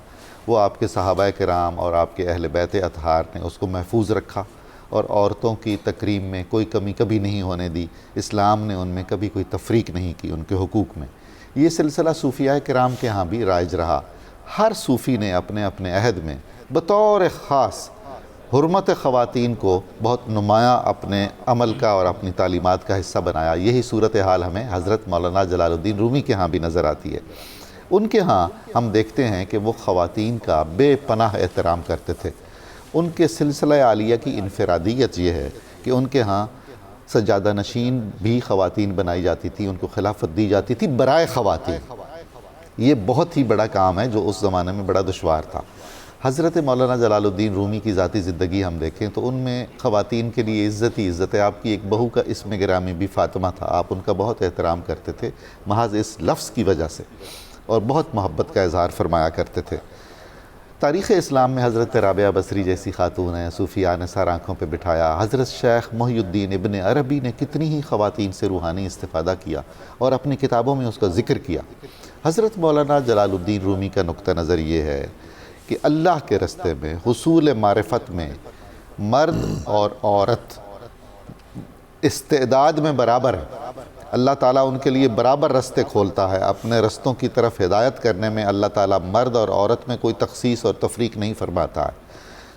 B: وہ آپ کے صحابہ کرام اور آپ کے اہل بیت اطہار نے اس کو محفوظ رکھا اور عورتوں کی تکریم میں کوئی کمی کبھی نہیں ہونے دی. اسلام نے ان میں کبھی کوئی تفریق نہیں کی ان کے حقوق میں. یہ سلسلہ صوفیاء کرام کے ہاں بھی رائج رہا. ہر صوفی نے اپنے اپنے عہد میں بطور خاص حرمت خواتین کو بہت نمایاں اپنے عمل کا اور اپنی تعلیمات کا حصہ بنایا. یہی صورتحال ہمیں حضرت مولانا جلال الدین رومی کے ہاں بھی نظر آتی ہے. ان کے ہاں ہم دیکھتے ہیں کہ وہ خواتین کا بے پناہ احترام کرتے تھے. ان کے سلسلہ عالیہ کی انفرادیت یہ ہے کہ ان کے ہاں سجادہ نشین بھی خواتین بنائی جاتی تھی، ان کو خلافت دی جاتی تھی برائے خواتین. یہ بہت ہی بڑا کام ہے جو اس زمانے میں بڑا دشوار تھا. حضرت مولانا جلال الدین رومی کی ذاتی زندگی ہم دیکھیں تو ان میں خواتین کے لیے عزت ہی عزت ہے. آپ کی ایک بہو کا اسم گرامی بھی فاطمہ تھا. آپ ان کا بہت احترام کرتے تھے محض اس لفظ کی وجہ سے، اور بہت محبت کا اظہار فرمایا کرتے تھے. تاریخ اسلام میں حضرت رابعہ بصری جیسی خاتون ہیں، صوفیاء نے سر آنکھوں پہ بٹھایا. حضرت شیخ محی الدین ابن عربی نے کتنی ہی خواتین سے روحانی استفادہ کیا اور اپنی کتابوں میں اس کا ذکر کیا. حضرت مولانا جلال الدین رومی کا نقطہ نظر یہ ہے کہ اللہ کے رستے میں حصول معرفت میں مرد اور عورت استعداد میں برابر ہیں. اللہ تعالیٰ ان کے لیے برابر رستے کھولتا ہے. اپنے رستوں کی طرف ہدایت کرنے میں اللہ تعالیٰ مرد اور عورت میں کوئی تخصیص اور تفریق نہیں فرماتا ہے.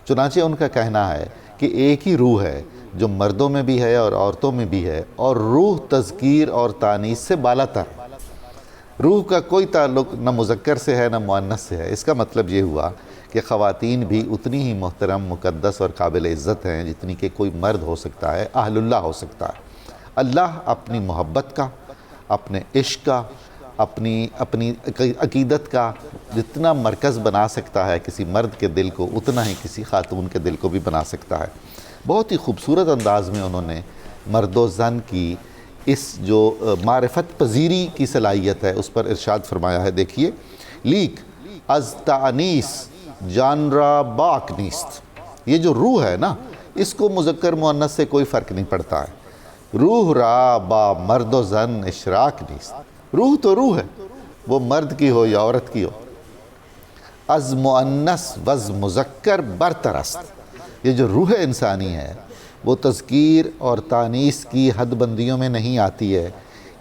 B: چنانچہ ان کا کہنا ہے کہ ایک ہی روح ہے جو مردوں میں بھی ہے اور عورتوں میں بھی ہے، اور روح تذکیر اور تانیث سے بالا تر. روح کا کوئی تعلق نہ مذکر سے ہے نہ مؤنث سے ہے. اس کا مطلب یہ ہوا کہ خواتین بھی اتنی ہی محترم، مقدس اور قابل عزت ہیں جتنی کہ کوئی مرد ہو سکتا ہے، اہل اللہ ہو سکتا ہے. اللہ اپنی محبت کا، اپنے عشق کا، اپنی عقیدت کا جتنا مرکز بنا سکتا ہے کسی مرد کے دل کو، اتنا ہی کسی خاتون کے دل کو بھی بنا سکتا ہے. بہت ہی خوبصورت انداز میں انہوں نے مرد و زن کی اس جو معرفت پذیری کی صلاحیت ہے اس پر ارشاد فرمایا ہے. دیکھیے، لیک از تانیس جان را باک نیست. یہ جو روح ہے نا، اس کو مذکر مؤنث سے کوئی فرق نہیں پڑتا ہے. روح را با مرد و زن اشراک نیست. روح تو روح ہے، وہ مرد کی ہو یا عورت کی ہو. از مؤنث وز مذکر برتر است. یہ جو روح انسانی ہے وہ تذکیر اور تانیث کی حد بندیوں میں نہیں آتی ہے.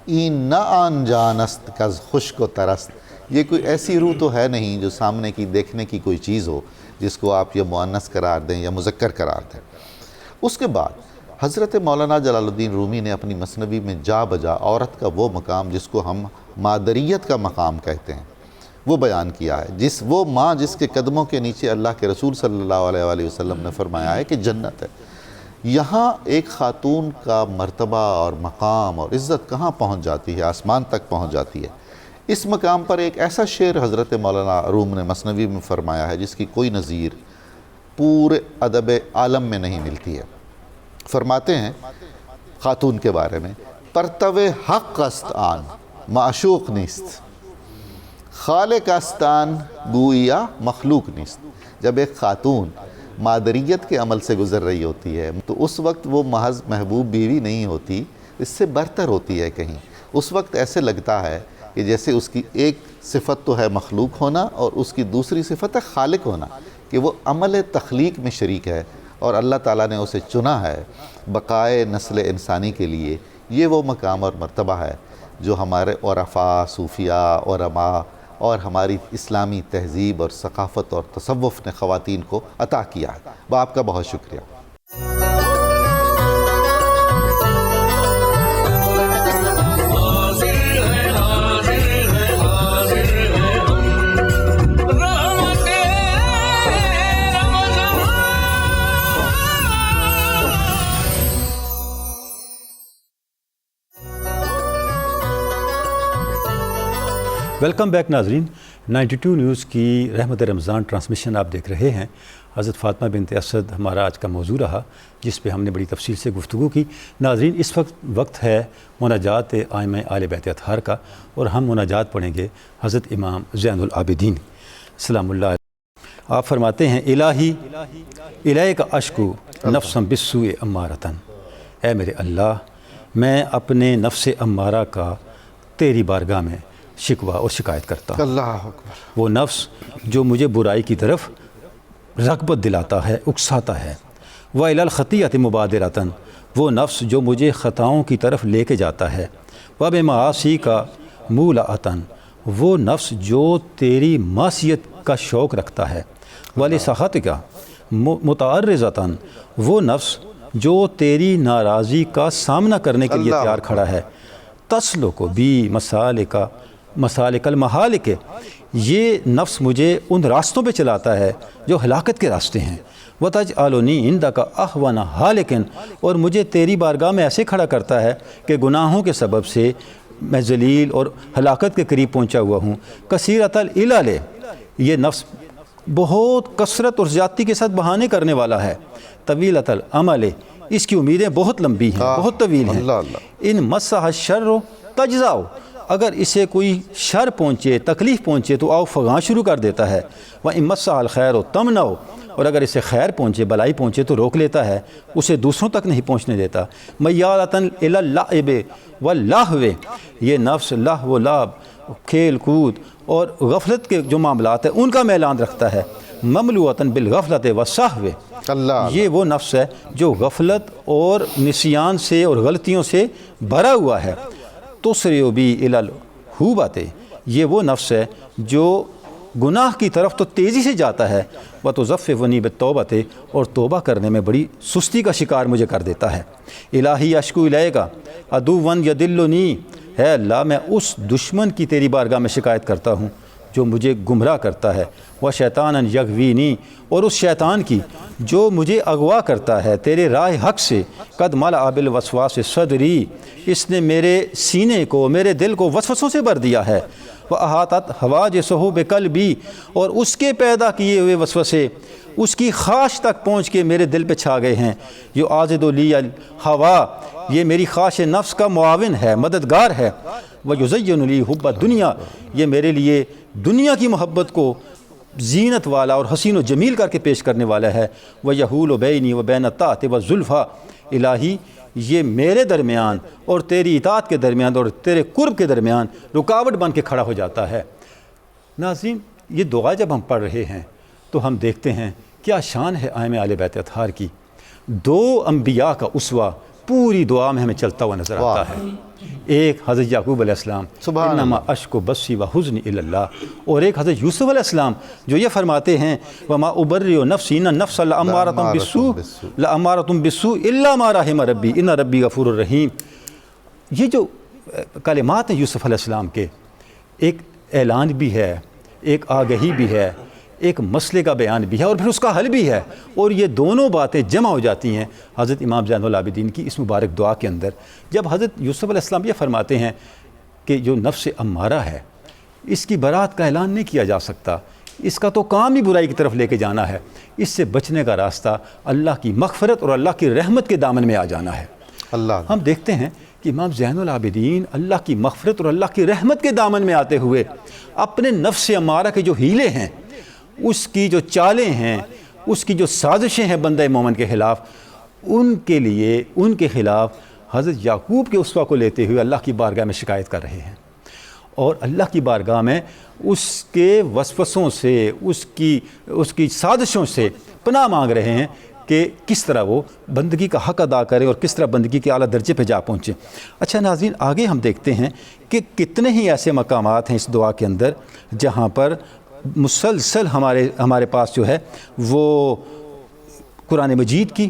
B: این نہ آن جانست کز خشک و ترست. یہ کوئی ایسی روح تو ہے نہیں جو سامنے کی دیکھنے کی کوئی چیز ہو جس کو آپ یا مؤنث قرار دیں یا مذکر قرار دیں. اس کے بعد حضرت مولانا جلال الدین رومی نے اپنی مثنوی میں جا بجا عورت کا وہ مقام جس کو ہم مادریت کا مقام کہتے ہیں وہ بیان کیا ہے. وہ ماں جس کے قدموں کے نیچے اللہ کے رسول صلی اللہ علیہ وآلہ وسلم نے فرمایا ہے کہ جنت ہے. یہاں ایک خاتون کا مرتبہ اور مقام اور عزت کہاں پہنچ جاتی ہے، آسمان تک پہنچ جاتی ہے. اس مقام پر ایک ایسا شعر حضرت مولانا روم نے مثنوی میں فرمایا ہے جس کی کوئی نظیر پورے ادب عالم میں نہیں ملتی ہے. فرماتے ہیں خاتون کے بارے میں، پرتو حق است آن معشوق نیست، خالق استان گویا مخلوق نیست. جب ایک خاتون مادریت کے عمل سے گزر رہی ہوتی ہے تو اس وقت وہ محض محبوب بیوی نہیں ہوتی، اس سے برتر ہوتی ہے. کہیں اس وقت ایسے لگتا ہے کہ جیسے اس کی ایک صفت تو ہے مخلوق ہونا اور اس کی دوسری صفت ہے خالق ہونا، کہ وہ عمل تخلیق میں شریک ہے اور اللہ تعالیٰ نے اسے چنا ہے بقائے نسل انسانی کے لیے. یہ وہ مقام اور مرتبہ ہے جو ہمارے عرفاء، صوفیاء، علماء اور ہماری اسلامی تہذیب اور ثقافت اور تصوف نے خواتین کو عطا کیا ہے. آپ کا بہت شکریہ.
C: ویلکم بیک ناظرین. 92 نیوز کی رحمت رمضان ٹرانسمیشن آپ دیکھ رہے ہیں. حضرت فاطمہ بنت اسد ہمارا آج کا موضوع رہا جس پہ ہم نے بڑی تفصیل سے گفتگو کی. ناظرین، اس وقت ہے مناجات ائمہ اہل بیت اطہار کا اور ہم مناجات پڑھیں گے حضرت امام زین العابدین سلام اللہ علیہ. آپ فرماتے ہیں، الہی الیک اشکو نفسم بالسوء امارتن. اے میرے اللہ، میں اپنے نفس امارہ کا تیری بارگاہ میں شکوہ اور شکایت کرتا ہوں.
B: اللہ اکبر.
C: وہ نفس جو مجھے برائی کی طرف رغبت دلاتا ہے، اکساتا ہے. وَإِلَى الْخَطِيَّةِ مُبَادِرَةً. وہ نفس جو مجھے خطاؤں کی طرف لے کے جاتا ہے. وَبِمَعَاصِيكَ مُولَعَةً. وہ نفس جو تیری معصیت کا شوق رکھتا ہے. وَلِسَخَطِكَ مُتَعَرِّضَةً. وہ نفس جو تیری ناراضی کا سامنا کرنے کے لیے تیار کھڑا ہے. تسلُکُ بِی مسالک المحالک. یہ نفس مجھے ان راستوں پہ چلاتا ہے جو ہلاکت کے راستے ہیں. وَتَجْعَلُنِي عِنْدَكَ أَهْوَنَ حَالِكٍ. اور مجھے تیری بارگاہ میں ایسے کھڑا کرتا ہے کہ گناہوں کے سبب سے میں ذلیل اور ہلاکت کے قریب پہنچا ہوا ہوں. کثیرۃ العلل. یہ نفس بہت کثرت اور زیادتی کے ساتھ بہانے کرنے والا ہے. طویلۃ الامل. اس کی امیدیں بہت لمبی ہیں، بہت طویل ہیں. ان مسح الشر تجزع. اگر اسے کوئی شر پہنچے، تکلیف پہنچے تو آؤ فغاں شروع کر دیتا ہے. وَإِن مَسَّهَا الْخَيْرُ تَمْنَعُ. اور اگر اسے خیر پہنچے، بلائی پہنچے تو روک لیتا ہے، اسے دوسروں تک نہیں پہنچنے دیتا. مَيَّالَةً إِلَى اللَّعِبِ وَاللَّهْوِ. یہ نفس لہو و لعب، کھیل کود اور غفلت کے جو معاملات ہیں ان کا میلان رکھتا ہے. مملوءةً بِالْغَفْلَةِ وَالسَّهْوِ. یہ وہ نفس ہے جو غفلت اور نسیان سے اور غلطیوں سے بھرا ہوا ہے. تُسْرِعُ بِی إِلَى الْحُوبَةِ. یہ وہ نفس ہے جو گناہ کی طرف تو تیزی سے جاتا ہے. وَتُزَفِّفُنِی بِالتَّوْبَةِ. اور توبہ کرنے میں بڑی سستی کا شکار مجھے کر دیتا ہے. الہی اشکو الیک عدواً یدلنی. ہے اللہ، میں اس دشمن کی تیری بارگاہ میں شکایت کرتا ہوں جو مجھے گمراہ کرتا ہے، وہ شیطان یغوینی، اور اس شیطان کی جو مجھے اغوا کرتا ہے تیرے راہ حق سے، قد ملأ بالوسواس صدری، اس نے میرے سینے کو، میرے دل کو وسوسوں سے بھر دیا ہے، وَأَحَاطَتْ حَوَاجِسُهُ بِقَلْبِي، اور اس کے پیدا کیے ہوئے وسوسے اس کی خواہش تک پہنچ کے میرے دل پہ چھا گئے ہیں، جو عاضد لی الہوا، یہ میری خواہش نفس کا معاون ہے، مددگار ہے، وَيُزَيِّنُ لِي حُبَّ الدُّنْيَا، یہ میرے لیے دنیا کی محبت کو زینت والا اور حسین و جمیل کر کے پیش کرنے والا ہے، وَيَحُولُ بَيْنِي وَبَيْنَ الطَّاعَةِ وَالزُّلْفَىٰ، الہی یہ میرے درمیان اور تیری اطاعت کے درمیان اور تیرے قرب کے درمیان رکاوٹ بن کے کھڑا ہو جاتا ہے۔ ناظرین، یہ دعا جب ہم پڑھ رہے ہیں تو ہم دیکھتے ہیں کیا شان ہے ائمہ اہل بیت اطہار کی، دو انبیاء کا اسوہ پوری دعا میں ہمیں چلتا ہوا نظر آتا ہے۔ ایک حضرت یعقوب علیہ السلام، انما اشکو بثی و حزنی الی اللہ، اور ایک حضرت یوسف علیہ السلام جو یہ فرماتے ہیں وما ابرئ نفسی ان النفس لامارۃ بالسوء الا ما رحم ربی ان ربی غفور الرحیم۔ یہ جو کلمات ہیں یوسف علیہ السلام کے، ایک اعلان بھی ہے، ایک آگہی بھی ہے، ایک مسئلے کا بیان بھی ہے، اور پھر اس کا حل بھی ہے، اور یہ دونوں باتیں جمع ہو جاتی ہیں حضرت امام زین العابدین کی اس مبارک دعا کے اندر، جب حضرت یوسف علیہ السلام یہ فرماتے ہیں کہ جو نفس امارہ ہے اس کی برات کا اعلان نہیں کیا جا سکتا، اس کا تو کام ہی برائی کی طرف لے کے جانا ہے، اس سے بچنے کا راستہ اللہ کی مغفرت اور اللہ کی رحمت کے دامن میں آ جانا ہے۔ ہم دیکھتے ہیں کہ امام زین العابدین اللہ کی مغفرت اور اللہ کی رحمت کے دامن میں آتے ہوئے اپنے نفس امارہ کے جو ہیلے ہیں، اس کی جو چالیں ہیں، اس کی جو سازشیں ہیں بندہ مومن کے خلاف، ان کے لیے، ان کے خلاف حضرت یعقوب کے اسوہ کو لیتے ہوئے اللہ کی بارگاہ میں شکایت کر رہے ہیں، اور اللہ کی بارگاہ میں اس کے وسوسوں سے، اس کی سازشوں سے پناہ مانگ رہے ہیں کہ کس طرح وہ بندگی کا حق ادا کرے اور کس طرح بندگی کے اعلیٰ درجے پہ جا پہنچے۔ اچھا ناظرین، آگے ہم دیکھتے ہیں کہ کتنے ہی ایسے مقامات ہیں اس دعا کے اندر جہاں پر مسلسل ہمارے پاس جو ہے وہ قرآن مجید کی،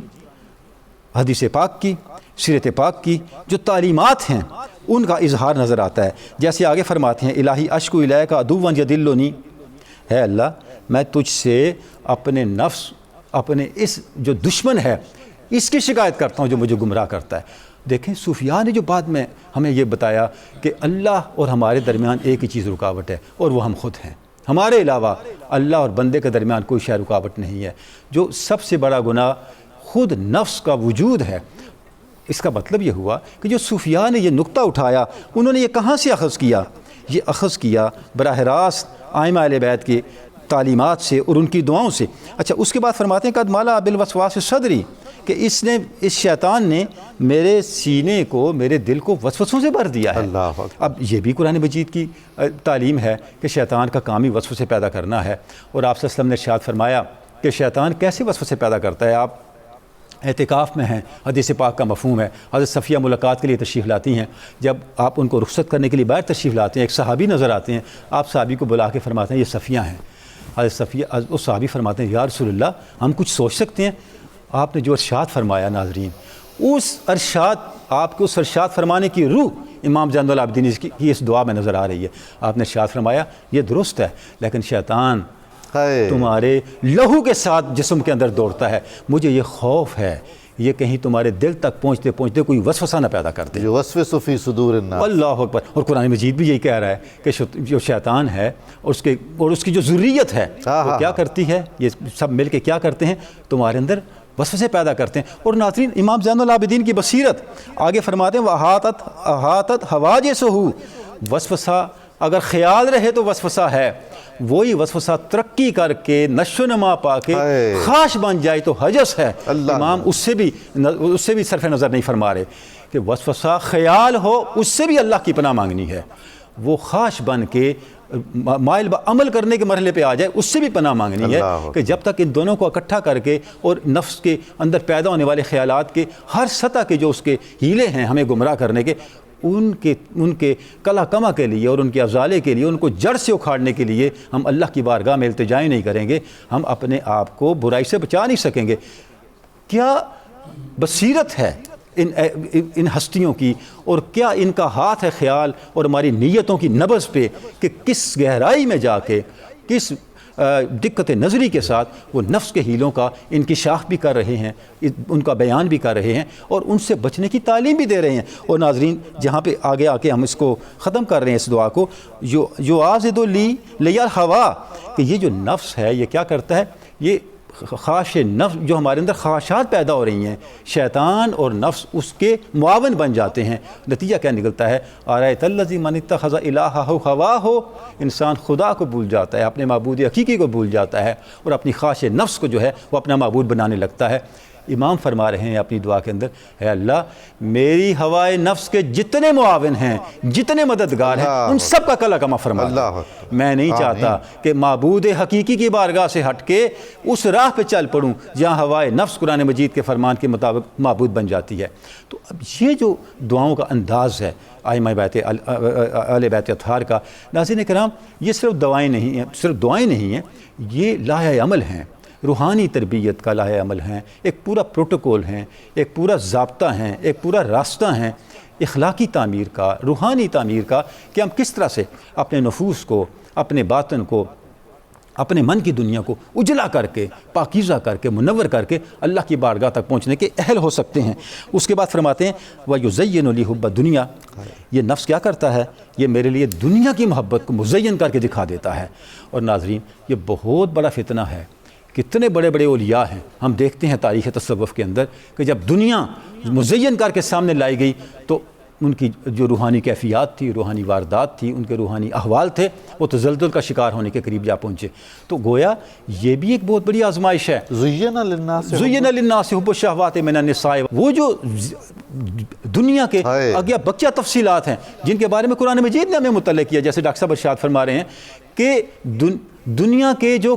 C: حدیث پاک کی، سیرت پاک کی جو تعلیمات ہیں ان کا اظہار نظر آتا ہے۔ جیسے آگے فرماتے ہیں الہی اشکو الیک عدوا یدلنی، ہے اللہ میں تجھ سے اپنے نفس، اپنے اس جو دشمن ہے اس کی شکایت کرتا ہوں جو مجھے گمراہ کرتا ہے۔ دیکھیں صوفیاء نے جو بعد میں ہمیں یہ بتایا کہ اللہ اور ہمارے درمیان ایک ہی چیز رکاوٹ ہے، اور وہ ہم خود ہیں، ہمارے علاوہ اللہ اور بندے کے درمیان کوئی شے رکاوٹ نہیں ہے۔ جو سب سے بڑا گناہ خود نفس کا وجود ہے۔ اس کا مطلب یہ ہوا کہ جو صوفیاء نے یہ نقطہ اٹھایا انہوں نے یہ کہاں سے اخذ کیا؟ یہ اخذ کیا براہ راست ائمہ اہل بیت کی تعلیمات سے اور ان کی دعاؤں سے۔ اچھا، اس کے بعد فرماتے ہیں قد ملأ بالوسواس صدری، کہ اس شیطان نے میرے سینے کو، میرے دل کو وسوسوں سے بھر دیا ہے۔ اب یہ بھی قرآن مجید کی تعلیم ہے کہ شیطان کا کام ہی وسوسے پیدا کرنا ہے، اور آپ صلی اللہ علیہ وسلم نے ارشاد فرمایا کہ شیطان کیسے وسوسے پیدا کرتا ہے۔ آپ اعتکاف میں ہیں، حدیث پاک کا مفہوم ہے، حضرت صفیہ ملاقات کے لیے تشریف لاتی ہیں، جب آپ ان کو رخصت کرنے کے لیے باہر تشریف لاتے ہیں، ایک صحابی نظر آتے ہیں، آپ صحابی کو بلا کے فرماتے ہیں یہ صفیہ ہیں۔ حضرت صفیہ، اس صحابی فرماتے ہیں یا رسول اللہ ہم کچھ سوچ سکتے ہیں؟ آپ نے جو ارشاد فرمایا ناظرین، اس ارشاد، آپ کے اس ارشاد فرمانے کی روح امام زین العابدین کی اس دعا میں نظر آ رہی ہے۔ آپ نے ارشاد فرمایا یہ درست ہے، لیکن شیطان تمہارے لہو کے ساتھ جسم کے اندر دوڑتا ہے، مجھے یہ خوف ہے یہ کہیں تمہارے دل تک پہنچتے پہنچتے کوئی وسوسہ نہ پیدا کر دے۔
B: جو وسوس فی صدور الناس، اللہ
C: اکبر۔ اور قرآن مجید بھی یہی کہہ رہا ہے کہ جو شیطان ہے اور اس کی جو ذریت ہے وہ کیا کرتی ہے، یہ سب مل کے کیا کرتے ہیں، تمہارے اندر وسوسے پیدا کرتے ہیں۔ اور ناظرین، امام زین العابدین کی بصیرت آگے فرماتے ہیں وَأَحَاطَتْ حَوَاجِسُهُ، وسوسہ اگر خیال رہے تو وسوسہ ہے، وہی وسوسہ ترقی کر کے نشو و نما پا کے خواہش بن جائے تو حجس ہے۔ امام اس سے بھی صرف نظر نہیں فرما رہے کہ وسوسہ خیال ہو اس سے بھی اللہ کی پناہ مانگنی ہے، وہ خواہش بن کے مائل عمل کرنے کے مرحلے پہ آ جائے اس سے بھی پناہ مانگنی ہے، کہ جب تک ان دونوں کو اکٹھا کر کے اور نفس کے اندر پیدا ہونے والے خیالات کے ہر سطح کے جو اس کے ہیلے ہیں ہمیں گمراہ کرنے کے، ان کے کلا کما کے لیے اور ان کے افضالے کے لیے، ان کو جڑ سے اکھاڑنے کے لیے ہم اللہ کی بارگاہ میں التجا نہیں کریں گے، ہم اپنے آپ کو برائی سے بچا نہیں سکیں گے۔ کیا بصیرت ہے، ان ہستیوں کی، اور کیا ان کا ہاتھ ہے خیال اور ہماری نیتوں کی نبض پہ کہ کس گہرائی میں جا کے، کس دقت نظری کے ساتھ وہ نفس کے ہیلوں کا انکشاف بھی کر رہے ہیں، ان کا بیان بھی کر رہے ہیں اور ان سے بچنے کی تعلیم بھی دے رہے ہیں۔ اور ناظرین، جہاں پہ آگے آ کے ہم اس کو ختم کر رہے ہیں اس دعا کو، جو آزد لی لیال ہوا، کہ یہ جو نفس ہے یہ کیا کرتا ہے، یہ خواہش نفس جو ہمارے اندر خواہشات پیدا ہو رہی ہیں، شیطان اور نفس اس کے معاون بن جاتے ہیں۔ نتیجہ کیا نکلتا ہے، آرایت الذی من اتخذ الہہ ہواہ، انسان خدا کو بھول جاتا ہے، اپنے معبود حقیقی کو بھول جاتا ہے اور اپنی خواہش نفس کو جو ہے وہ اپنا معبود بنانے لگتا ہے۔ امام فرما رہے ہیں اپنی دعا کے اندر، اے اللہ میری ہوائے نفس کے جتنے معاون ہیں، جتنے مددگار ہیں، ان سب کا کلا کما فرما دے۔ میں نہیں چاہتا کہ معبود حقیقی کی بارگاہ سے ہٹ کے اس راہ پہ چل پڑوں جہاں ہوائے نفس قرآن مجید کے فرمان کے مطابق معبود بن جاتی ہے۔ تو اب یہ جو دعاؤں کا انداز ہے ائمہ بیت اہل بیت اطہار کا، ناظرین کرام، یہ صرف دعائیں نہیں ہیں، یہ لاہ عمل ہیں، روحانی تربیت کا لاہ عمل ہیں، ایک پورا پروٹوکول ہیں، ایک پورا ضابطہ ہیں، ایک پورا راستہ ہیں اخلاقی تعمیر کا، روحانی تعمیر کا، کہ ہم کس طرح سے اپنے نفوس کو، اپنے باطن کو، اپنے من کی دنیا کو اجلا کر کے، پاکیزہ کر کے، منور کر کے اللہ کی بارگاہ تک پہنچنے کے اہل ہو سکتے ہیں۔ اس کے بعد فرماتے ہیں وَيُزَيِّنُ لِي حُبَّ الدُّنْيَا، یہ نفس کیا کرتا ہے، یہ میرے لیے دنیا کی محبت کو مزین کر کے دکھا دیتا ہے۔ اور ناظرین، یہ بہت بڑا فتنہ ہے، کتنے بڑے بڑے اولیاء ہیں، ہم دیکھتے ہیں تاریخ تصوف کے اندر کہ جب دنیا مزین کر کے سامنے لائی گئی تو ان کی جو روحانی کیفیات تھی، روحانی واردات تھی، ان کے روحانی احوال تھے، وہ تزلزل کا شکار ہونے کے قریب جا پہنچے۔ تو گویا یہ بھی ایک بہت بڑی آزمائش ہے۔
B: زُيِّنَ لِلنَّاسِ
C: حُبُّ الشہوات من النساء، وہ جو دنیا کے آگیا بچہ تفصیلات ہیں جن کے بارے میں قرآن مجید نے ہمیں مطلع کیا، جیسے ڈاکٹر صاحب ارشاد فرما رہے ہیں کہ دنیا کے جو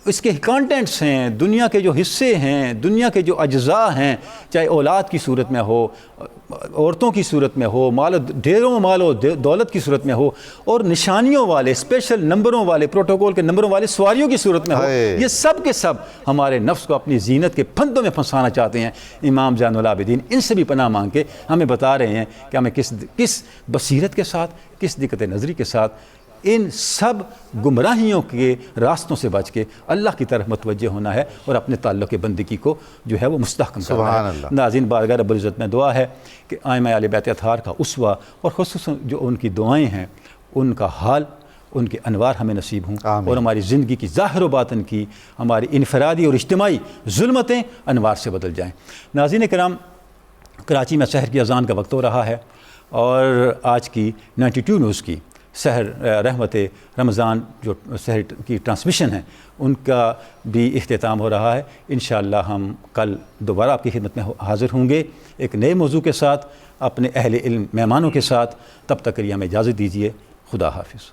C: اس کے کانٹینٹس ہیں، دنیا کے جو حصے ہیں، دنیا کے جو اجزاء ہیں، چاہے اولاد کی صورت میں ہو، عورتوں کی صورت میں ہو، ڈھیروں مال و دولت کی صورت میں ہو، اور نشانیوں والے، اسپیشل نمبروں والے، پروٹوکول کے نمبروں والے سواریوں کی صورت میں ہو، یہ سب کے سب ہمارے نفس کو اپنی زینت کے پھندوں میں پھنسانا چاہتے ہیں۔ امام زین العابدین ان سے بھی پناہ مانگ کے ہمیں بتا رہے ہیں کہ ہمیں کس بصیرت کے ساتھ، کس دقت نظری کے ساتھ ان سب گمراہیوں کے راستوں سے بچ کے اللہ کی طرف متوجہ ہونا ہے اور اپنے تعلق بندگی کو جو ہے وہ مستحکم کرنا ہے۔ ناظرین، بارگاہ رب العزت میں دعا ہے کہ ائمہ اہل بیت اطہار کا اسوہ اور خصوصاً جو ان کی دعائیں ہیں، ان کا حال، ان کے انوار ہمیں نصیب ہوں، اور ہماری زندگی کی ظاہر و باطن کی، ہماری انفرادی اور اجتماعی ظلمتیں انوار سے بدل جائیں۔ ناظرین کرام، کراچی میں سحر کی اذان کا وقت ہو رہا ہے، اور آج کی 92 نیوز کی سحر رحمت رمضان جو سحر کی ٹرانسمیشن ہے ان کا بھی اختتام ہو رہا ہے۔ انشاءاللہ ہم کل دوبارہ آپ کی خدمت میں حاضر ہوں گے ایک نئے موضوع کے ساتھ، اپنے اہل علم مہمانوں کے ساتھ۔ تب تک کے لیے ہمیں اجازت دیجیے۔ خدا حافظ۔